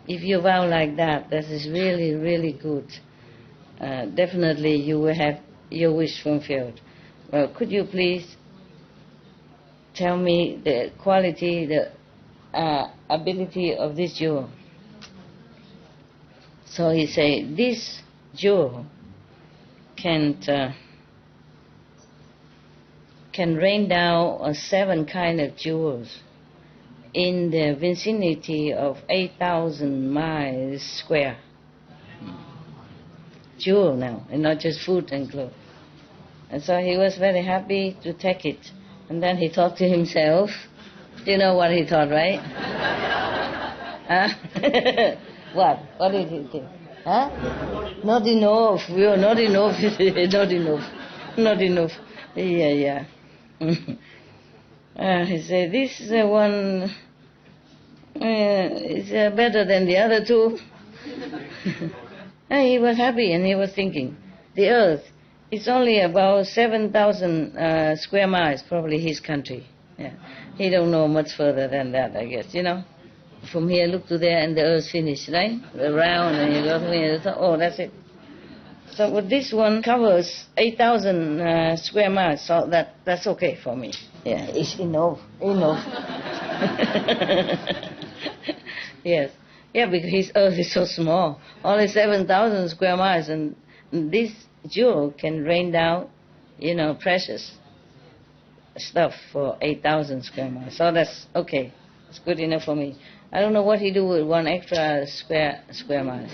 If you vow like that, that is really, really good. Definitely you will have your wish fulfilled. Well, could you please tell me the quality, the ability of this jewel? So he said, this jewel can rain down 7 kind of jewels in the vicinity of 8,000 miles square. Jewel now, and not just food and clothes. And so he was very happy to take it. And then he thought to himself, you know what he thought, right? Huh? What? What did he think? Huh? Not enough. Well, not enough. Not enough. Not enough. Yeah. He said, this one is better than the other 2. And he was happy and he was thinking, the earth is only about 7,000 square miles, probably his country. Yeah. He don't know much further than that, I guess, From here, look to there and the earth finished, right? Around and you go to here, oh, that's it. So but this one covers 8,000 square miles, so that's okay for me. Yeah, it's enough. Yes. Yeah, because his earth is so small, only 7,000 square miles, and this jewel can rain down, precious stuff for 8,000 square miles. So that's okay. It's good enough for me. I don't know what he do with 1 extra square miles.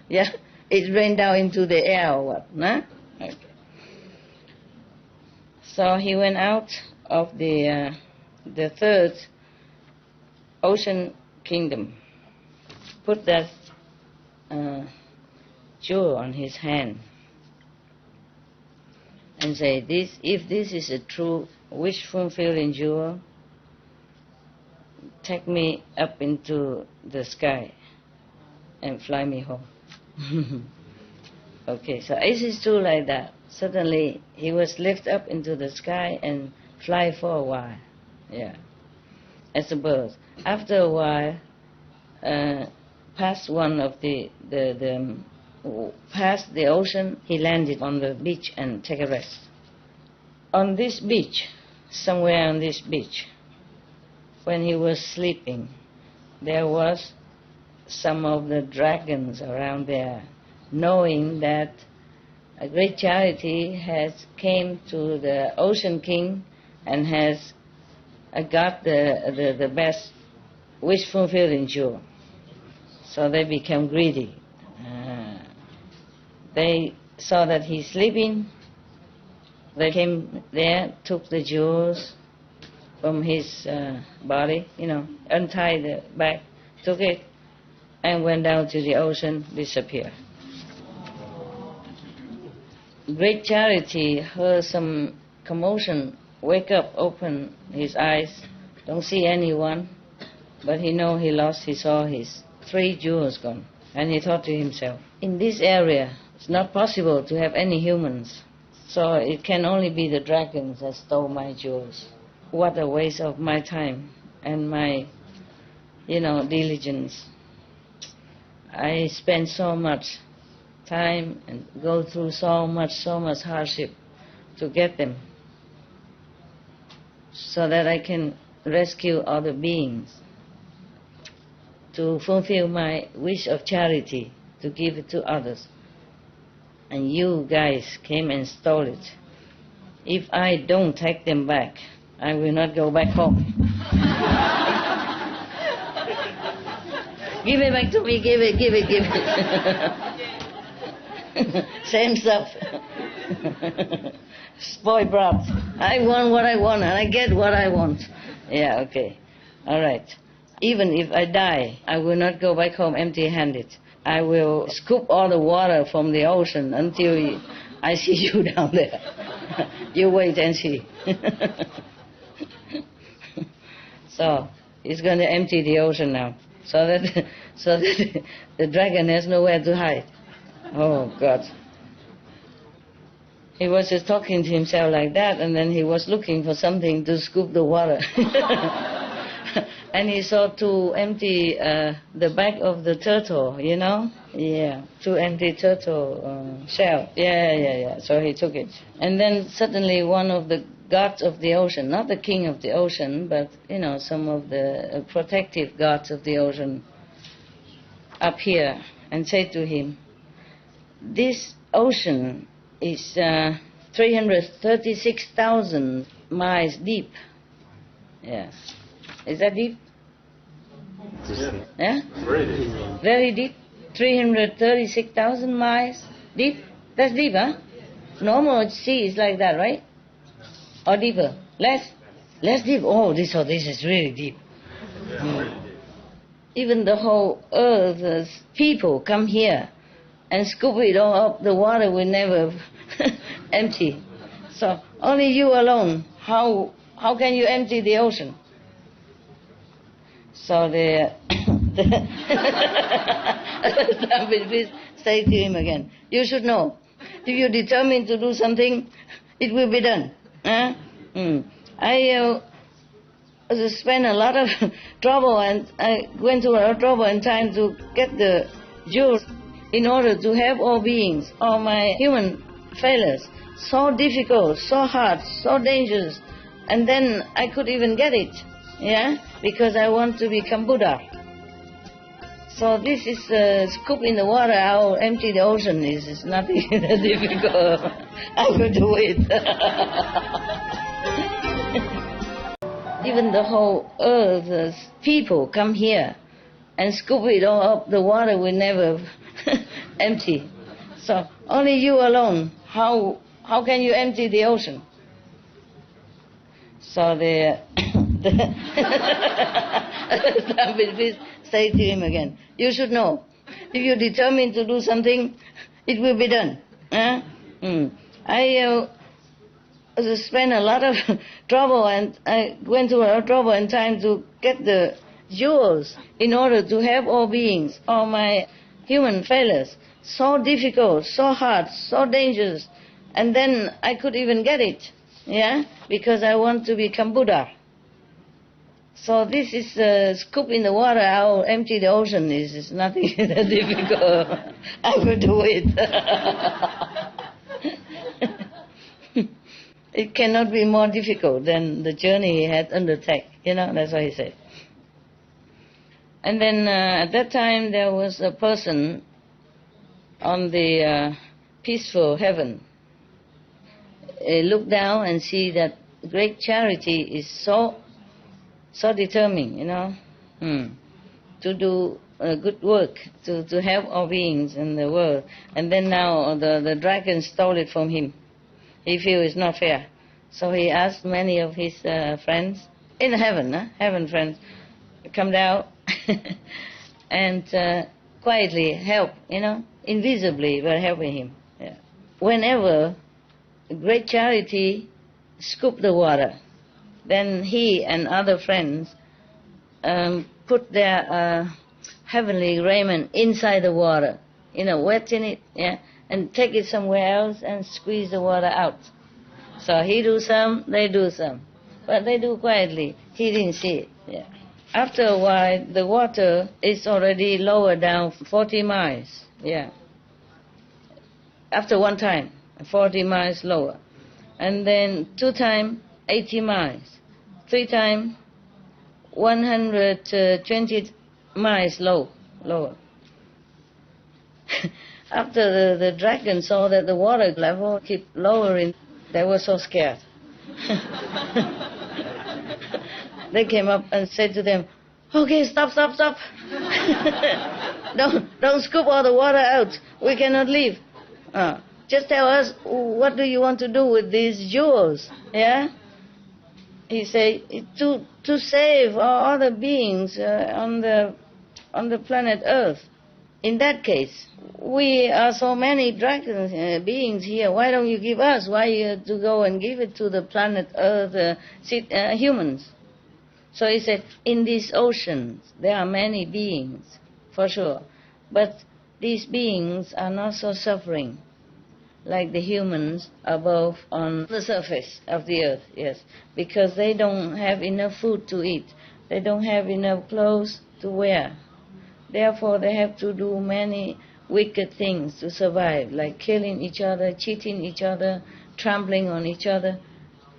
Yeah, it rained down into the air or what? Huh? Okay. So he went out of the third ocean kingdom, put that jewel on his hand, and say, if this is a true wish-fulfilling jewel, take me up into the sky and fly me home. Okay, so is it true like that? Suddenly he was lifted up into the sky and fly for a while, as a bird. After a while, past one of past the ocean, he landed on the beach and take a rest. On this beach, somewhere on this beach, when he was sleeping, there was some of the dragons around there, knowing that a great charity has came to the Ocean King and has got the best wish-fulfilling jewel. So they became greedy. They saw that he's sleeping. They came there, took the jewels from his body, untied the back, took it, and went down to the ocean, disappeared. Great Charity heard some commotion, wake up, open his eyes, don't see anyone, but he saw his 3 jewels gone. And he thought to himself, in this area, it's not possible to have any humans, so it can only be the dragons that stole my jewels. What a waste of my time and my, diligence. I spend so much time and go through so much hardship to get them, so that I can rescue other beings, to fulfill my wish of charity, to give it to others. And you guys came and stole it. If I don't take them back, I will not go back home. Give it back to me, give it. Same stuff. Spoiled brat. I want what I want and I get what I want. Yeah, okay. All right. Even if I die, I will not go back home empty-handed. I will scoop all the water from the ocean until I see you down there. You wait and see. So he's going to empty the ocean now, so that the dragon has nowhere to hide. Oh God! He was just talking to himself like that, and then he was looking for something to scoop the water. And he saw 2 empty, the back of the turtle, 2 empty turtle shell. Yeah. So he took it. And then suddenly one of the gods of the ocean, not the king of the ocean, but, some of the protective gods of the ocean appear and say to him, this ocean is 336,000 miles deep. Yeah. Is that deep? Yeah? Very deep. Very deep? 336,000 miles deep? That's deep, huh? Normal sea is like that, right? Or deeper? Less deep? Oh, this is really deep. Even the whole earth, people come here and scoop it all up. The water will never empty. So only you alone. How can you empty the ocean? So the say to him again, you should know, if you're determined to do something, it will be done. I spent a lot of trouble, and I went through a lot of trouble and time to get the jewels in order to help all beings, all my human fellows. So difficult, so hard, so dangerous, and then I could even get it. Because I want to become Buddha. So this is a scoop in the water. I'll empty the ocean. This is nothing difficult. I will do it. Even the whole earth, people come here and scoop it all up. The water will never empty. So only you alone. How can you empty the ocean? So the please say to him again, you should know, if you're determined to do something, it will be done. I spent a lot of trouble, and I went through a lot of trouble and time to get the jewels in order to help all beings, all my human fellows. So difficult, so hard, so dangerous. And then I could even get it, because I want to become Buddha. So this is a scoop in the water, how empty the ocean is. It's nothing that difficult. I could do it. It cannot be more difficult than the journey he had undertaken. That's what he said. And then at that time there was a person on the peaceful heaven. Look down and see that great charity is so determined, to do good work, to help all beings in the world. And then now the dragon stole it from him. He feels it's not fair. So he asked many of his friends, in heaven, heaven friends, come down and quietly help, invisibly, but helping him. Yeah. Whenever great charity scoop the water, then he and other friends put their heavenly raiment inside the water, wet in it, and take it somewhere else and squeeze the water out. So he do some, they do some. But they do quietly. He didn't see it. Yeah. After a while, the water is already lower down 40 miles. Yeah. After one time, 40 miles lower. And then 2 times, 80 miles. 3 times, 120 miles lower. After the dragon saw that the water level kept lowering, they were so scared. They came up and said to them, okay, stop. Don't scoop all the water out. We cannot leave. Just tell us, what do you want to do with these jewels? Yeah? He said, to save all other beings on the planet Earth. In that case, we are so many dragon beings here. Why don't you give us? Why you have to go and give it to the planet Earth humans? So he said, in these oceans, there are many beings, for sure. But these beings are not so suffering like the humans above on the surface of the earth, yes. Because they don't have enough food to eat. They don't have enough clothes to wear. Therefore, they have to do many wicked things to survive, like killing each other, cheating each other, trampling on each other,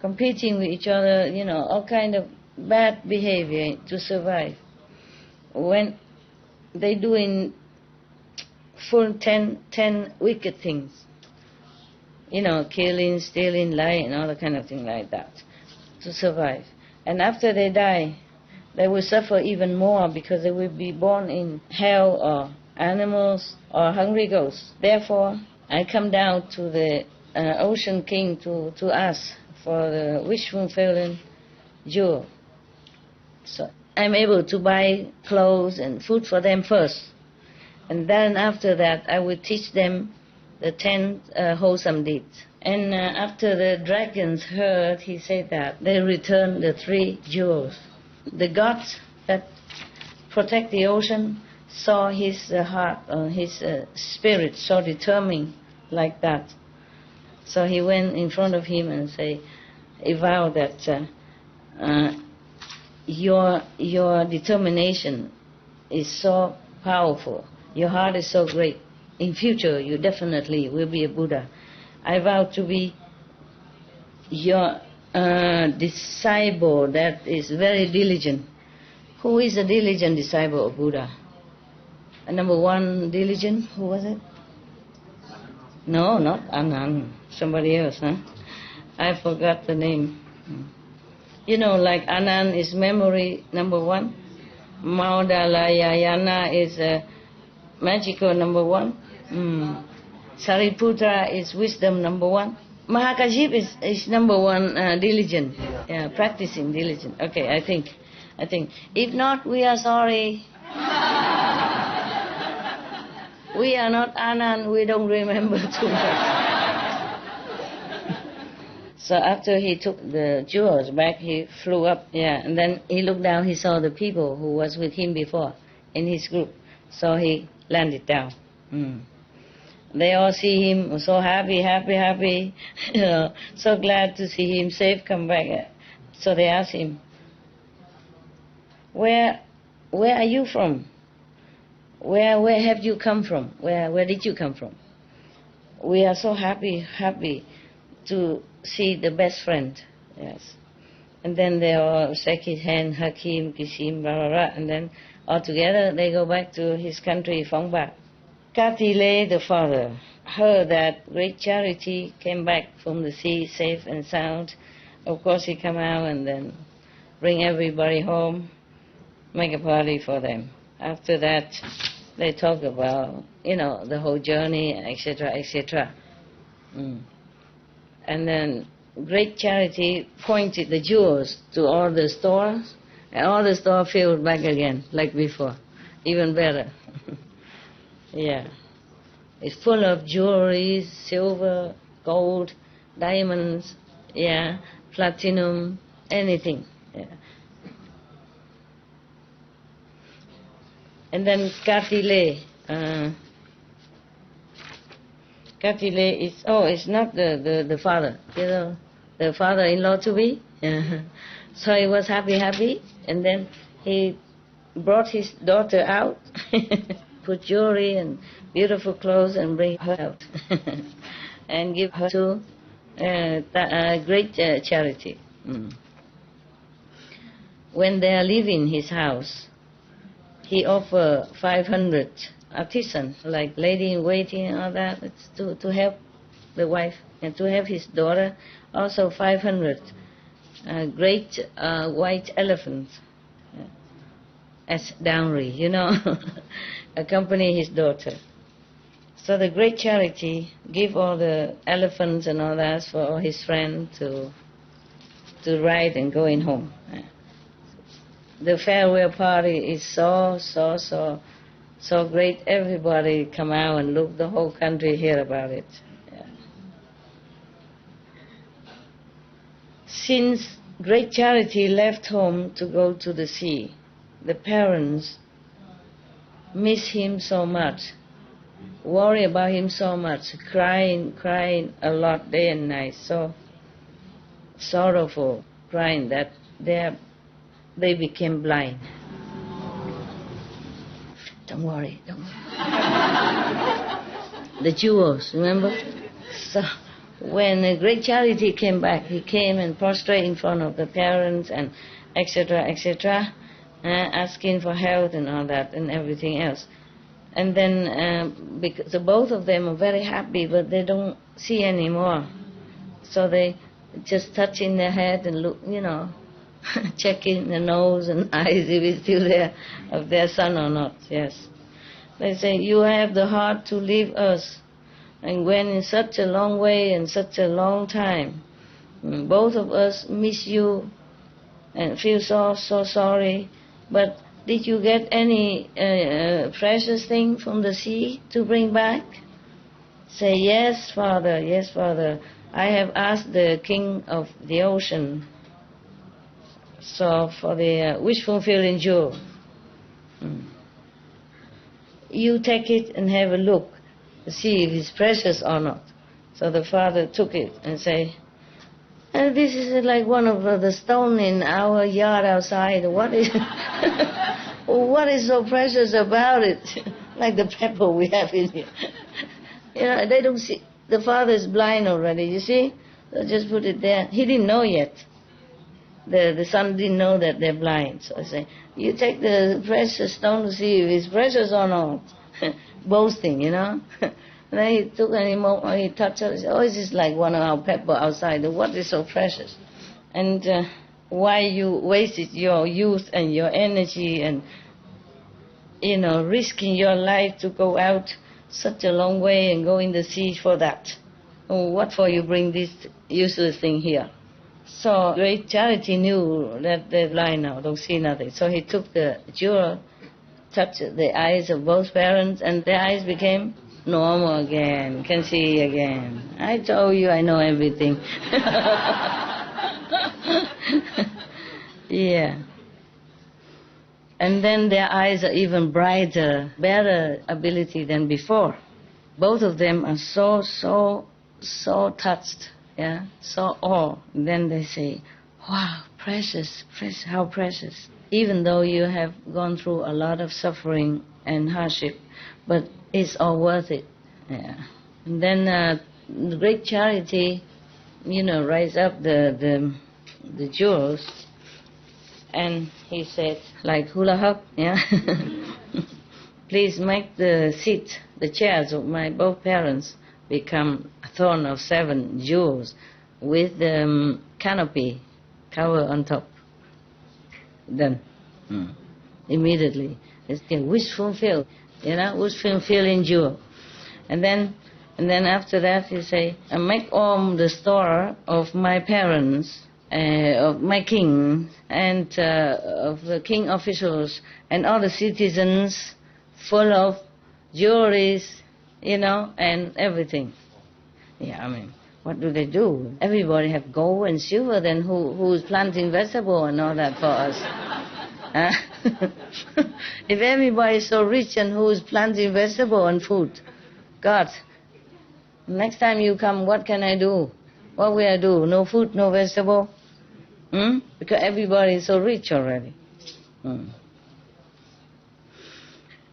competing with each other, all kind of bad behavior to survive. When they do in full 10 wicked things, killing, stealing, lying, all the kind of thing like that, to survive. And after they die, they will suffer even more because they will be born in hell or animals or hungry ghosts. Therefore, I come down to the Ocean King to ask for the wish fulfilling jewel. So I'm able to buy clothes and food for them first. And then after that, I will teach them the 10 wholesome deeds. And after the dragons heard, he said that they returned the 3 jewels. The gods that protect the ocean saw his heart, his spirit so determined like that. So he went in front of him and he vowed that your determination is so powerful, your heart is so great. In future, you definitely will be a Buddha. I vow to be your disciple that is very diligent. Who is a diligent disciple of Buddha? Number 1 diligent, who was it? No, not Anand. Somebody else, huh? I forgot the name. Like Anand is memory number 1. Maudalayayana is magical number 1. Sariputra is wisdom number 1. Mahakaship is number one, diligent, practicing diligent. Okay, I think. If not, we are sorry. We are not Anand, we don't remember too much. So after he took the jewels back, he flew up, and then he looked down, he saw the people who was with him before in his group. So he landed down. They all see him, so happy, so glad to see him safe come back. So they asked him, where are you from? Where have you come from? Where did you come from? We are so happy to see the best friend. Yes. And then they all shake his hand, hug him, kiss him, blah, blah, blah. And then all together they go back to his country, Phóng Bạc. Katile, the father, heard that great charity came back from the sea safe and sound. Of course he come out and then bring everybody home, make a party for them. After that, they talk about, the whole journey, etc., etc. And then great charity pointed the jewels to all the stores, and all the store filled back again, like before, even better. Yeah. It's full of jewelry, silver, gold, diamonds, platinum, anything. Yeah. And then Katile. Katile is, it's not the father, the father-in-law to be. So he was happy, and then he brought his daughter out, put jewelry and beautiful clothes and bring her out, and give her to great charity. When they are leaving his house, he offered 500 artisans, like lady-in-waiting and all that, to help the wife, and to have his daughter, also 500 great white elephants as dowry, accompany his daughter. So the great charity give all the elephants and all that for his friend to ride and going home. The farewell party is so great. Everybody come out and look. The whole country hear about it. Yeah. Since great charity left home to go to the sea, the parents miss him so much, worry about him so much, crying a lot day and night, so sorrowful, crying that they became blind. Don't worry. The jewels, remember? So when a great charity came back, he came and prostrate in front of the parents and etc., asking for health and all that and everything else. And then because the both of them are very happy, but they don't see anymore. So they just touching their head and look, checking the nose and eyes if it's still there, of their son or not. Yes. They say, you have the heart to leave us, and went in such a long way and such a long time. Both of us miss you and feel so sorry. But did you get any precious thing from the sea to bring back? Say, yes, Father. I have asked the king of the ocean, so for the wish-fulfilling jewel. You take it and have a look, see if it's precious or not. So the father took it and said, this is like one of the stone in our yard outside. What is so precious about it? Like the pepper we have in here. They don't see. The father is blind already, you see? So just put it there. He didn't know yet. The son didn't know that they're blind. So I say, you take the precious stone to see if it's precious or not. Boasting, And then he took and he touched it. He said, it's just like one of our pepper outside. What is so precious? And why you wasted your youth and your energy and, risking your life to go out such a long way and go in the sea for that? Oh, what for you bring this useless thing here? So Great Charity knew that they're blind now, don't see nothing. So he took the jewel, touched the eyes of both parents, and their eyes became normal again, can see again. I told you I know everything. Yeah. And then their eyes are even brighter, better ability than before. Both of them are so touched, yeah, so awe. Then they say, wow, precious, how precious. Even though you have gone through a lot of suffering and hardship, but it's all worth it. Yeah. And then the Great Charity, raise up the jewels, and he said, like hula hoop, yeah. Please make the seat, the chairs of my both parents become a throne of 7 jewels with the canopy cover on top. Then, immediately, it's a wish fulfilled, wish fulfilling jewel. And then after that, he say, make all the store of my parents, of my king, and of the king officials, and all the citizens full of jewelries, and everything. Yeah, I mean, what do they do? Everybody have gold and silver, then who's planting vegetable and all that for us? Huh? If everybody is so rich, and who's planting vegetable and food? God, next time you come, what can I do? What will I do? No food, no vegetable? Because everybody is so rich already.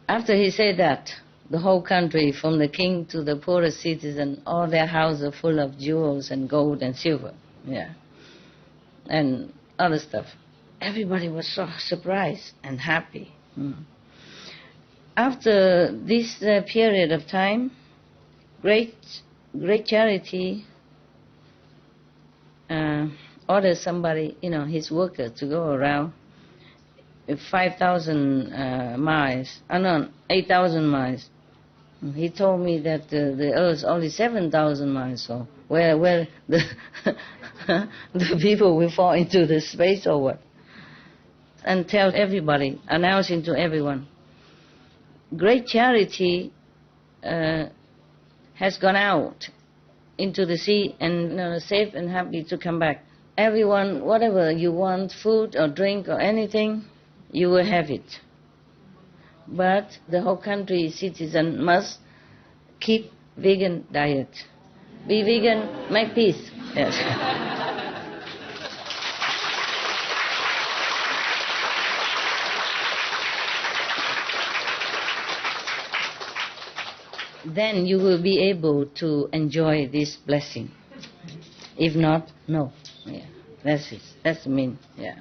After he said that, the whole country, from the king to the poorest citizen, all their houses are full of jewels and gold and silver, yeah, and other stuff. Everybody was so surprised and happy. After this period of time, Great Charity ordered somebody, his worker, to go around 5,000 miles, 8,000 miles. He told me that the Earth only 7,000 miles, so where the the people will fall into the space or what? And tell everybody, announcing to everyone, Great Charity has gone out into the sea and safe and happy to come back. Everyone, whatever you want, food or drink or anything, you will have it. But the whole country citizen must keep vegan diet. Be vegan, make peace. Yes. Then you will be able to enjoy this blessing. If not, no. Yeah, that's it. That's the mean. Yeah.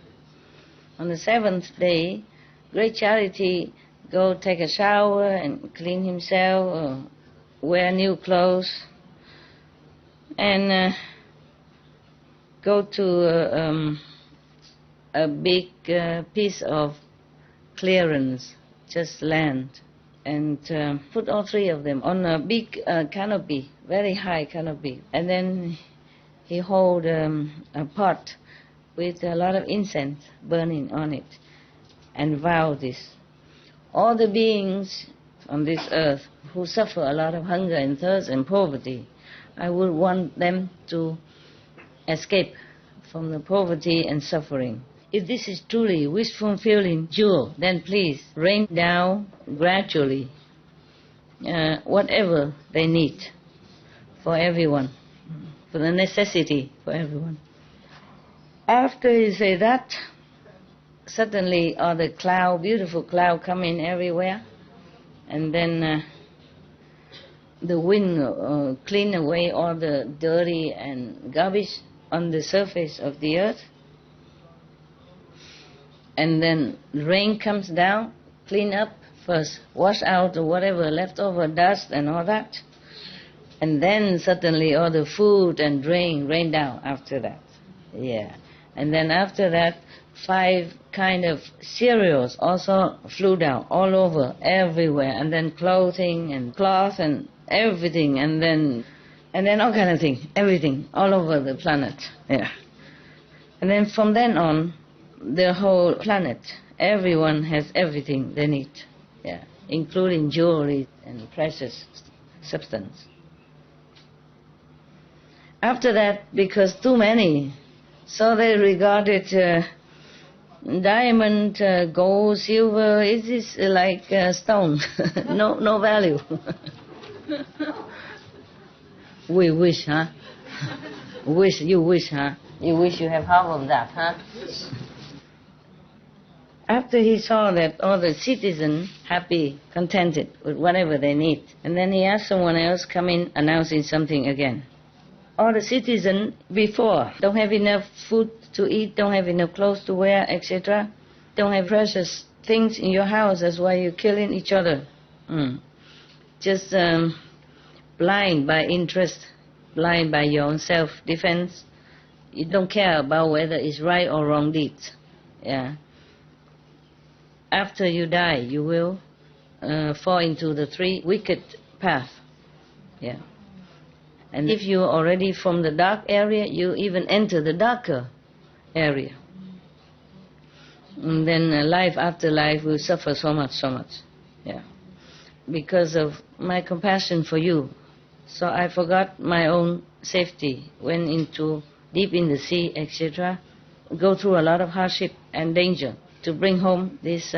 On the 7th day, Great Charity go take a shower and clean himself, wear new clothes, and go to a big piece of clearance, just land, and put all 3 of them on a big canopy, very high canopy. And then he hold a pot with a lot of incense burning on it, and vow this. All the beings on this earth who suffer a lot of hunger and thirst and poverty, I would want them to escape from the poverty and suffering. If this is truly wish-fulfilling jewel, then please rain down gradually whatever they need for everyone, for the necessity for everyone. After he said that, suddenly all the cloud, beautiful cloud, come in everywhere, and then the wind clean away all the dirty and garbage on the surface of the earth. And then rain comes down, clean up first, wash out whatever leftover dust and all that. And then suddenly all the food and rain down after that. Yeah. And then after that, 5 kind of cereals also flew down all over, everywhere. And then clothing and cloth and everything. And then And then all kind of things, everything, all over the planet. Yeah. And then from then on, the whole planet, everyone has everything they need. Yeah. Including jewelry and precious substance. After that, because too many, so they regarded diamond, gold, silver, it is like stone, no value. We wish, huh? You wish, huh? You wish you have half of that, huh? After he saw that all the citizens happy, contented with whatever they need, and then he asked someone else come in announcing something again. All the citizens before don't have enough food to eat, don't have enough clothes to wear, etc. Don't have precious things in your house, that's why you're killing each other. Just blind by interest, blind by your own self-defense. You don't care about whether it's right or wrong deeds. Yeah. After you die, you will fall into the three wicked paths. Yeah. And if you're already from the dark area, you even enter the darker area. And then life after life will suffer so much. Yeah. Because of my compassion for you. So I forgot my own safety, went into deep in the sea, etc. Go through a lot of hardship and danger to bring home this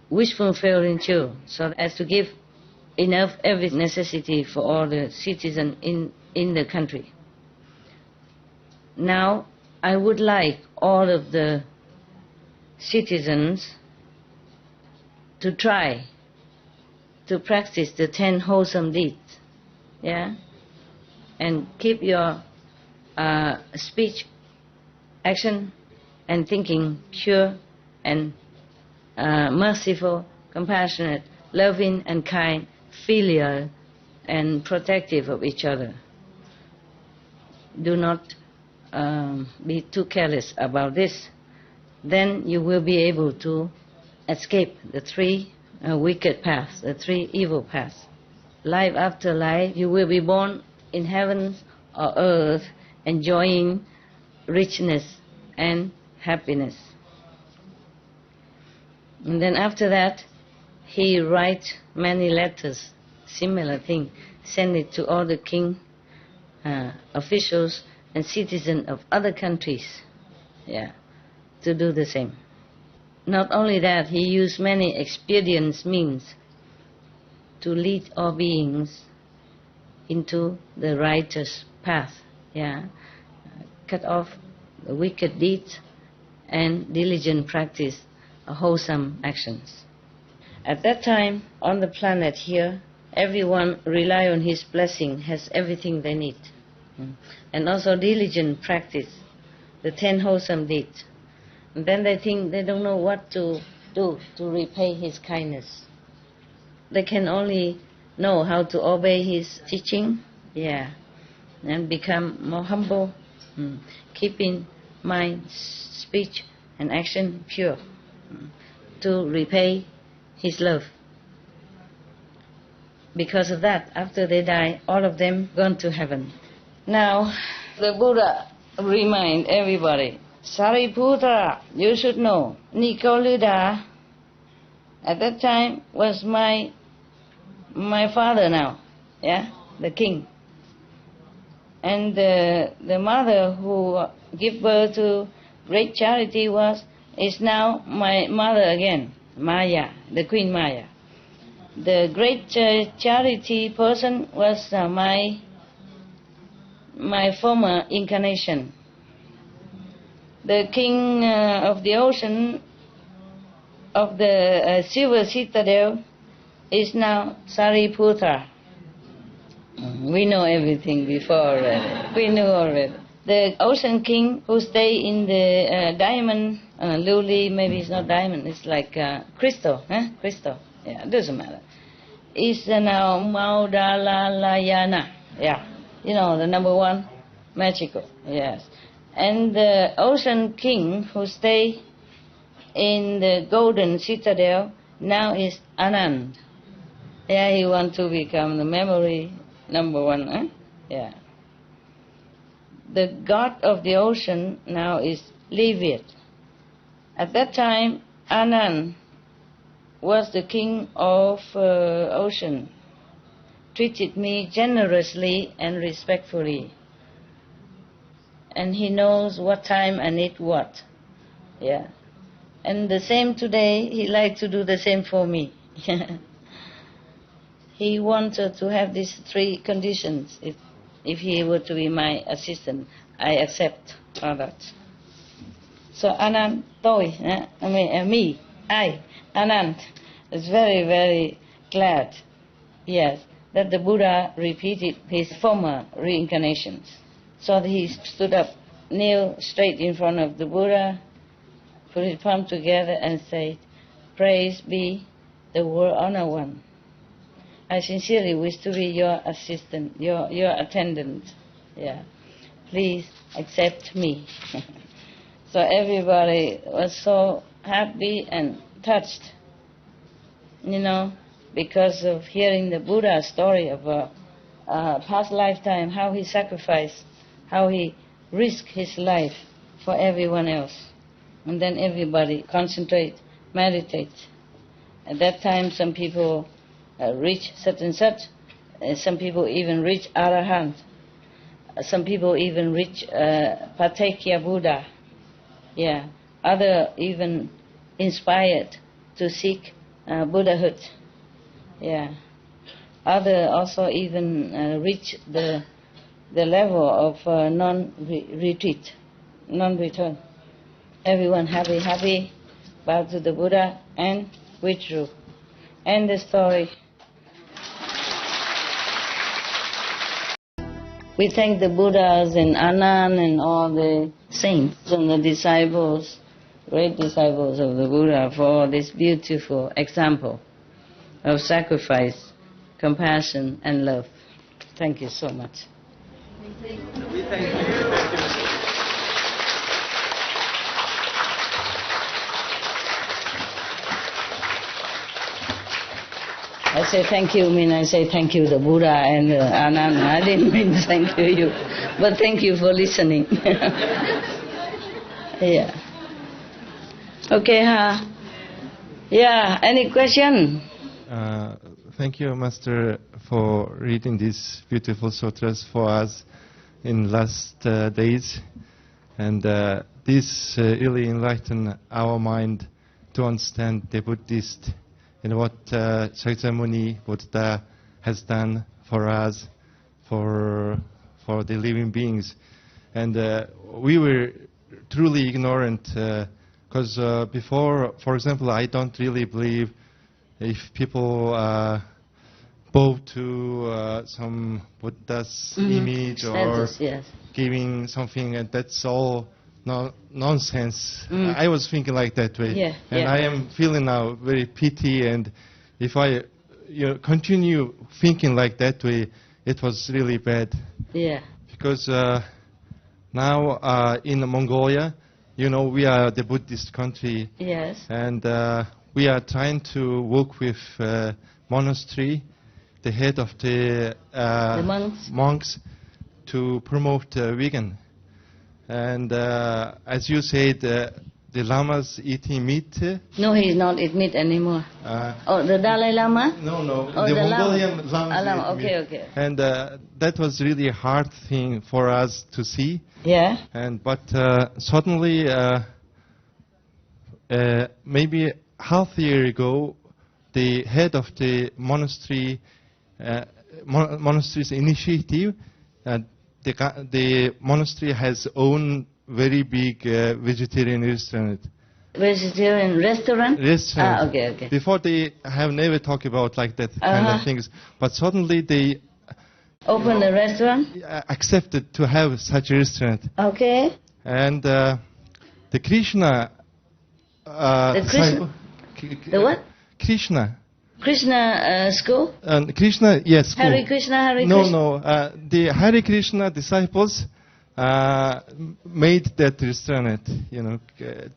wish fulfilling children, so as to give enough every necessity for all the citizens in the country. Now, I would like all of the citizens to try to practice the 10 wholesome deeds, yeah, and keep your speech, action, and thinking pure and merciful, compassionate, loving and kind, filial and protective of each other. Do not be too careless about this. Then you will be able to escape the three wicked paths, the three evil paths. Life after life, you will be born in heaven or earth, enjoying richness and happiness. And then after that, he writes many letters, similar thing, send it to all the king, officials and citizens of other countries, yeah, to do the same. Not only that, he used many expedient means to lead all beings into the righteous path, yeah, cut off the wicked deeds and diligent practice of wholesome actions. At that time, on the planet here, everyone rely on his blessing, has everything they need. And also diligent practice, the 10 wholesome deeds. And then they think they don't know what to do to repay his kindness. They can only know how to obey his teaching, yeah, and become more humble, keeping mind, speech, and action pure, to repay his love. Because of that, after they die, all of them gone to heaven. Now, the Buddha remind everybody, Sariputta, you should know, Nikolida, at that time was my father now, yeah, the king. And the mother who gave birth to great charity is now my mother again, Maya, the Queen Maya. The great charity person was my former incarnation. The king of the ocean of the silver citadel is now Sariputta. We know everything before already. We knew already. The ocean king who stay in the diamond, lily, maybe it's not diamond, it's like crystal, crystal. Yeah, it doesn't matter. Is now Maudalayana. Yeah, you know, the number one, magical, yes. And the ocean king who stay in the golden citadel now is Anand. Yeah, he want to become the memory number one. Yeah. The god of the ocean now is Leviat. At that time, Anand was the king of ocean, treated me generously and respectfully. And he knows what time I need what. Yeah. And the same today, he liked to do the same for me. He wanted to have these three conditions. If he were to be my assistant, I accept all that. So Anand, Anand is very, very glad, yes, that the Buddha repeated his former reincarnations. So he stood up, kneel straight in front of the Buddha, put his palm together and said, "Praise be the World Honor One. I sincerely wish to be your assistant, your attendant. Yeah. Please accept me." So everybody was so happy and touched, because of hearing the Buddha's story of a past lifetime, how he sacrificed, how he risked his life for everyone else. And then everybody concentrate, meditate. At that time, some people reach such and such. Some people even reach Arahant. Some people even reach Patekya Buddha. Yeah. Other even inspired to seek Buddhahood. Yeah. Other also even reach the level of non-retreat, non-return. Everyone happy, bowed to the Buddha and withdrew. End the story. We thank the Buddhas and Anand and all the saints and the disciples, great disciples of the Buddha, for this beautiful example of sacrifice, compassion and love. Thank you so much. We thank you. I say thank you, I say thank you the Buddha and Anand. I didn't mean thank you, but thank you for listening. Yeah. Okay, yeah, any question? Thank you, Master, for reading these beautiful sutras for us in last days. And this really enlightened our mind to understand the Buddhist and what Shakyamuni Buddha has done for us, for the living beings. And we were truly ignorant because before, for example, I don't really believe if people bow to some Buddha's image or giving something, and that's all nonsense. I was thinking like that way, and I am feeling now very pity. And if I continue thinking like that way, it was really bad. Yeah. Because now in Mongolia, we are the Buddhist country. Yes. And we are trying to work with monastery, the head of the monks, to promote vegan. And as you said, the lamas eating meat. No, he's not eat meat anymore. The Dalai Lama? No. The Mongolian lamas. Okay. And that was really a hard thing for us to see. Yeah. But suddenly, maybe half a year ago, the head of the monastery's initiative, the monastery has own very big vegetarian restaurant. Vegetarian restaurant? Restaurant. Okay. Before they have never talked about like that kind of things, but suddenly they opened a restaurant. Accepted to have such a restaurant. Okay. And the Krishna. The what? Krishna. Krishna school? Krishna, yes. School. Hare Krishna, Hare Krishna? No. The Hare Krishna disciples, made that restaurant,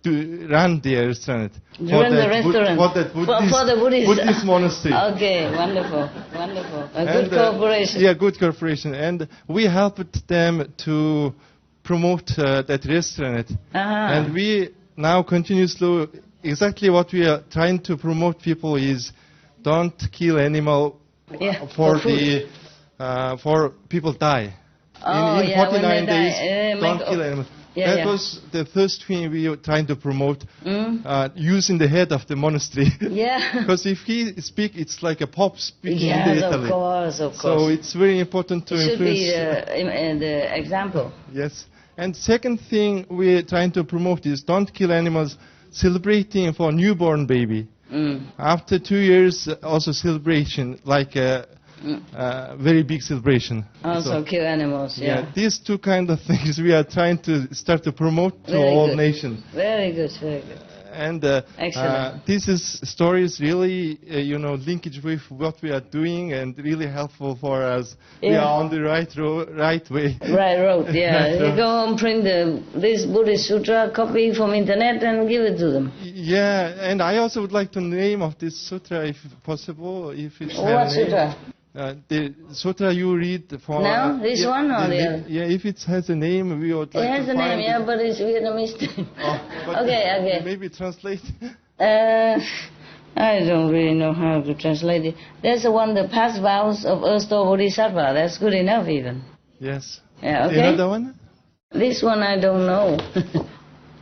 to run the restaurant. Run the restaurant. For that For the Buddhist. Buddhist monastery. Okay, wonderful, wonderful. A good cooperation. Yeah, good cooperation. And we helped them to promote that restaurant. And we now continuously, exactly what we are trying to promote people is don't kill animal for people die. In 49 days, don't kill animals. That was the first thing we were trying to promote, using the head of the monastery. Yeah. Because if he speak, it's like a pope speaking in Italy. Of course. So it's very important to influence. Should be the example. Yes. And second thing we're trying to promote is don't kill animals, celebrating for newborn baby. After 2 years, also celebration, like a very big celebration. Also kill animals, These two kind of things we are trying to start to promote to all nations. Very good, very good. And excellent. This story is really, linkage with what we are doing and really helpful for us. We are on the right way. Right road, yeah. You go and print this Buddhist Sutra, copy from internet and give it to them. Yeah, and I also would like to name of this sutra, if possible, if it's what sutra? The sutra you read for... Now? This one or the other? Yeah, if it has a name, we would like to find it. It has a name, but it's Vietnamese name. Okay. Maybe translate. I don't really know how to translate it. There's the one, the past vows of Ersto Bodhisattva. That's good enough even. Yes. Yeah, okay. Another one? This one I don't know.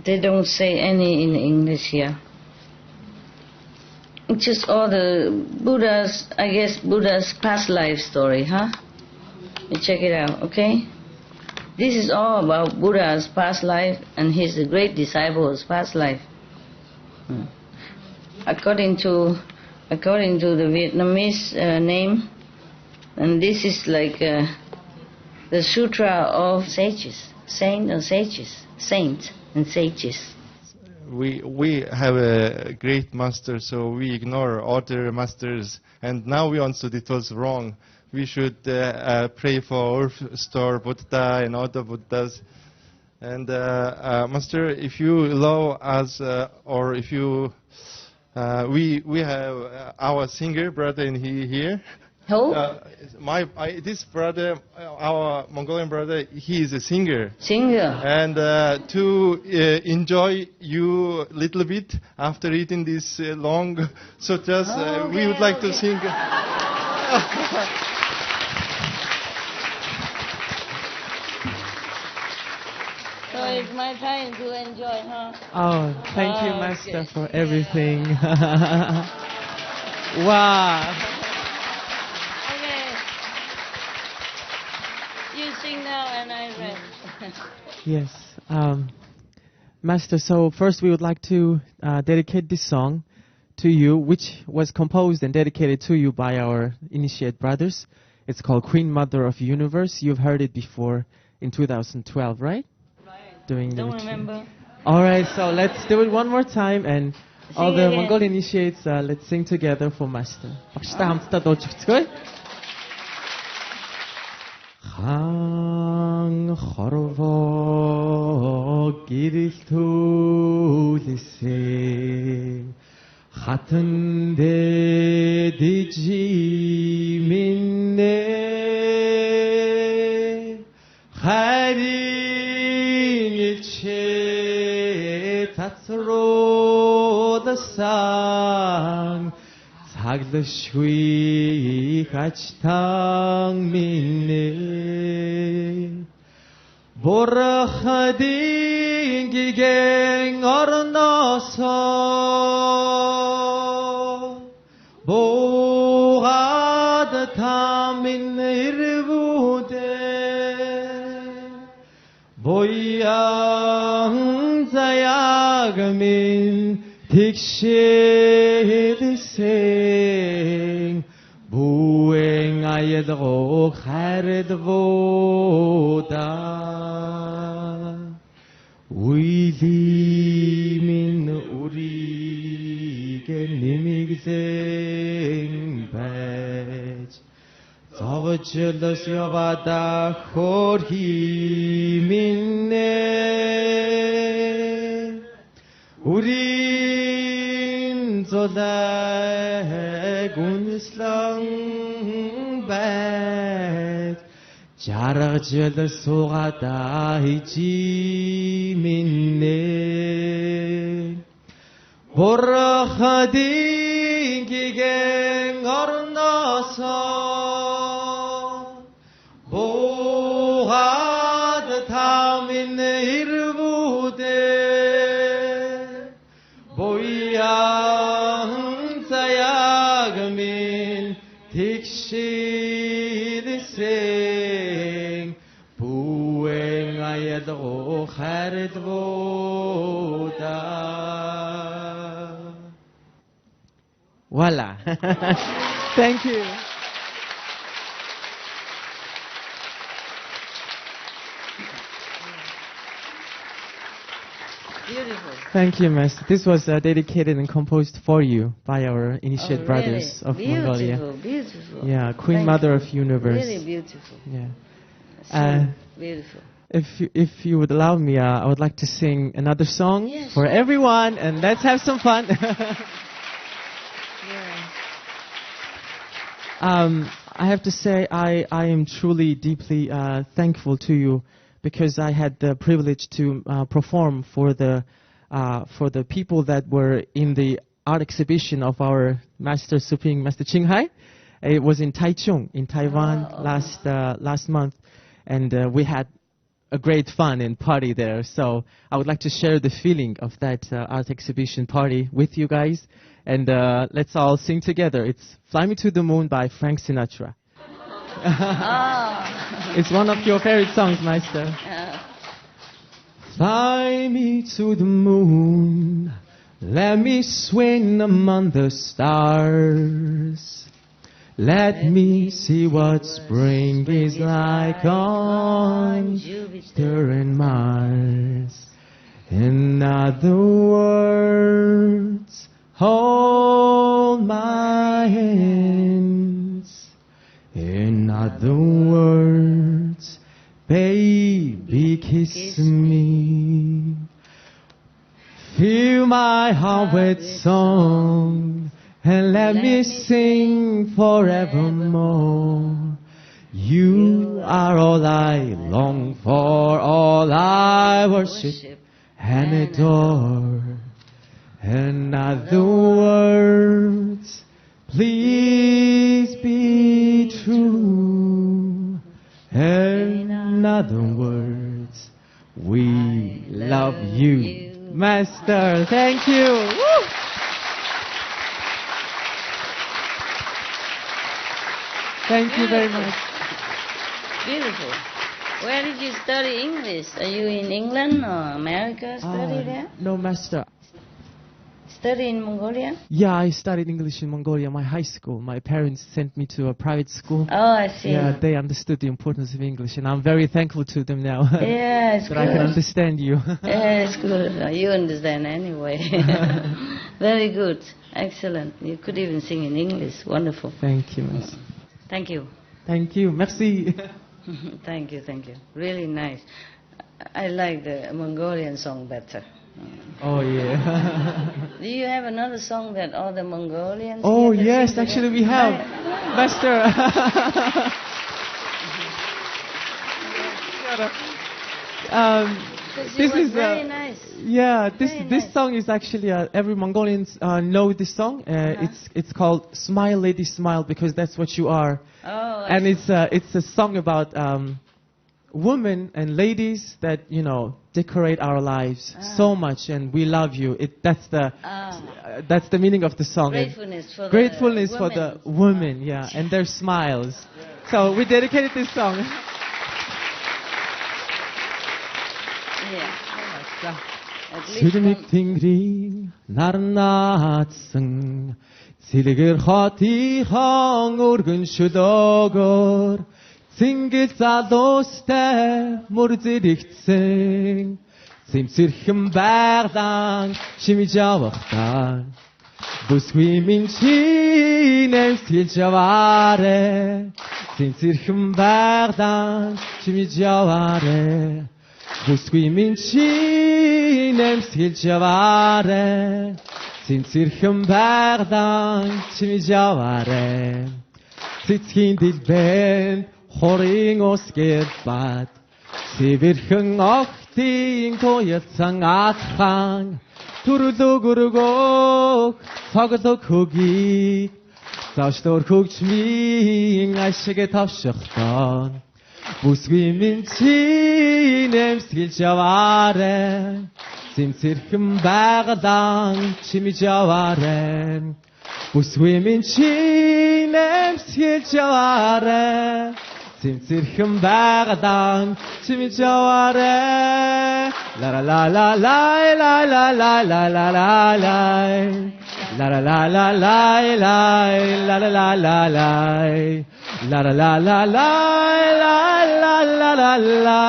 They don't say any in English here. Just all the Buddha's, I guess, Buddha's past life story, huh? You check it out, okay? This is all about Buddha's past life and his great disciples' past life. According to the Vietnamese name, and this is like the Sutra of Sages, Saint and Sages. We have a great master, so we ignore other masters, and now we understood it was wrong. We should pray for Earth Star Buddha and other Buddhas. And Master, if you allow us, or if you, we have our singer brother in here. Who? This brother, our Mongolian brother, he is a singer. Singer. And to enjoy you a little bit after reading this long sutras, we would like to sing. So it's my time to enjoy, huh? Oh, thank you, Master, for everything. Wow. Now and I rest. Yes. Master, so first we would like to dedicate this song to you, which was composed and dedicated to you by our initiate brothers. It's called Queen Mother of Universe. You've heard it before in 2012, right? Right. Don't remember. All right, so let's do it one more time, and all the Mongol initiates, let's sing together for Master. Багштай хамтдаа дуулж өгцгөөе. Хан хорвоо гэрэл төлөсөн хатан дэдижи миннэ харин ичээ тацруудасан цаглшгүй хачтан миннэ Бурхадын гигэн орносоо буугаад тамин ирвүүдэ боян заяаг минь тэгшээдсэн буэн аядгоо хайрдвода уйли минь үрийгэ нэмэгзэн байж зовж 질러서 바다 호리민네 우린 조대군슬렁백 자라질러 소가다 이지민네 보라하딘 기갱 어른어서 보하드 탐인 이르부데 보이양 자야금인 딕실생 부행하여도 하르드보다. Voila. Thank you. Beautiful. Thank you, Master. This was dedicated and composed for you by our initiate brothers of Mongolia. Beautiful. Yeah, Queen Thank Mother you. of Universe. Really beautiful. Yeah. So beautiful. If you would allow me, I would like to sing another song for everyone, and let's have some fun. I have to say I am truly deeply thankful to you because I had the privilege to perform for the people that were in the art exhibition of our Master Supreme Master Thanh Hải. It was in Taichung in Taiwan last month, and we had a great fun and party there. So I would like to share the feeling of that art exhibition party with you guys. And let's all sing together. It's Fly Me to the Moon by Frank Sinatra. It's one of your favorite songs, Master. Fly me to the moon, let me swing among the stars. Let me see what spring is like on Jupiter and Mars. In other words, hold my hands. In other words, baby, kiss me. Fill my heart with song and let me sing forevermore. You are all I long for, all I worship and adore. In other words, please be true. In other words, we love you. Master, thank you. Woo! Thank you very much. Beautiful. Where did you study English? Are you in England or America? Study there? No, Master. Study in Mongolia? Yeah, I studied English in Mongolia, my high school. My parents sent me to a private school. Oh, I see. Yeah, they understood the importance of English, and I'm very thankful to them now. Yeah, it's that good. I can understand you. Yeah, it's good. You understand anyway. Very good. Excellent. You could even sing in English. Wonderful. Thank you, Master. Thank you. Thank you. Merci. Thank you, thank you. Really nice. I like the Mongolian song better. Oh, yeah. Do you have another song that all the Mongolians Oh, here can yes, sing actually we together? have. Master. This is very nice. Yeah, this Very this nice. song is actually every Mongolians know this song. It's called "Smile, Lady, Smile" because that's what you are. Oh, And it's a song about women and ladies that decorate our lives so much, and we love you. That's the meaning of the song. gratefulness For the women, yeah, and their smiles. So we dedicated this song. Yeah. At least Sülmük one. tingri narnatsın Silgir hatihan urgun şudogor Singil zadoste murzirichtsin Simsirchim berdan shimi javachtan Busqui minchi nemstil javare Цэнцэрхэн байгадан чимиж яваарэ. Бүсгүй минь чи нэмсгэлж яваарэ. Цэнцэрхэн байгадан чимиж яваарэ. Цэцгийн дэлбэнд хорийн усгэр бат. Сэвэрхэн охтын туяцсан атхан. Төрөлөг өргөг цоглог хөгийг. Заштор хөгжмийн ашиг тавшихтан. Бүсгүй минь чи нэмсгэлж яваарэ. Цэнцэрхэн байгадан чимиж яваарэ. Бүсгүй минь чи нэмсгэлж яваарэ. Цэнцэрхэн байгадан чимиж яваарэ. La la la la la la la la la la la la. La la la la la la la la la la la. La la la la la la la la la.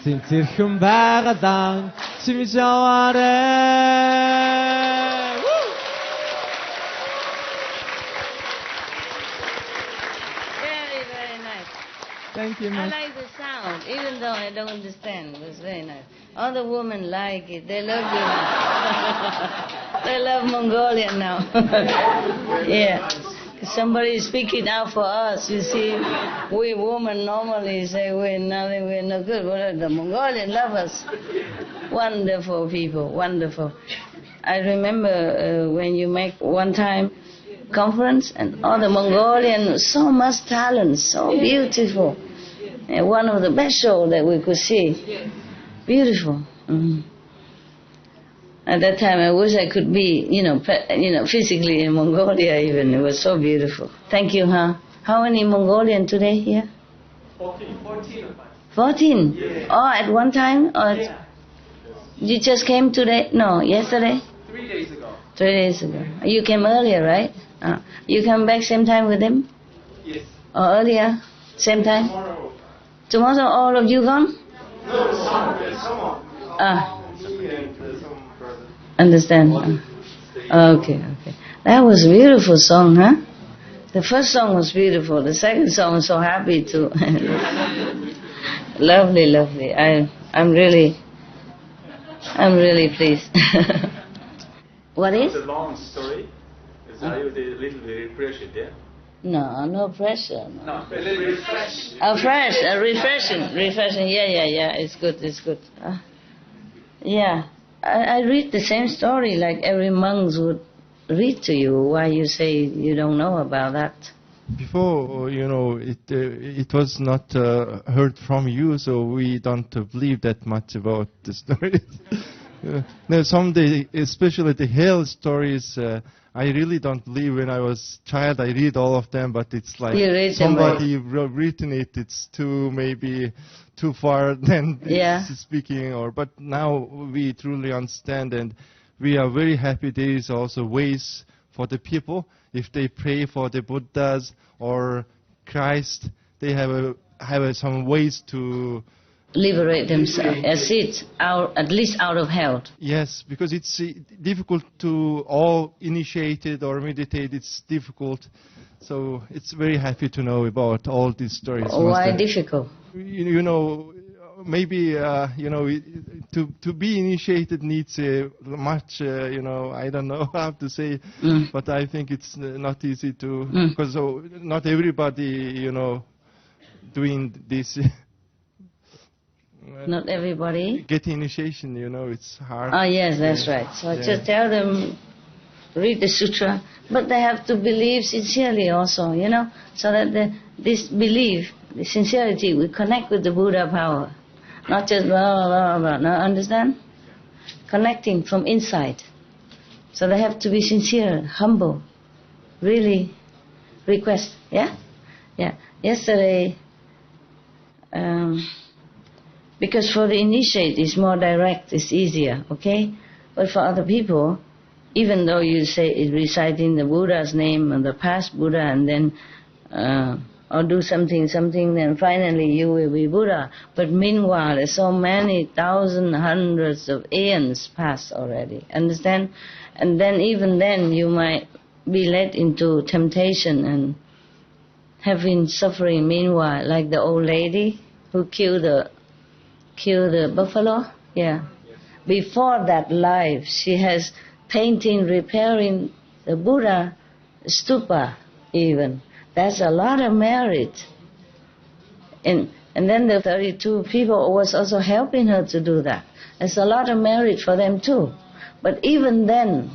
Цэнцэрхэн байгадан чимиж яваарэ. Very, very nice. Thank you, I Master. like the sound, even though I don't understand. It was very nice. All the women like it. They love you now. They love Mongolian now. Yeah. Somebody is speaking out for us. You see, we women normally say we're nothing, we're no good. But the Mongolian love us. Wonderful people, wonderful. I remember when you make one time conference and all the Mongolian, so much talent, so beautiful. And one of the best shows that we could see. Beautiful. At that time, I wish I could be, physically in Mongolia even. It was so beautiful. Thank you, huh? How many Mongolian today here? 14 of us. 14? Yeah. Oh, at one time? Or you just came today? No, yesterday? 3 days ago. 3 days ago. You came earlier, right? You come back same time with him? Yes. Or earlier? Same time? Tomorrow. Tomorrow all of you gone? No, someone. Me and some brother. Understand? Okay. That was a beautiful song, huh? The first song was beautiful. The second song was so happy too. Lovely. I'm really pleased. What is? It's a long story. Are you a little bit pressured there? No pressure. No, a little bit fresh. Fresh, refreshing. Yeah. It's good. Yeah. I read the same story like every monk would read to you. Why you say you don't know about that? Before, it was not heard from you, so we don't believe that much about the stories. No, someday, especially the hell stories, I really don't believe. When I was child, I read all of them, but it's like You read them, somebody written it. It's maybe too far than speaking. But now we truly understand, and we are very happy. There is also ways for the people. If they pray for the Buddhas or Christ, they have some ways to Liberate themselves, at least out of hell. Yes, because it's difficult to all initiated or meditate. It's difficult. So it's very happy to know about all these stories. Why difficult? Maybe to be initiated needs much. I don't know how to say, but I think it's not easy to because not everybody doing this. Not everybody. Get initiation, it's hard. Oh yes, that's right. So just tell them, read the sutra, but they have to believe sincerely also, so that this belief, the sincerity, will connect with the Buddha power, not just blah blah blah. No, understand? Connecting from inside. So they have to be sincere, humble, really request. Yeah. Yesterday. Because for the initiate, it's more direct, it's easier, okay? But for other people, even though you say it's reciting the Buddha's name and the past Buddha and then, or do something, then finally you will be Buddha. But meanwhile, there's so many thousands, hundreds of aeons passed already, understand? And then even then, you might be led into temptation have been suffering meanwhile, like the old lady who killed the buffalo. Yeah. Before that life, she has painting, repairing the Buddha stupa even. That's a lot of merit. And then the 32 people was also helping her to do that. There's a lot of merit for them too. But even then,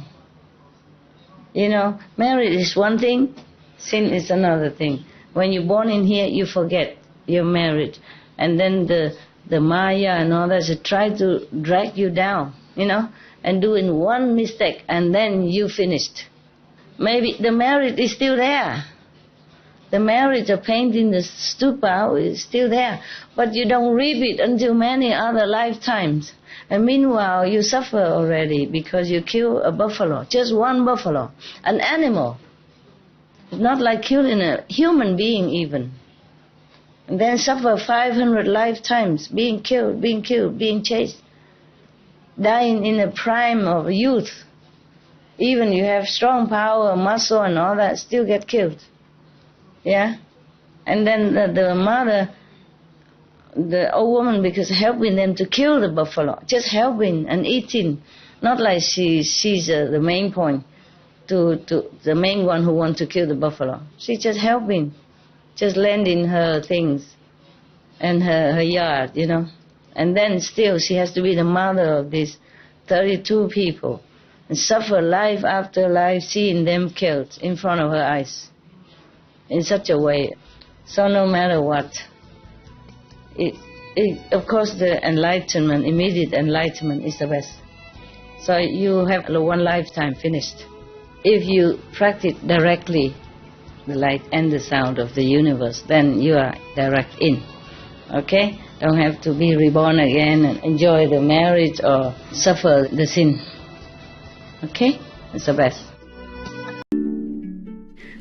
merit is one thing, sin is another thing. When you're born in here, you forget your merit. And then the Maya and all that try to drag you down, and doing one mistake, and then you finished. Maybe the merit is still there. The merit of painting the stupa is still there, but you don't reap it until many other lifetimes. And meanwhile, you suffer already because you kill a buffalo, just one buffalo, an animal. It's not like killing a human being even. And then suffer 500 lifetimes, being killed, being chased, dying in the prime of youth. Even you have strong power, muscle and all that, still get killed. Yeah? And then the mother, the old woman, because helping them to kill the buffalo, just helping and eating, not like she's the main point, to the main one who wants to kill the buffalo. She's just helping, just lending her things and her yard, And then still she has to be the mother of these 32 people and suffer life after life, seeing them killed in front of her eyes in such a way. So no matter what, of course the enlightenment, immediate enlightenment is the best. So you have one lifetime finished. If you practice directly the light and the sound of the universe, then you are direct in. Okay? Don't have to be reborn again and enjoy the marriage or suffer the sin. Okay? It's the best.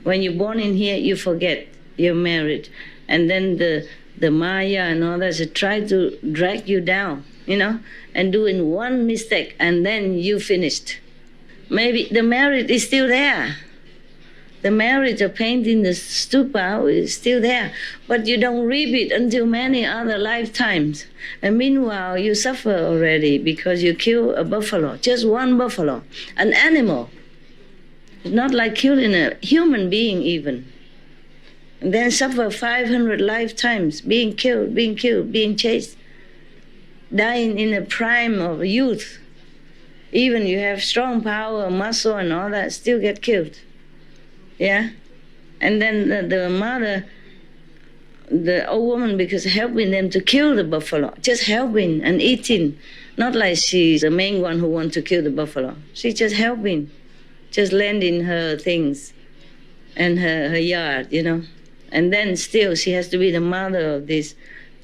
When you're born in here, you forget you're married. And then the Maya and all that try to drag you down, and doing one mistake, and then you finished. Maybe the merit is still there. The merit of painting the stupa is still there, but you don't reap it until many other lifetimes. And meanwhile, you suffer already because you kill a buffalo, just one buffalo, an animal. It's not like killing a human being even. And then suffer 500 lifetimes, being killed, being chased, dying in the prime of youth. Even you have strong power, muscle and all that, still get killed. Yeah? And then the mother, the old woman, because helping them to kill the buffalo, just helping and eating, not like she's the main one who wants to kill the buffalo. She's just helping, just lending her things and her yard, And then still she has to be the mother of these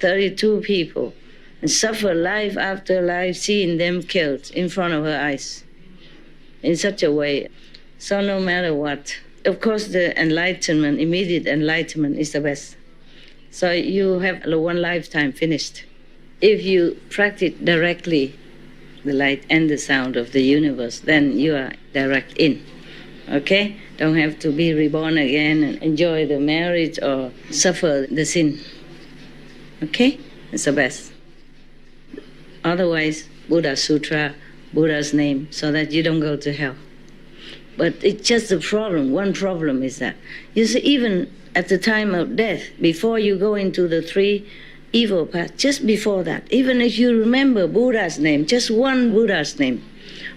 32 people and suffer life after life, seeing them killed in front of her eyes in such a way. So no matter what, of course the enlightenment, immediate enlightenment is the best. So you have one lifetime finished. If you practice directly the light and the sound of the universe, then you are direct in. Okay? Don't have to be reborn again and enjoy the marriage or suffer the sin. Okay? It's the best. Otherwise, Buddha Sutra, Buddha's name, so that you don't go to hell. But it's just a problem. One problem is that, you see, even at the time of death, before you go into the three evil paths, just before that, even if you remember Buddha's name, just one Buddha's name,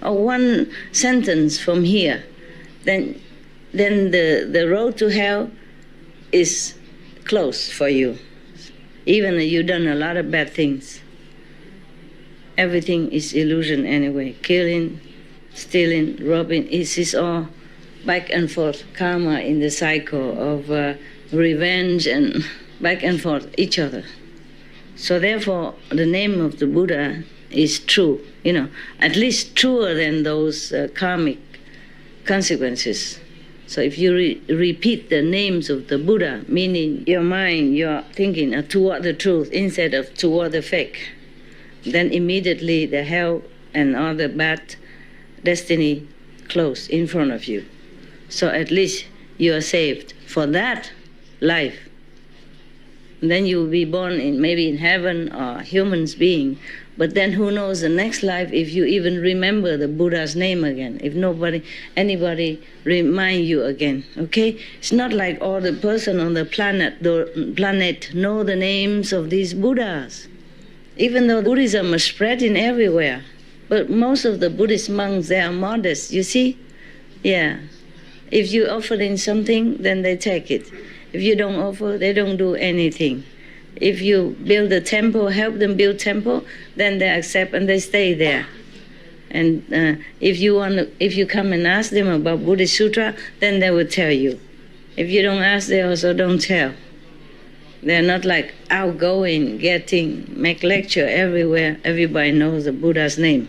or one sentence from here, then the road to hell is closed for you. Even if you've done a lot of bad things. Everything is illusion anyway. Killing, stealing, robbing, it's all back and forth karma in the cycle of revenge and back and forth each other. So therefore, the name of the Buddha is true, at least truer than those karmic consequences. So if you repeat the names of the Buddha, meaning your mind, your thinking are toward the truth instead of toward the fake, then immediately the hell and all the bad destiny close in front of you. So at least you are saved for that life. And then you will be born in maybe in heaven or human's being. But then who knows the next life if you even remember the Buddha's name again, if anybody remind you again, okay? It's not like all the person on the planet know the names of these Buddhas. Even though Buddhism is spreading everywhere, but most of the Buddhist monks, they are modest, you see? Yeah. If you offer them something, then they take it. If you don't offer, they don't do anything. If you build a temple, help them build temple, then they accept and they stay there. And if you come and ask them about Buddhist Sutra, then they will tell you. If you don't ask, they also don't tell. They're not like outgoing, make lecture everywhere. Everybody knows the Buddha's name.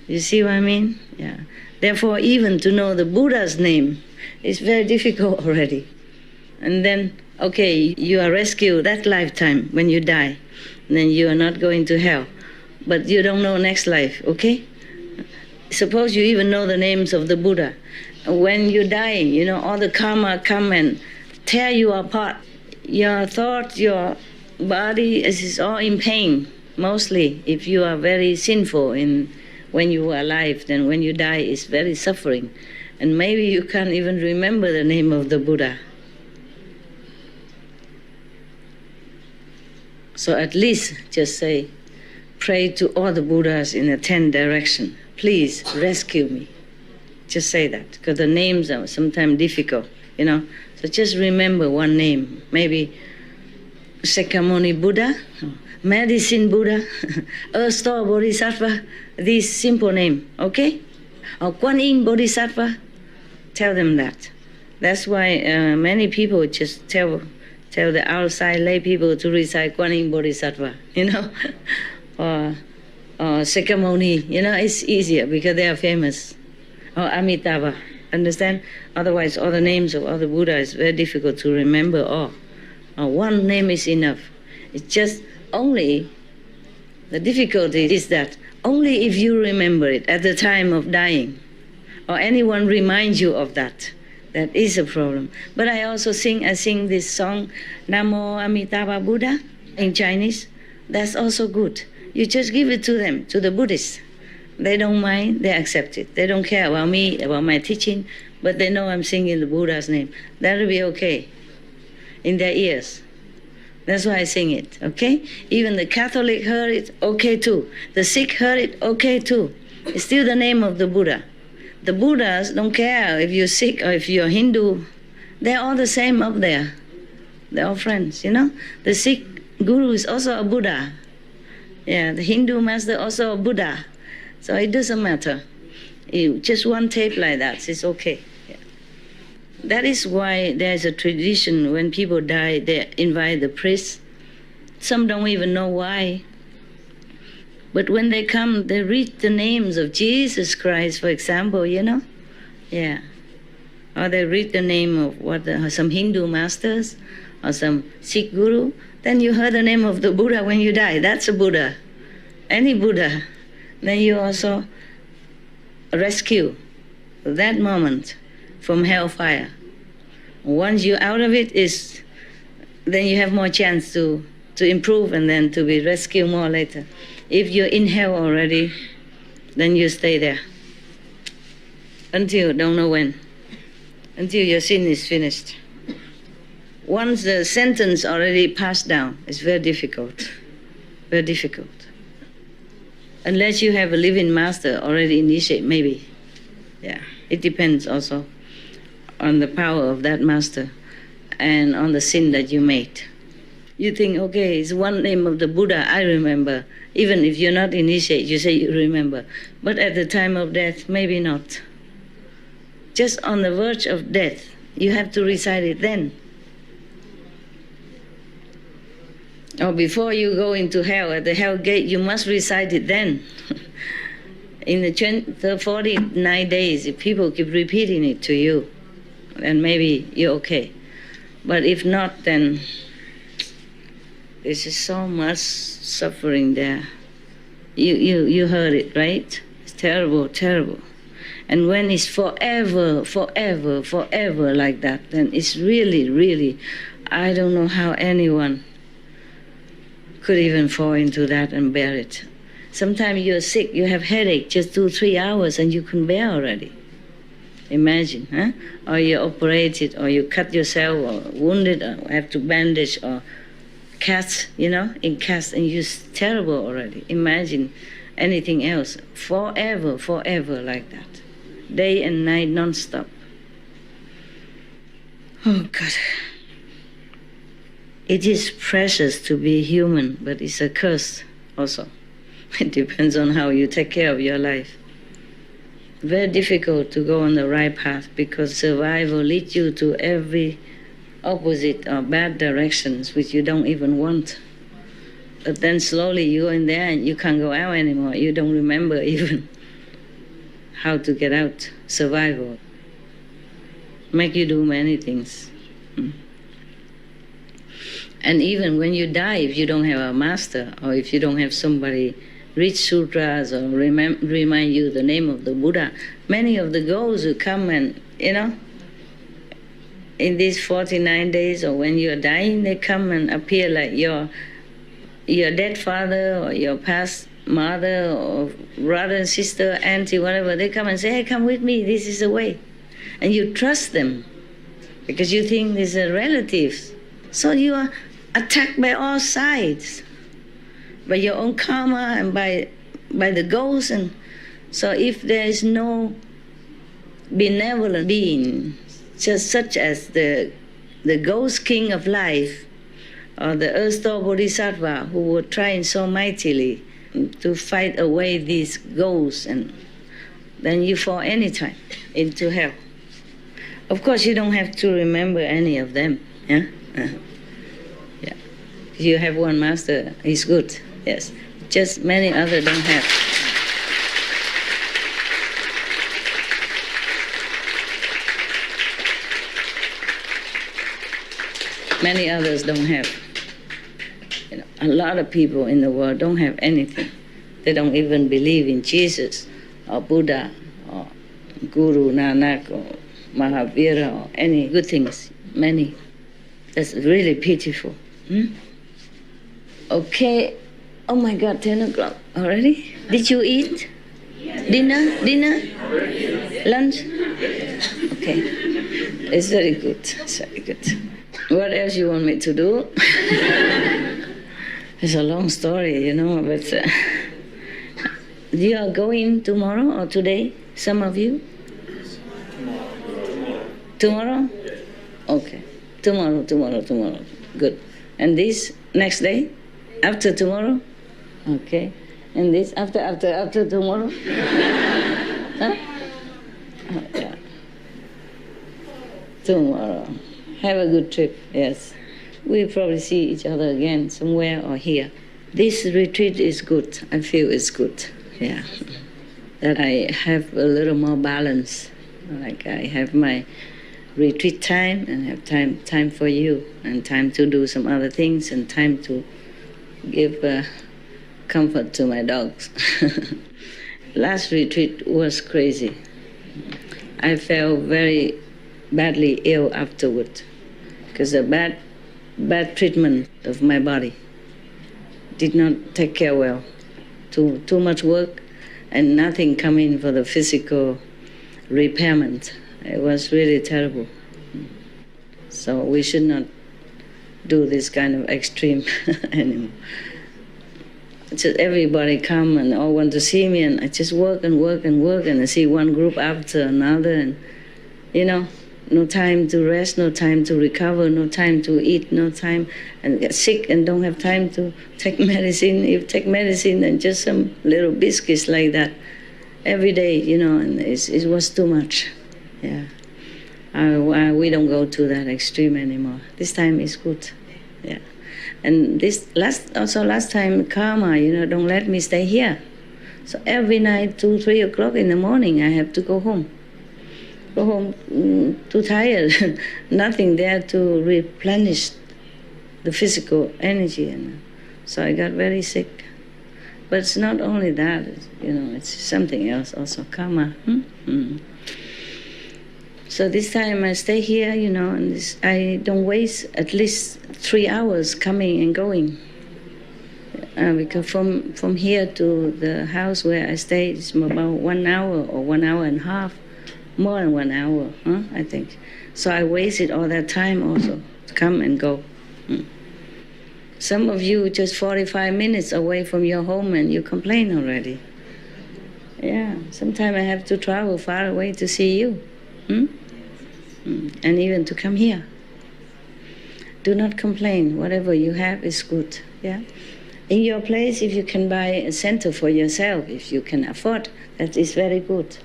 You see what I mean? Yeah. Therefore, even to know the Buddha's name is very difficult already. And then, okay, you are rescued that lifetime when you die. Then you are not going to hell. But you don't know next life, okay? Suppose you even know the names of the Buddha. When you die, all the karma come and tear you apart. Your thought, your body is all in pain, mostly. If you are very sinful when you were alive, then when you die, it's very suffering. And maybe you can't even remember the name of the Buddha. So at least just say, pray to all the Buddhas in the 10 directions. Please rescue me. Just say that, because the names are sometimes difficult, So just remember one name. Maybe Sakyamuni Buddha, Medicine Buddha, Earth Store Bodhisattva, these simple names, okay? Or Kuan Yin Bodhisattva, tell them that. That's why many people just tell the outside lay people to recite Kuan Yin Bodhisattva, or Sakyamuni, it's easier because they are famous. Or Amitabha, understand? Otherwise, all the names of all the Buddhas is very difficult to remember all. One name is enough. It's just only, the difficulty is that only if you remember it at the time of dying, or anyone reminds you of that, that is a problem. But I sing this song, Namo Amitabha Buddha, in Chinese. That's also good. You just give it to them, to the Buddhists. They don't mind, they accept it. They don't care about me, about my teaching, but they know I'm singing the Buddha's name. That'll be okay in their ears. That's why I sing it, okay? Even the Catholic heard it, okay too. The Sikh heard it, okay too. It's still the name of the Buddha. The Buddhas don't care if you're Sikh or if you're Hindu. They're all the same up there. They're all friends, The Sikh guru is also a Buddha. Yeah, the Hindu master also a Buddha. So it doesn't matter. Just one tape like that is okay. Yeah. That is why there's a tradition when people die, they invite the priest. Some don't even know why. But when they come, they read the names of Jesus Christ, for example, Yeah. Or they read the name of some Hindu masters or some Sikh guru. Then you heard the name of the Buddha when you die. That's a Buddha. Any Buddha. Then you also rescue that moment from hellfire. Once you're out of it, then you have more chance to improve and then to be rescued more later. If you're in hell already, then you stay there until don't know when, until your sin is finished. Once the sentence already passed down, it's very difficult, very difficult. Unless you have a living master already initiated, maybe. Yeah, it depends also on the power of that master and on the sin that you made. You think, okay, it's one name of the Buddha, I remember. Even if you're not initiated, you say you remember. But at the time of death, maybe not. Just on the verge of death, you have to recite it then. Or before you go into hell, at the hell gate, you must recite it then. In the 49 days, if people keep repeating it to you, then maybe you're okay. But if not, then there's so much suffering there. You heard it, right? It's terrible, terrible. And when it's forever, forever, forever like that, then it's really, really, I don't know how anyone could even fall into that and bear it. Sometimes you're sick, you have headache, just 2-3 hours and you can bear already. Imagine, huh? Or you're operated, or you cut yourself, or wounded, or have to bandage, or cast, in cast, and you're terrible already. Imagine anything else. Forever, forever like that. Day and night, non-stop. Oh, God. It is precious to be human, but it's a curse also. It depends on how you take care of your life. Very difficult to go on the right path because survival leads you to every opposite or bad directions which you don't even want. But then slowly you go in there and you can't go out anymore. You don't remember even how to get out. Survival make you do many things. And even when you die, if you don't have a master or if you don't have somebody read sutras or remind you the name of the Buddha, many of the ghosts who come and, in these 49 days or when you're dying, they come and appear like your dead father or your past mother or brother, sister, auntie, whatever. They come and say, hey, come with me, this is the way. And you trust them because you think these are relatives. So you are attacked by all sides, by your own karma and by the ghosts. And so if there is no benevolent being, just such as the ghost king of life or the earth-store bodhisattva who were trying so mightily to fight away these ghosts, and then you fall anytime into hell. Of course, you don't have to remember any of them. Yeah. Yeah. You have one master, he's good. Yes. Just many others don't have. Many others don't have. A lot of people in the world don't have anything. They don't even believe in Jesus or Buddha or Guru Nanak or Mahavira or any good things. Many. That's really pitiful. Okay. Oh my God, 10 o'clock already? Did you eat? Dinner? Lunch? Okay. It's very good. It's very good. What else you want me to do? It's a long story, but you are going tomorrow or today? Some of you? Tomorrow? Okay. Tomorrow. Good. And this next day? After tomorrow? Okay. And this after tomorrow? Huh? Oh, yeah. Tomorrow. Have a good trip, yes. We'll probably see each other again somewhere or here. This retreat is good. I feel it's good, yeah. That I have a little more balance. Like I have my retreat time and have time for you and time to do some other things and time to give comfort to my dogs. Last retreat was crazy. I felt very badly ill afterward because the bad treatment of my body did not take care well. Too much work and nothing coming for the physical repairment. It was really terrible. So we should not do this kind of extreme anymore. Just everybody come and all want to see me, and I just work and I see one group after another, and no time to rest, no time to recover, no time to eat, no time, and get sick and don't have time to take medicine. If you take medicine, then just some little biscuits like that every day, and it was too much. Yeah, we don't go to that extreme anymore. This time is good. Yeah, and this last time karma, don't let me stay here. So every night, 2-3 o'clock in the morning, I have to go home. Too tired, nothing there to replenish the physical energy. And so I got very sick. But it's not only that, it's something else also, karma. So this time I stay here, and I don't waste at least 3 hours coming and going. Because from here to the house where I stay, it's about 1 hour or 1 hour and a half, more than 1 hour, I think. So I wasted all that time also to come and go. Some of you just 45 minutes away from your home and you complain already. Yeah, sometimes I have to travel far away to see you. And even to come here. Do not complain. Whatever you have is good. Yeah. In your place, if you can buy a center for yourself, if you can afford, that is very good.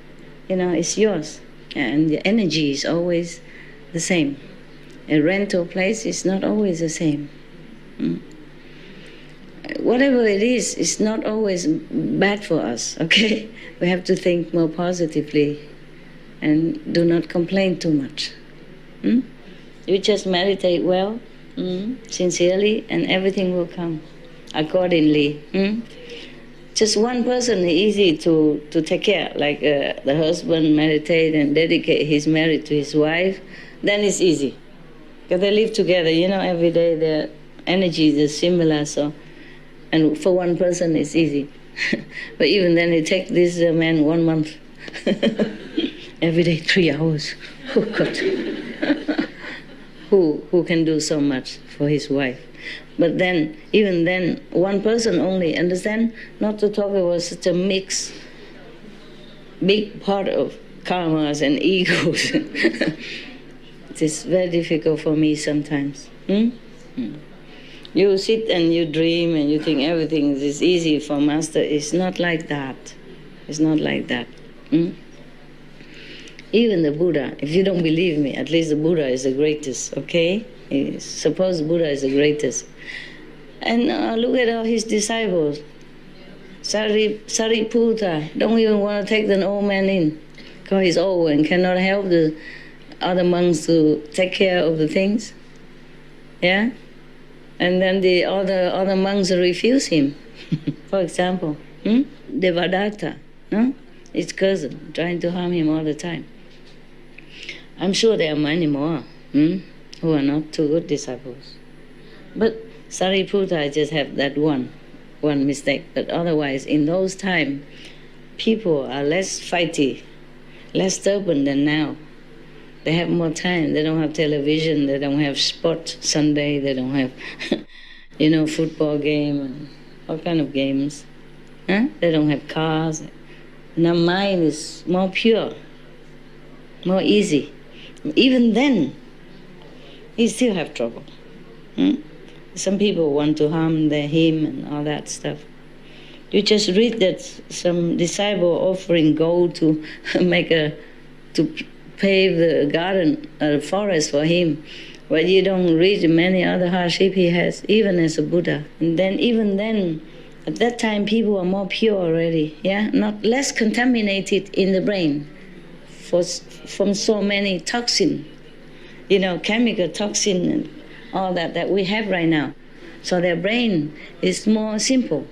It's yours. And the energy is always the same. A rental place is not always the same. Whatever it is, it's not always bad for us, okay? We have to think more positively and do not complain too much. You just meditate well, sincerely, and everything will come accordingly. Just one person is easy to take care, like the husband meditate and dedicate his marriage to his wife, then it's easy. Because they live together, every day their energies are similar, and for one person it's easy. But even then it takes this man 1 month. Every day 3 hours. Oh God. Who can do so much for his wife? But then, even then, one person only, understand? Not to talk about such a mix, big part of karmas and egos. It is very difficult for me sometimes. You sit and you dream and you think everything is easy for Master. It's not like that. It's not like that. Even the Buddha, if you don't believe me, at least the Buddha is the greatest, okay? Suppose Buddha is the greatest. And look at all his disciples. Sariputta don't even want to take the old man in because he's old and cannot help the other monks to take care of the things. Yeah? And then the other monks refuse him. For example, Devadatta, no? His cousin, trying to harm him all the time. I'm sure there are many more who are not too good disciples. But Sariputta just have that one mistake. But otherwise, in those times, people are less fighty, less stubborn than now. They have more time. They don't have television. They don't have sport Sunday. They don't have, football game and all kind of games. They don't have cars. Now mind is more pure, more easy. Even then, he still have trouble. Some people want to harm him and all that stuff. You just read that some disciple offering gold to to pave the garden or the forest for him, but you don't read many other hardship he has, even as a Buddha. And then even then, at that time, people are more pure already, not less contaminated in the brain from so many toxin, chemical toxin and all that we have right now. So their brain is more simple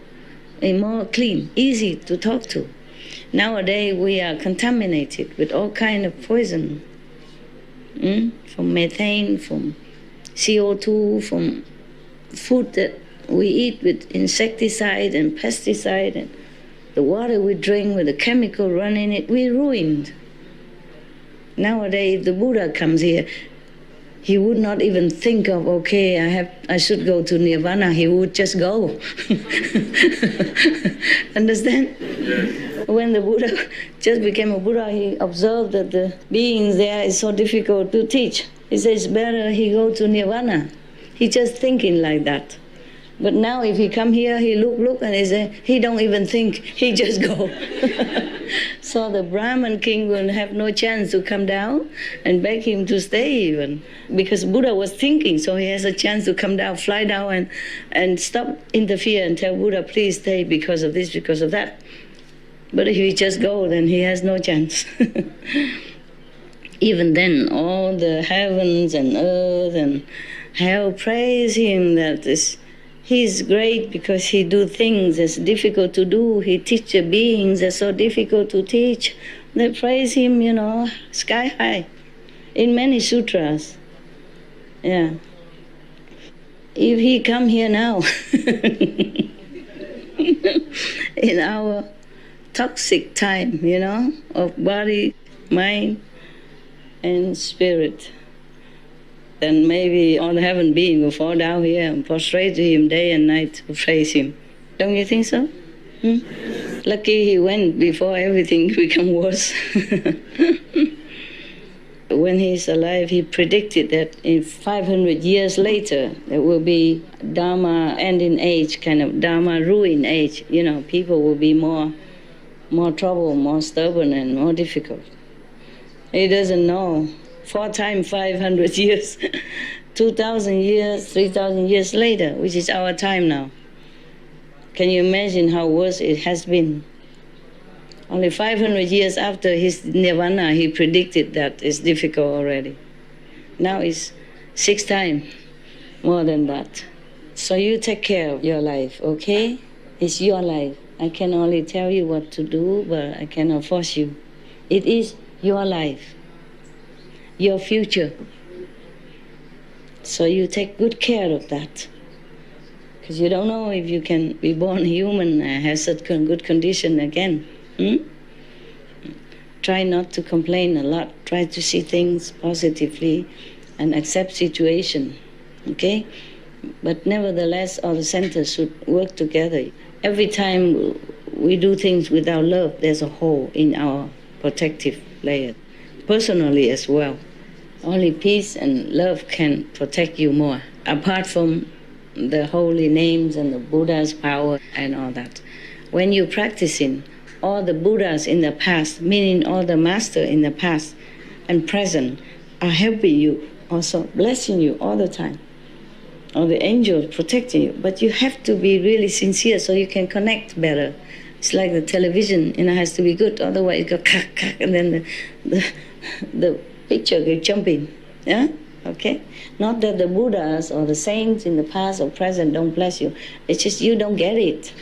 and more clean, easy to talk to. Nowadays, we are contaminated with all kind of poison, from methane, from CO2, from food that we eat with insecticide and pesticide, and the water we drink with the chemical run in it, we're ruined. Nowadays, if the Buddha comes here, he would not even think of, I should go to Nirvana. He would just go. Understand? Yes. When the Buddha just became a Buddha, he observed that the beings there is so difficult to teach. He says, better he go to Nirvana. He just thinking like that. But now if he come here, he look, and he say, he don't even think, he just go. So the Brahman king will have no chance to come down and beg him to stay even. Because Buddha was thinking, so he has a chance to come down, fly down and stop, interfere and tell Buddha, please stay because of this, because of that. But if he just go, then he has no chance. Even then, all the heavens and earth and hell praise him that He's great because he do things that's difficult to do. He teach the beings that's so difficult to teach. They praise him, sky high, in many sutras. Yeah. If he come here now, in our toxic time, of body, mind, and spirit, then maybe all the heaven being will fall down here and prostrate to him day and night to praise him. Don't you think so? Lucky he went before everything become worse. When he's alive, he predicted that in 500 years later, there will be Dharma ending age, kind of Dharma ruin age. People will be more trouble, more stubborn, and more difficult. He doesn't know. 4 times 500 years, 2,000 years, 3,000 years later, which is our time now. Can you imagine how worse it has been? Only 500 years after his nirvana, he predicted that it's difficult already. Now it's 6 times more than that. So you take care of your life, okay? It's your life. I can only tell you what to do, but I cannot force you. It is your life, your future. So you take good care of that. Because you don't know if you can be born human and have such good condition again. Try not to complain a lot. Try to see things positively and accept situation, okay? But nevertheless, all the centers should work together. Every time we do things without love, there's a hole in our protective layer, personally as well. Only peace and love can protect you more, apart from the holy names and the Buddha's power and all that. When you're practicing, all the Buddhas in the past, meaning all the masters in the past and present, are helping you, also blessing you all the time. All the angels protecting you. But you have to be really sincere so you can connect better. It's like the television, has to be good, otherwise it go kak, kak, and then the picture goes jumping. Yeah? Okay? Not that the Buddhas or the saints in the past or present don't bless you. It's just you don't get it.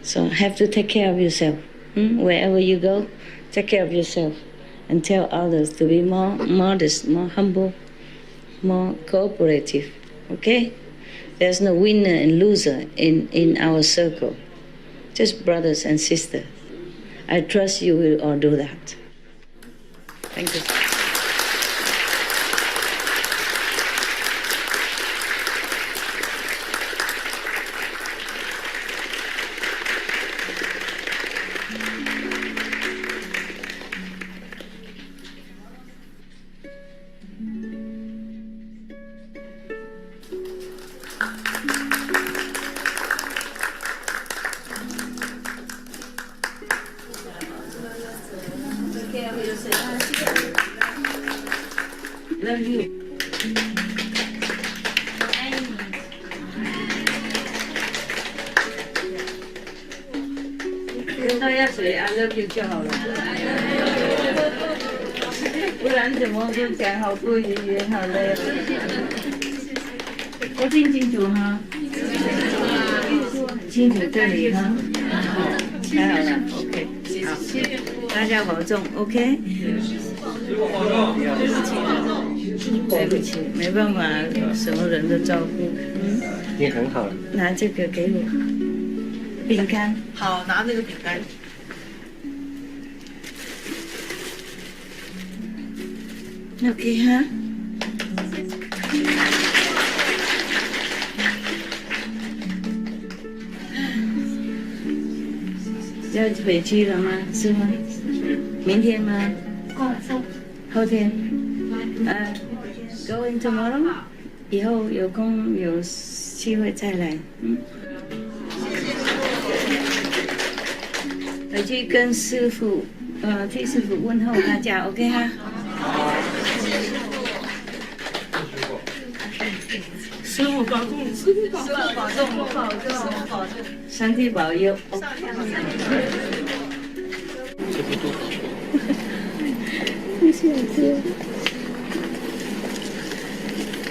So have to take care of yourself. Wherever you go, take care of yourself and tell others to be more modest, more humble, more cooperative. Okay? There's no winner and loser in our circle. Just brothers and sisters. I trust you will all do that. Thank you. Love you. 倒下水 I love you 就好了，不然怎么都讲好多语言好累。我听清楚哈，清楚这里哈，太好了 ，OK， 好，大家保重 ，OK。对不起，没办法，什么人都照顾。你很好。拿这个给我，饼干。好，拿那个饼干。OK 哈。要回去了吗？是吗？明天吗？后天。Going tomorrow？ 以后有空有机会再来。回去跟师父，替师父问候大家 ，OK 哈？师父保重，师父保重，保重，保重，保重，上帝保佑。谢谢哥。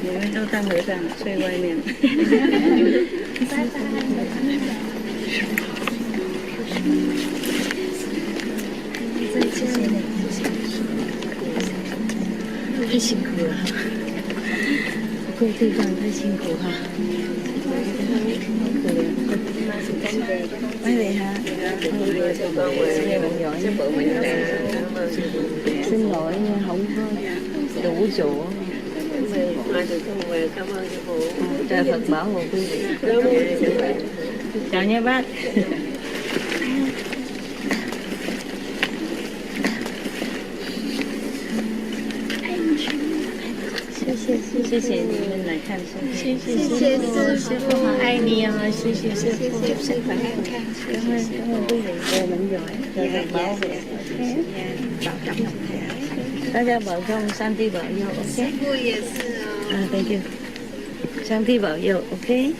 你们都当和尚睡外面。太辛苦了，各地方太辛苦哈。mấy vị hả? Xin lỗi không có đủ chỗ. Trời Phật bảo hộ quý vị. Chào nha bác. 谢谢你们来看书，谢谢师父，好爱你哦，谢谢师父，师父很看，感恩quý vị về mình rồi, rồi được bảo vệ, bảo trọng, 大家保重，上帝保佑 ，OK？ 师父也是哦，啊 ，Thank you， 上帝保佑 ，OK？